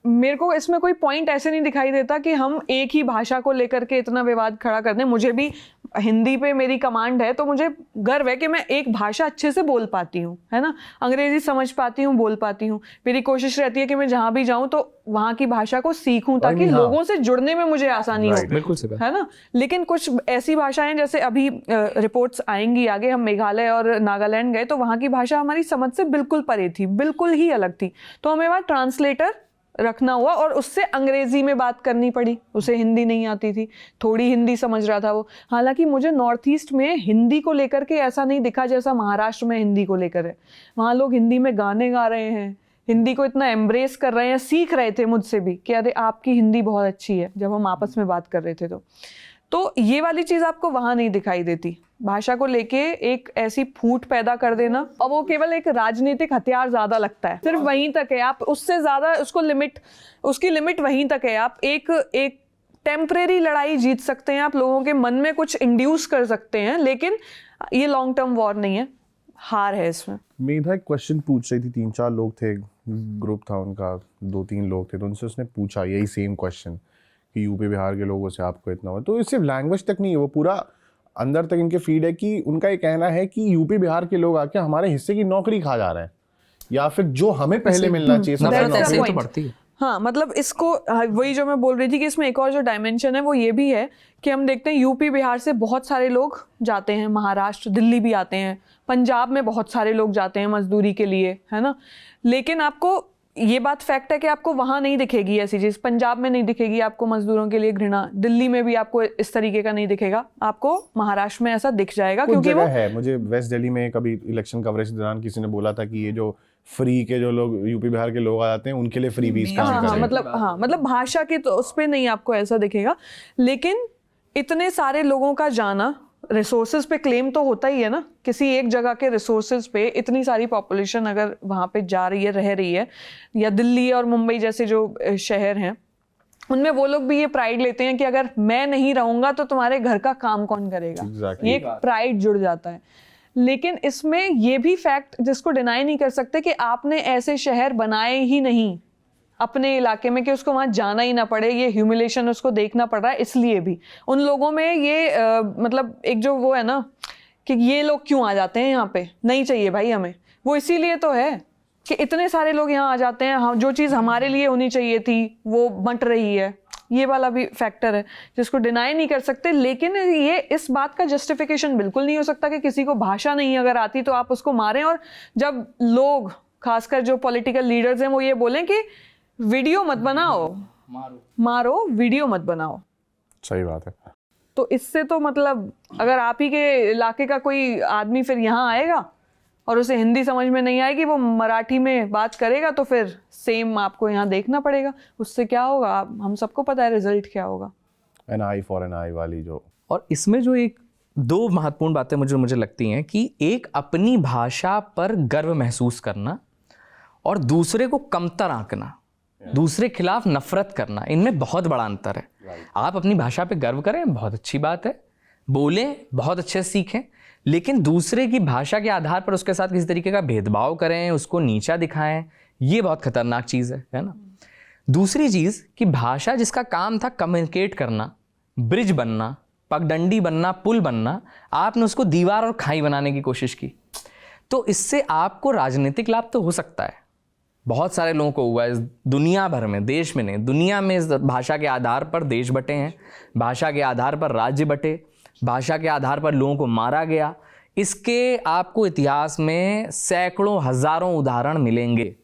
मेरे को इसमें कोई पॉइंट ऐसे नहीं दिखाई देता कि हम एक ही भाषा को लेकर के इतना विवाद खड़ा कर दें। मुझे भी हिंदी पे मेरी कमांड है तो मुझे गर्व है कि मैं एक भाषा अच्छे से बोल पाती हूँ, है ना, अंग्रेजी समझ पाती हूँ, बोल पाती हूँ। मेरी कोशिश रहती है कि मैं जहाँ भी जाऊँ तो वहाँ की भाषा को सीखूँ ताकि लोगों से जुड़ने में मुझे आसानी हो, बिल्कुल सही बात है ना। लेकिन कुछ ऐसी भाषाएं, जैसे अभी रिपोर्ट्स आएंगी आगे, हम मेघालय और नागालैंड गए तो वहाँ की भाषा हमारी समझ से बिल्कुल परे थी, बिल्कुल ही अलग थी। तो हमें वहाँ ट्रांसलेटर रखना हुआ और उससे अंग्रेजी में बात करनी पड़ी, उसे हिंदी नहीं आती थी, थोड़ी हिंदी समझ रहा था वो। हालांकि मुझे नॉर्थ ईस्ट में हिंदी को लेकर के ऐसा नहीं दिखा जैसा महाराष्ट्र में हिंदी को लेकर है। वहाँ लोग हिंदी में गाने गा रहे हैं, हिंदी को इतना एम्ब्रेस कर रहे हैं, सीख रहे थे मुझसे भी कि अरे आपकी हिंदी बहुत अच्छी है, जब हम आपस में बात कर रहे थे तो ये वाली चीज़ आपको वहाँ नहीं दिखाई देती। भाषा को लेके एक ऐसी फूट पैदा कर देना, और वो केवल एक राजनीतिक हथियार ज़्यादा लगता है, सिर्फ वहीं तक है, आप उससे ज़्यादा उसकी लिमिट वहीं तक है। आप एक टेम्परेरी लड़ाई जीत सकते हैं, आप लोगों के मन में कुछ इंड्यूस कर सकते हैं, लेकिन ये लॉन्ग टर्म वॉर नहीं है, हार है इसमें। मेधा एक क्वेश्चन पूछ रही थी, 3-4 लोग थे, ग्रुप था उनका, 2-3 लोग थे, तो उनसे उसने पूछा यही सेम क्वेश्चन कि यूपी बिहार के लोगों से आपको इतना हुआ। तो ये सिर्फ लैंग्वेज तक नहीं है, वो पूरा अंदर तक इनके फीड है कि उनका ये कहना है कि यूपी बिहार के लोग आके हमारे हिस्से की नौकरी खा जा रहे हैं, या फिर जो हमें पहले मिलना चाहिए नफरत ऐसे ही तो point. बढ़ती है। हाँ, मतलब इसको वही जो मैं बोल रही थी कि इसमें एक और जो डायमेंशन है वो ये भी है कि हम देखते हैं यूपी बिहार से बहुत सारे लोग जाते हैं, महाराष्ट्र दिल्ली भी आते हैं, पंजाब में बहुत सारे लोग जाते हैं मजदूरी के लिए, है ना। लेकिन आपको ये बात फैक्ट है कि आपको वहाँ नहीं दिखेगी ऐसी चीज़, पंजाब में नहीं दिखेगी आपको मजदूरों के लिए घृणा, दिल्ली में भी आपको इस तरीके का नहीं दिखेगा, आपको महाराष्ट्र में ऐसा दिख जाएगा। क्योंकि वो है, मुझे वेस्ट दिल्ली में कभी इलेक्शन कवरेज के दौरान किसी ने बोला था कि ये जो फ्री के जो लोग यूपी बिहार के लोग आ जाते हैं उनके लिए फ्री बीस काम कर रहे हैं। मतलब भाषा के तो उस पर नहीं आपको ऐसा दिखेगा, लेकिन इतने सारे लोगों का जाना, रिसोर्सेज पे क्लेम तो होता ही है ना, किसी एक जगह के रिसोर्सेज पे इतनी सारी पॉपुलेशन अगर वहाँ पे जा रही है, रह रही है, या दिल्ली और मुंबई जैसे जो शहर हैं उनमें वो लोग भी ये प्राइड लेते हैं कि अगर मैं नहीं रहूँगा तो तुम्हारे घर का काम कौन करेगा। Exactly. ये एक प्राइड जुड़ जाता है। लेकिन इसमें ये भी फैक्ट जिसको डिनाई नहीं कर सकते कि आपने ऐसे शहर बनाए ही नहीं अपने इलाके में कि उसको वहाँ जाना ही ना पड़े, ये ह्यूमिलेशन उसको देखना पड़ रहा है। इसलिए भी उन लोगों में ये मतलब एक जो वो है ना कि ये लोग क्यों आ जाते हैं यहाँ पे, नहीं चाहिए भाई हमें, वो इसीलिए तो है कि इतने सारे लोग यहाँ आ जाते हैं, हम जो चीज़ हमारे लिए होनी चाहिए थी वो बंट रही है। ये वाला भी फैक्टर है जिसको डिनाई नहीं कर सकते। लेकिन ये इस बात का जस्टिफिकेशन बिल्कुल नहीं हो सकता कि किसी को भाषा नहीं अगर आती तो आप उसको मारें, और जब लोग खासकर जो पॉलिटिकल लीडर्स हैं वो ये बोलें कि वीडियो मत बनाओ, मारो वीडियो मत बनाओ। सही बात है। तो इससे तो मतलब अगर आप ही के इलाके का कोई आदमी फिर यहाँ आएगा और उसे हिंदी समझ में नहीं आएगी, वो मराठी में बात करेगा, तो फिर सेम आपको यहाँ देखना पड़ेगा। उससे क्या होगा, हम सबको पता है रिजल्ट क्या होगा, एन आई फॉर एन आई वाली जो। और इसमें जो एक दो महत्वपूर्ण बातें मुझे लगती हैं कि एक अपनी भाषा पर गर्व महसूस करना और दूसरे को कमतर आंकना, दूसरे खिलाफ नफरत करना, इनमें बहुत बड़ा अंतर है। आप अपनी भाषा पे गर्व करें, बहुत अच्छी बात है, बोलें, बहुत अच्छे से सीखें, लेकिन दूसरे की भाषा के आधार पर उसके साथ किसी तरीके का भेदभाव करें, उसको नीचा दिखाएं, ये बहुत खतरनाक चीज़ है ना। दूसरी चीज़ कि भाषा जिसका काम था कम्युनिकेट करना, ब्रिज बनना, पगडंडी बनना, पुल बनना, आपने उसको दीवार और खाई बनाने की कोशिश की। तो इससे आपको राजनीतिक लाभ तो हो सकता है, बहुत सारे लोगों को हुआ है दुनिया भर में, देश में नहीं, दुनिया में इस भाषा के आधार पर देश बटे हैं, भाषा के आधार पर राज्य बटे, भाषा के आधार पर लोगों को मारा गया। इसके आपको इतिहास में सैकड़ों हजारों उदाहरण मिलेंगे।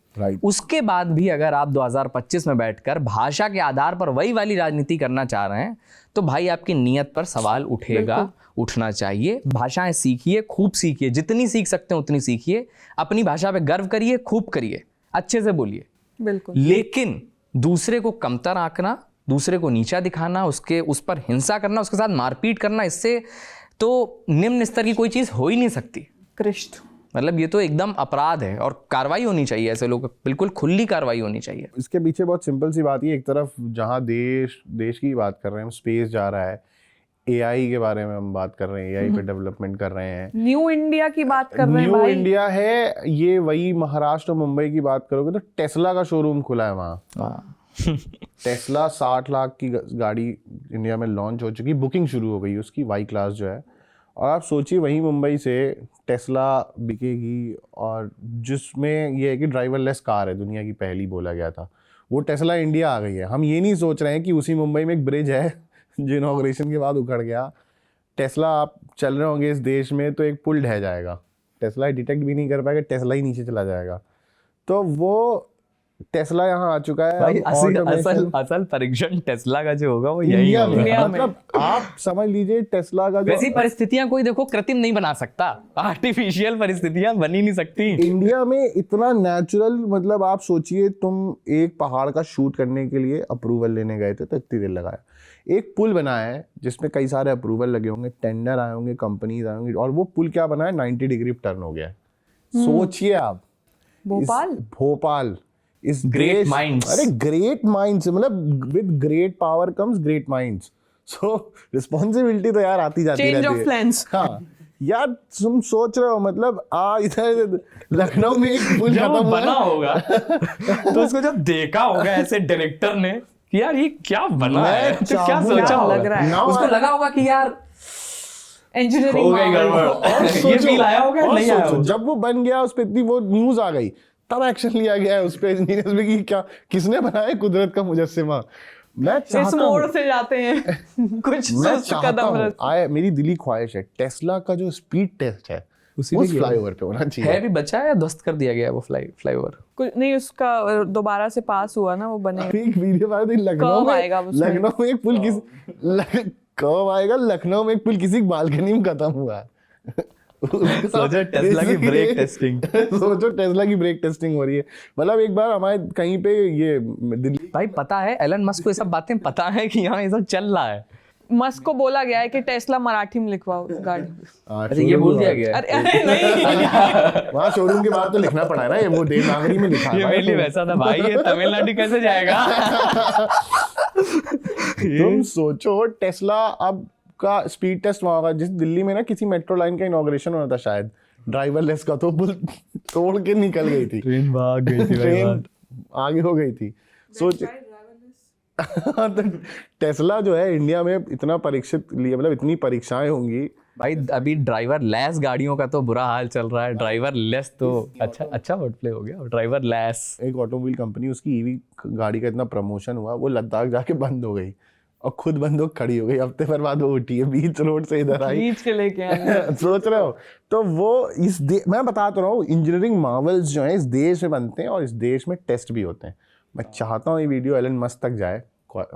उसके बाद भी अगर आप 2025 में बैठकर भाषा के आधार पर वही वाली राजनीति करना चाह रहे हैं तो भाई आपकी नीयत पर सवाल उठेगा, उठना चाहिए। भाषाएं सीखिए, खूब सीखिए, जितनी सीख सकते हैं उतनी सीखिए, अपनी भाषा पे गर्व करिए, खूब करिए, अच्छे से बोलिए, बिल्कुल। लेकिन दूसरे को कमतर आंकना, दूसरे को नीचा दिखाना, उस पर हिंसा करना, उसके साथ मारपीट करना, इससे तो निम्न स्तर की कोई चीज़ हो ही नहीं सकती। कृष्ण मतलब ये तो एकदम अपराध है और कार्रवाई होनी चाहिए, ऐसे लोग बिल्कुल खुली कार्रवाई होनी चाहिए। इसके पीछे बहुत सिंपल सी बात है, एक तरफ जहाँ देश की बात कर रहे हैं हम, स्पेस जा रहा है, एआई के बारे में हम बात कर रहे हैं, एआई पे डेवलपमेंट कर रहे हैं, न्यू इंडिया की बात कर रहे हैं न्यू भाई। इंडिया है ये। वही महाराष्ट्र और मुंबई की बात करोगे तो टेस्ला का शोरूम खुला है वहाँ। टेस्ला 60 लाख की गाड़ी इंडिया में लॉन्च हो चुकी, बुकिंग शुरू हो गई उसकी, वाई क्लास जो है। और आप सोचिए वहीं मुंबई से टेस्ला बिकेगी, और जिसमें ये है कि ड्राइवरलेस कार है, दुनिया की पहली बोला गया था, वो टेस्ला इंडिया आ गई है। हम ये नहीं सोच रहे हैं कि उसी मुंबई में एक ब्रिज है जो इनॉग्रेशन के बाद उखड़ गया। टेस्ला आप चल रहे होंगे इस देश में तो एक पुल ढह जाएगा, टेस्ला डिटेक्ट भी नहीं कर पाएगा, टेस्ला ही नीचे चला जाएगा। तो वो टेस्ला यहाँ आ चुका है। भाई अब असल automation- असल परीक्षण टेस्ला का जो होगा वो यही इंडिया होगा। में इंडिया में। मतलब आप समझ लीजिए टेस्ला का वैसी जो परिस्थितियां कोई देखो कृत्रिम नहीं बना सकता, आर्टिफिशियल परिस्थितियां बन ही नहीं सकती। इंडिया में इतना नेचुरल, मतलब आप सोचिए तुम एक पहाड़ का शूट करने के लिए अप्रूवल लेने गए थे तो इतनी देर लगाया। एक पुल बनाया है जिसमें कई सारे अप्रूवल लगे होंगे, टेंडर आए होंगे, कंपनीज आए होंगे, और वो पुल क्या बना है 90 डिग्री टर्न हो गया है। सोचिए आप, भोपाल इस Great देश, minds. अरे ग्रेट माइंड्स, मतलब with great power comes great minds. So responsibility तो यार आती जाती चेंज रहती ऑफ है। प्लान्स। हाँ यार, तुम सोच रहे हो मतलब इधर लखनऊ में एक पुल जब खत्म वो हुआ बना है। होगा तो उसको जब देखा होगा ऐसे डायरेक्टर ने कि यार ये क्या बना मैं है, तो क्या चाहूंगा- सोचा होगा? लग रहा है। Now उसको I- लगा होगा कि यार इंजीनियरिंग हो गई गड़बड़। और ये सोचो- फील आया होगा और नहीं आया सोचो, होगा? जब वो बन गया उस पे इतनी वो न्यूज आ गई, तब एक्शन लिया गया है उस पे इंजीनियर्स पे कि क्या किसने बनाया कुदरत का मुजस्सिमा। मैं इस चाहता मोड़ हूँ, से जाते हैं कुछ मैं सुस्त चाहता कदम हूँ, रख। मेरी दिली ख्वाहिश है टेस्ला का जो स्पीड टेस्ट है उसी उस पे किया फ्लाईओवर पे होना है चाहिए। भी बचा है या ध्वस्त कर दिया गया है वो फ्लाईओवर? कुछ नहीं, उसका दोबारा से पास हुआ ना, वो बने। अभी एक वीडियो आ रही थी लखनऊ कब में, आएगा उसमें? लखनऊ में एक पुल कब आएगा, लखनऊ में एक पुल किसी बालकनी में खत्म हुआ है। सोचो टेस्ला की ब्रेक टेस्टिंग। सोचो टेस्ला की ब्रेक टेस्टिंग हो रही है। मतलब एक बार हमारे कहीं पे ये दिल्ली, भाई पता है एलन मस्क को ये सब बातें पता है कि यहाँ ये सब चल रहा है। मस्क को बोला गया है कि टेस्ला मराठी में लिखवाओ गाड़ी। अच्छा ये बोल दिया गया है? अरे नहीं, वहाँ शोरूम के बाद तो लिखना पड़ा है ना, ये वो देवनागरी में लिखा है ये भाई। मेरे लिए वैसा था भाई, ये तमिलनाडु कैसे जाएगा? तुम सोचो टेस्ला अब का स्पीड टेस्ट वहाँ होगा, जिस दिल्ली में ना किसी मेट्रो लाइन का इनॉग्रेशन होना था शायद, ड्राइवरलेस का, तो पुल तोड़ के निकल गई थी, ट्रेन भाग गई थी भाई ट्रेन आगे हो गई थी। सोच तो टेस्ला जो है इंडिया में इतना परीक्षित लिए, मतलब इतनी परीक्षाएं होंगी भाई। अभी ड्राइवर लेस गाड़ियों का तो बुरा हाल चल रहा है, ड्राइवर लेस तो अच्छा वर्ड प्ले हो गया, ड्राइवर लेस। एक ऑटोमोबाइल कंपनी, उसकी ईवी गाड़ी का इतना प्रमोशन हुआ, वो लद्दाख जाके बंद हो गई और खुद बंद हो खड़ी हो गई। हफ्ते भर बाद वो उठी है, बीच रोड से इधर आई। बीच के लेके आए। सोच रहे हो? तो वो मैं बता तो रहा हूँ, इंजीनियरिंग मार्वल्स जो है इस देश में बनते हैं और इस देश में टेस्ट भी होते हैं। मैं चाहता हूँ ये वीडियो एलन मस्क तक जाए,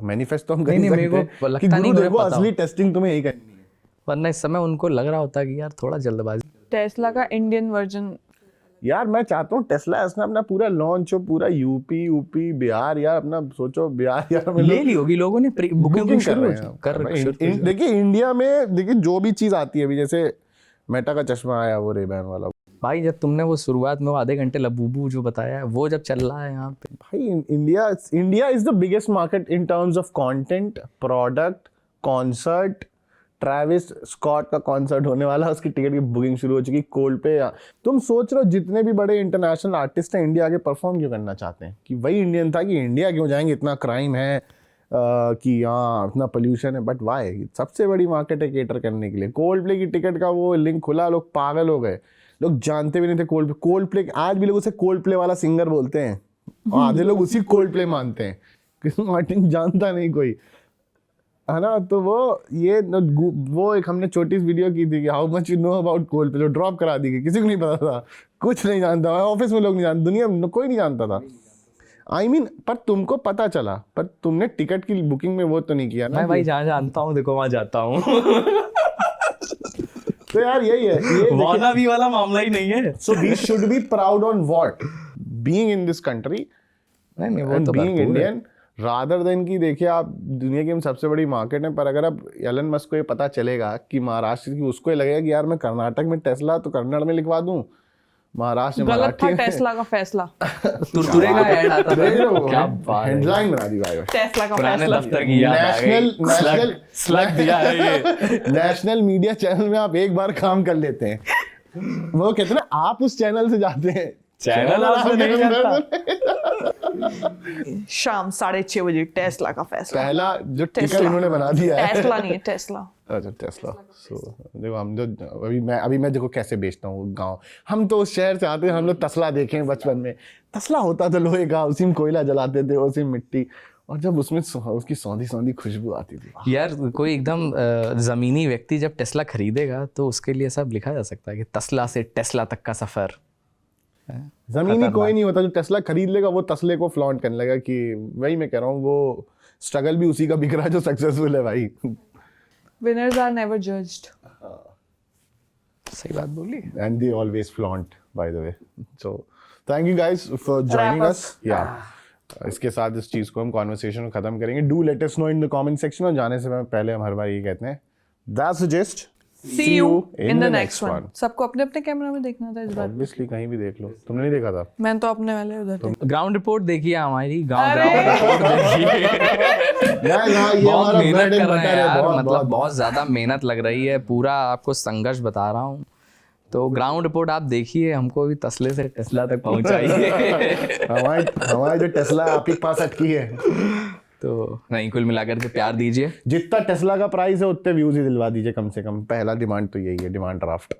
मैनिफेस्ट तो हम कर नहीं, ही मेरे सकते को हैं लगता कि नहीं, गुरु मुझे देखो पता असली हो। टेस्टिंग तुम्हें यही करनी है। वरना इस समय उनको लग रहा होता कि यार थोड़ा जल्दबाजी। टेस्ला का इंडियन वर्जन। यार मैं चाहता हूँ टेस्ला इसने अपना पूरा लॉन्च हो, पूरा यूपी बिहार, यार अपना सोचो बिहार यार में ले ली होगी लोगों ने, बुकिंग बुकिंग शुरू कर हो रहे हैं। कर देखिए इंडिया में देखिए जो भी चीज आती है अभी, जैसे मेटा का चश्मा आया वो रेबैन वाला, भाई। जब तुमने वो शुरुआत में वो आधे घंटे लबूबू जो बताया है, वो जब चल रहा है यहाँ पे, भाई India is the biggest market in terms of content, product, concert. Travis Scott का कॉन्सर्ट होने वाला है, उसकी टिकट की बुकिंग शुरू हो चुकी। कोल्ड पे, तुम सोच रहे हो जितने भी बड़े इंटरनेशनल आर्टिस्ट हैं इंडिया आके परफॉर्म क्यों करना चाहते हैं? कि वही इंडियन था कि इंडिया क्यों जाएंगे, इतना क्राइम है कि हाँ इतना पोल्यूशन है, बट वाई? सबसे बड़ी मार्केट है केटर करने के लिए। कोल्ड प्ले की टिकट का वो लिंक खुला, लोग पागल हो गए, लोग जानते भी नहीं थे कोल्ड प्ले। आज भी लोग उसे कोल्ड प्ले वाला सिंगर बोलते हैं और आधे लोग उसी कोल्ड प्ले मानते हैं, क्रिस मार्टिन जानता नहीं कोई, है ना? तो वो एक हमने छोटी सी वीडियो की थी कि how much you know about cold play, जो ड्रॉप करा दी गई, किसी को नहीं पता था, कुछ नहीं जानता, ऑफिस में लोग नहीं जानते, दुनिया में कोई नहीं जानता था। I mean, पर तुमको पता चला, पर तुमने टिकट की बुकिंग में वो तो नहीं किया ना। मैं भाई जहाँ जानता हूँ देखो वहाँ जाता हूँ। तो यार यही है, वादा भी वाला मामला ही नहीं है। so we should be proud on what being in this country नहीं वो and तो being भरपूर है। Indian rather than कि देखिए आप दुनिया की हम सबसे बड़ी मार्केट है, पर अगर अब एलन मस्क को ये पता चलेगा कि महाराष्ट्र की, उसको ये लगेगा कि यार मैं कर्नाटक में टेस्ला तो कन्नड़ में लिखवा दूं, महाराष्ट्र में गलत था मराठी में। टेस्ला का फैसला। तुरतुरे का ऐड आता देख रहे हो? था, क्या बात है। हेडलाइन बना दी भाई। टेस्ला का पुराने फैसला। दफ्तर की याद आ गई। स्लग दिया है ये। नेशनल मीडिया चैनल में आप एक बार काम कर लेते हैं, वो कहते हैं ना आप उस चैनल से जाते हैं, चैनल आपसे नहीं जाता। शाम 6:30 बजे टेस्ला का फैसला। पहला जो टिकट टेस्ला। इन्होंने बना दिया है, टेस्ला नहीं है, टेस्ला। अच्छा टेस्ला। सो देखो हम जो अभी मैं देखो कैसे बेचता हूँ गांव, हम तो उस शहर से आते हैं, हम लोग तसला देखे हैं बचपन में। तसला होता था लोहे का, उसी में कोयला जलाते थे, उसी में मिट्टी, और जब उसमें उसकी सौंधी सौंधी खुशबू आती थी। यार कोई एकदम जमीनी व्यक्ति जब टेस्ला खरीदेगा तो उसके लिए सब लिखा जा सकता है कि तसला से टेस्ला तक का सफर। जमीनी कोई नहीं होता, जो टेस्ला खरीद लेगा वो तस्ले को फ्लॉन्ट करने लगा कि वही मैं कह रहा हूँ, वो स्ट्रगल भी उसी का बिक रहा है जो सक्सेसफुल है भाई। Winners are never judged. सही बात बोली। And they always flaunt, by the way. So thank you guys for joining us. इसके साथ इस चीज़ को हम कॉन्वर्सेशन को ख़त्म करेंगे। Do let us know in the comment section। और जाने से पहले हम हर बार ये कहते हैं, that's suggest See you in the next one. सबको अपने अपने कैमरा में देखना था इस बार। Obviously कहीं भी देख लो, तुमने नहीं देखा था? मैंने तो अपने वाले उधर ग्राउंड रिपोर्ट देखिए हमारी, ग्राउंड रिपोर्ट देखिए। बहुत मेहनत कर रहे हैं यार, मतलब बहुत ज़्यादा मेहनत लग रही है, पूरा आपको संघर्ष बता रहा हूँ। तो ग्राउंड रिपोर्ट आप देखिए, हमको भी तस्ले से टेस्ला तक पहुंचाइए। हमारी जो टेस्ला आप ही के पास अटकी है, तो नहीं, कुल मिलाकर के प्यार दीजिए। जितना टेस्ला का प्राइस है उतने व्यूज ही दिलवा दीजिए कम से कम। पहला डिमांड तो यही है, डिमांड ड्राफ्ट।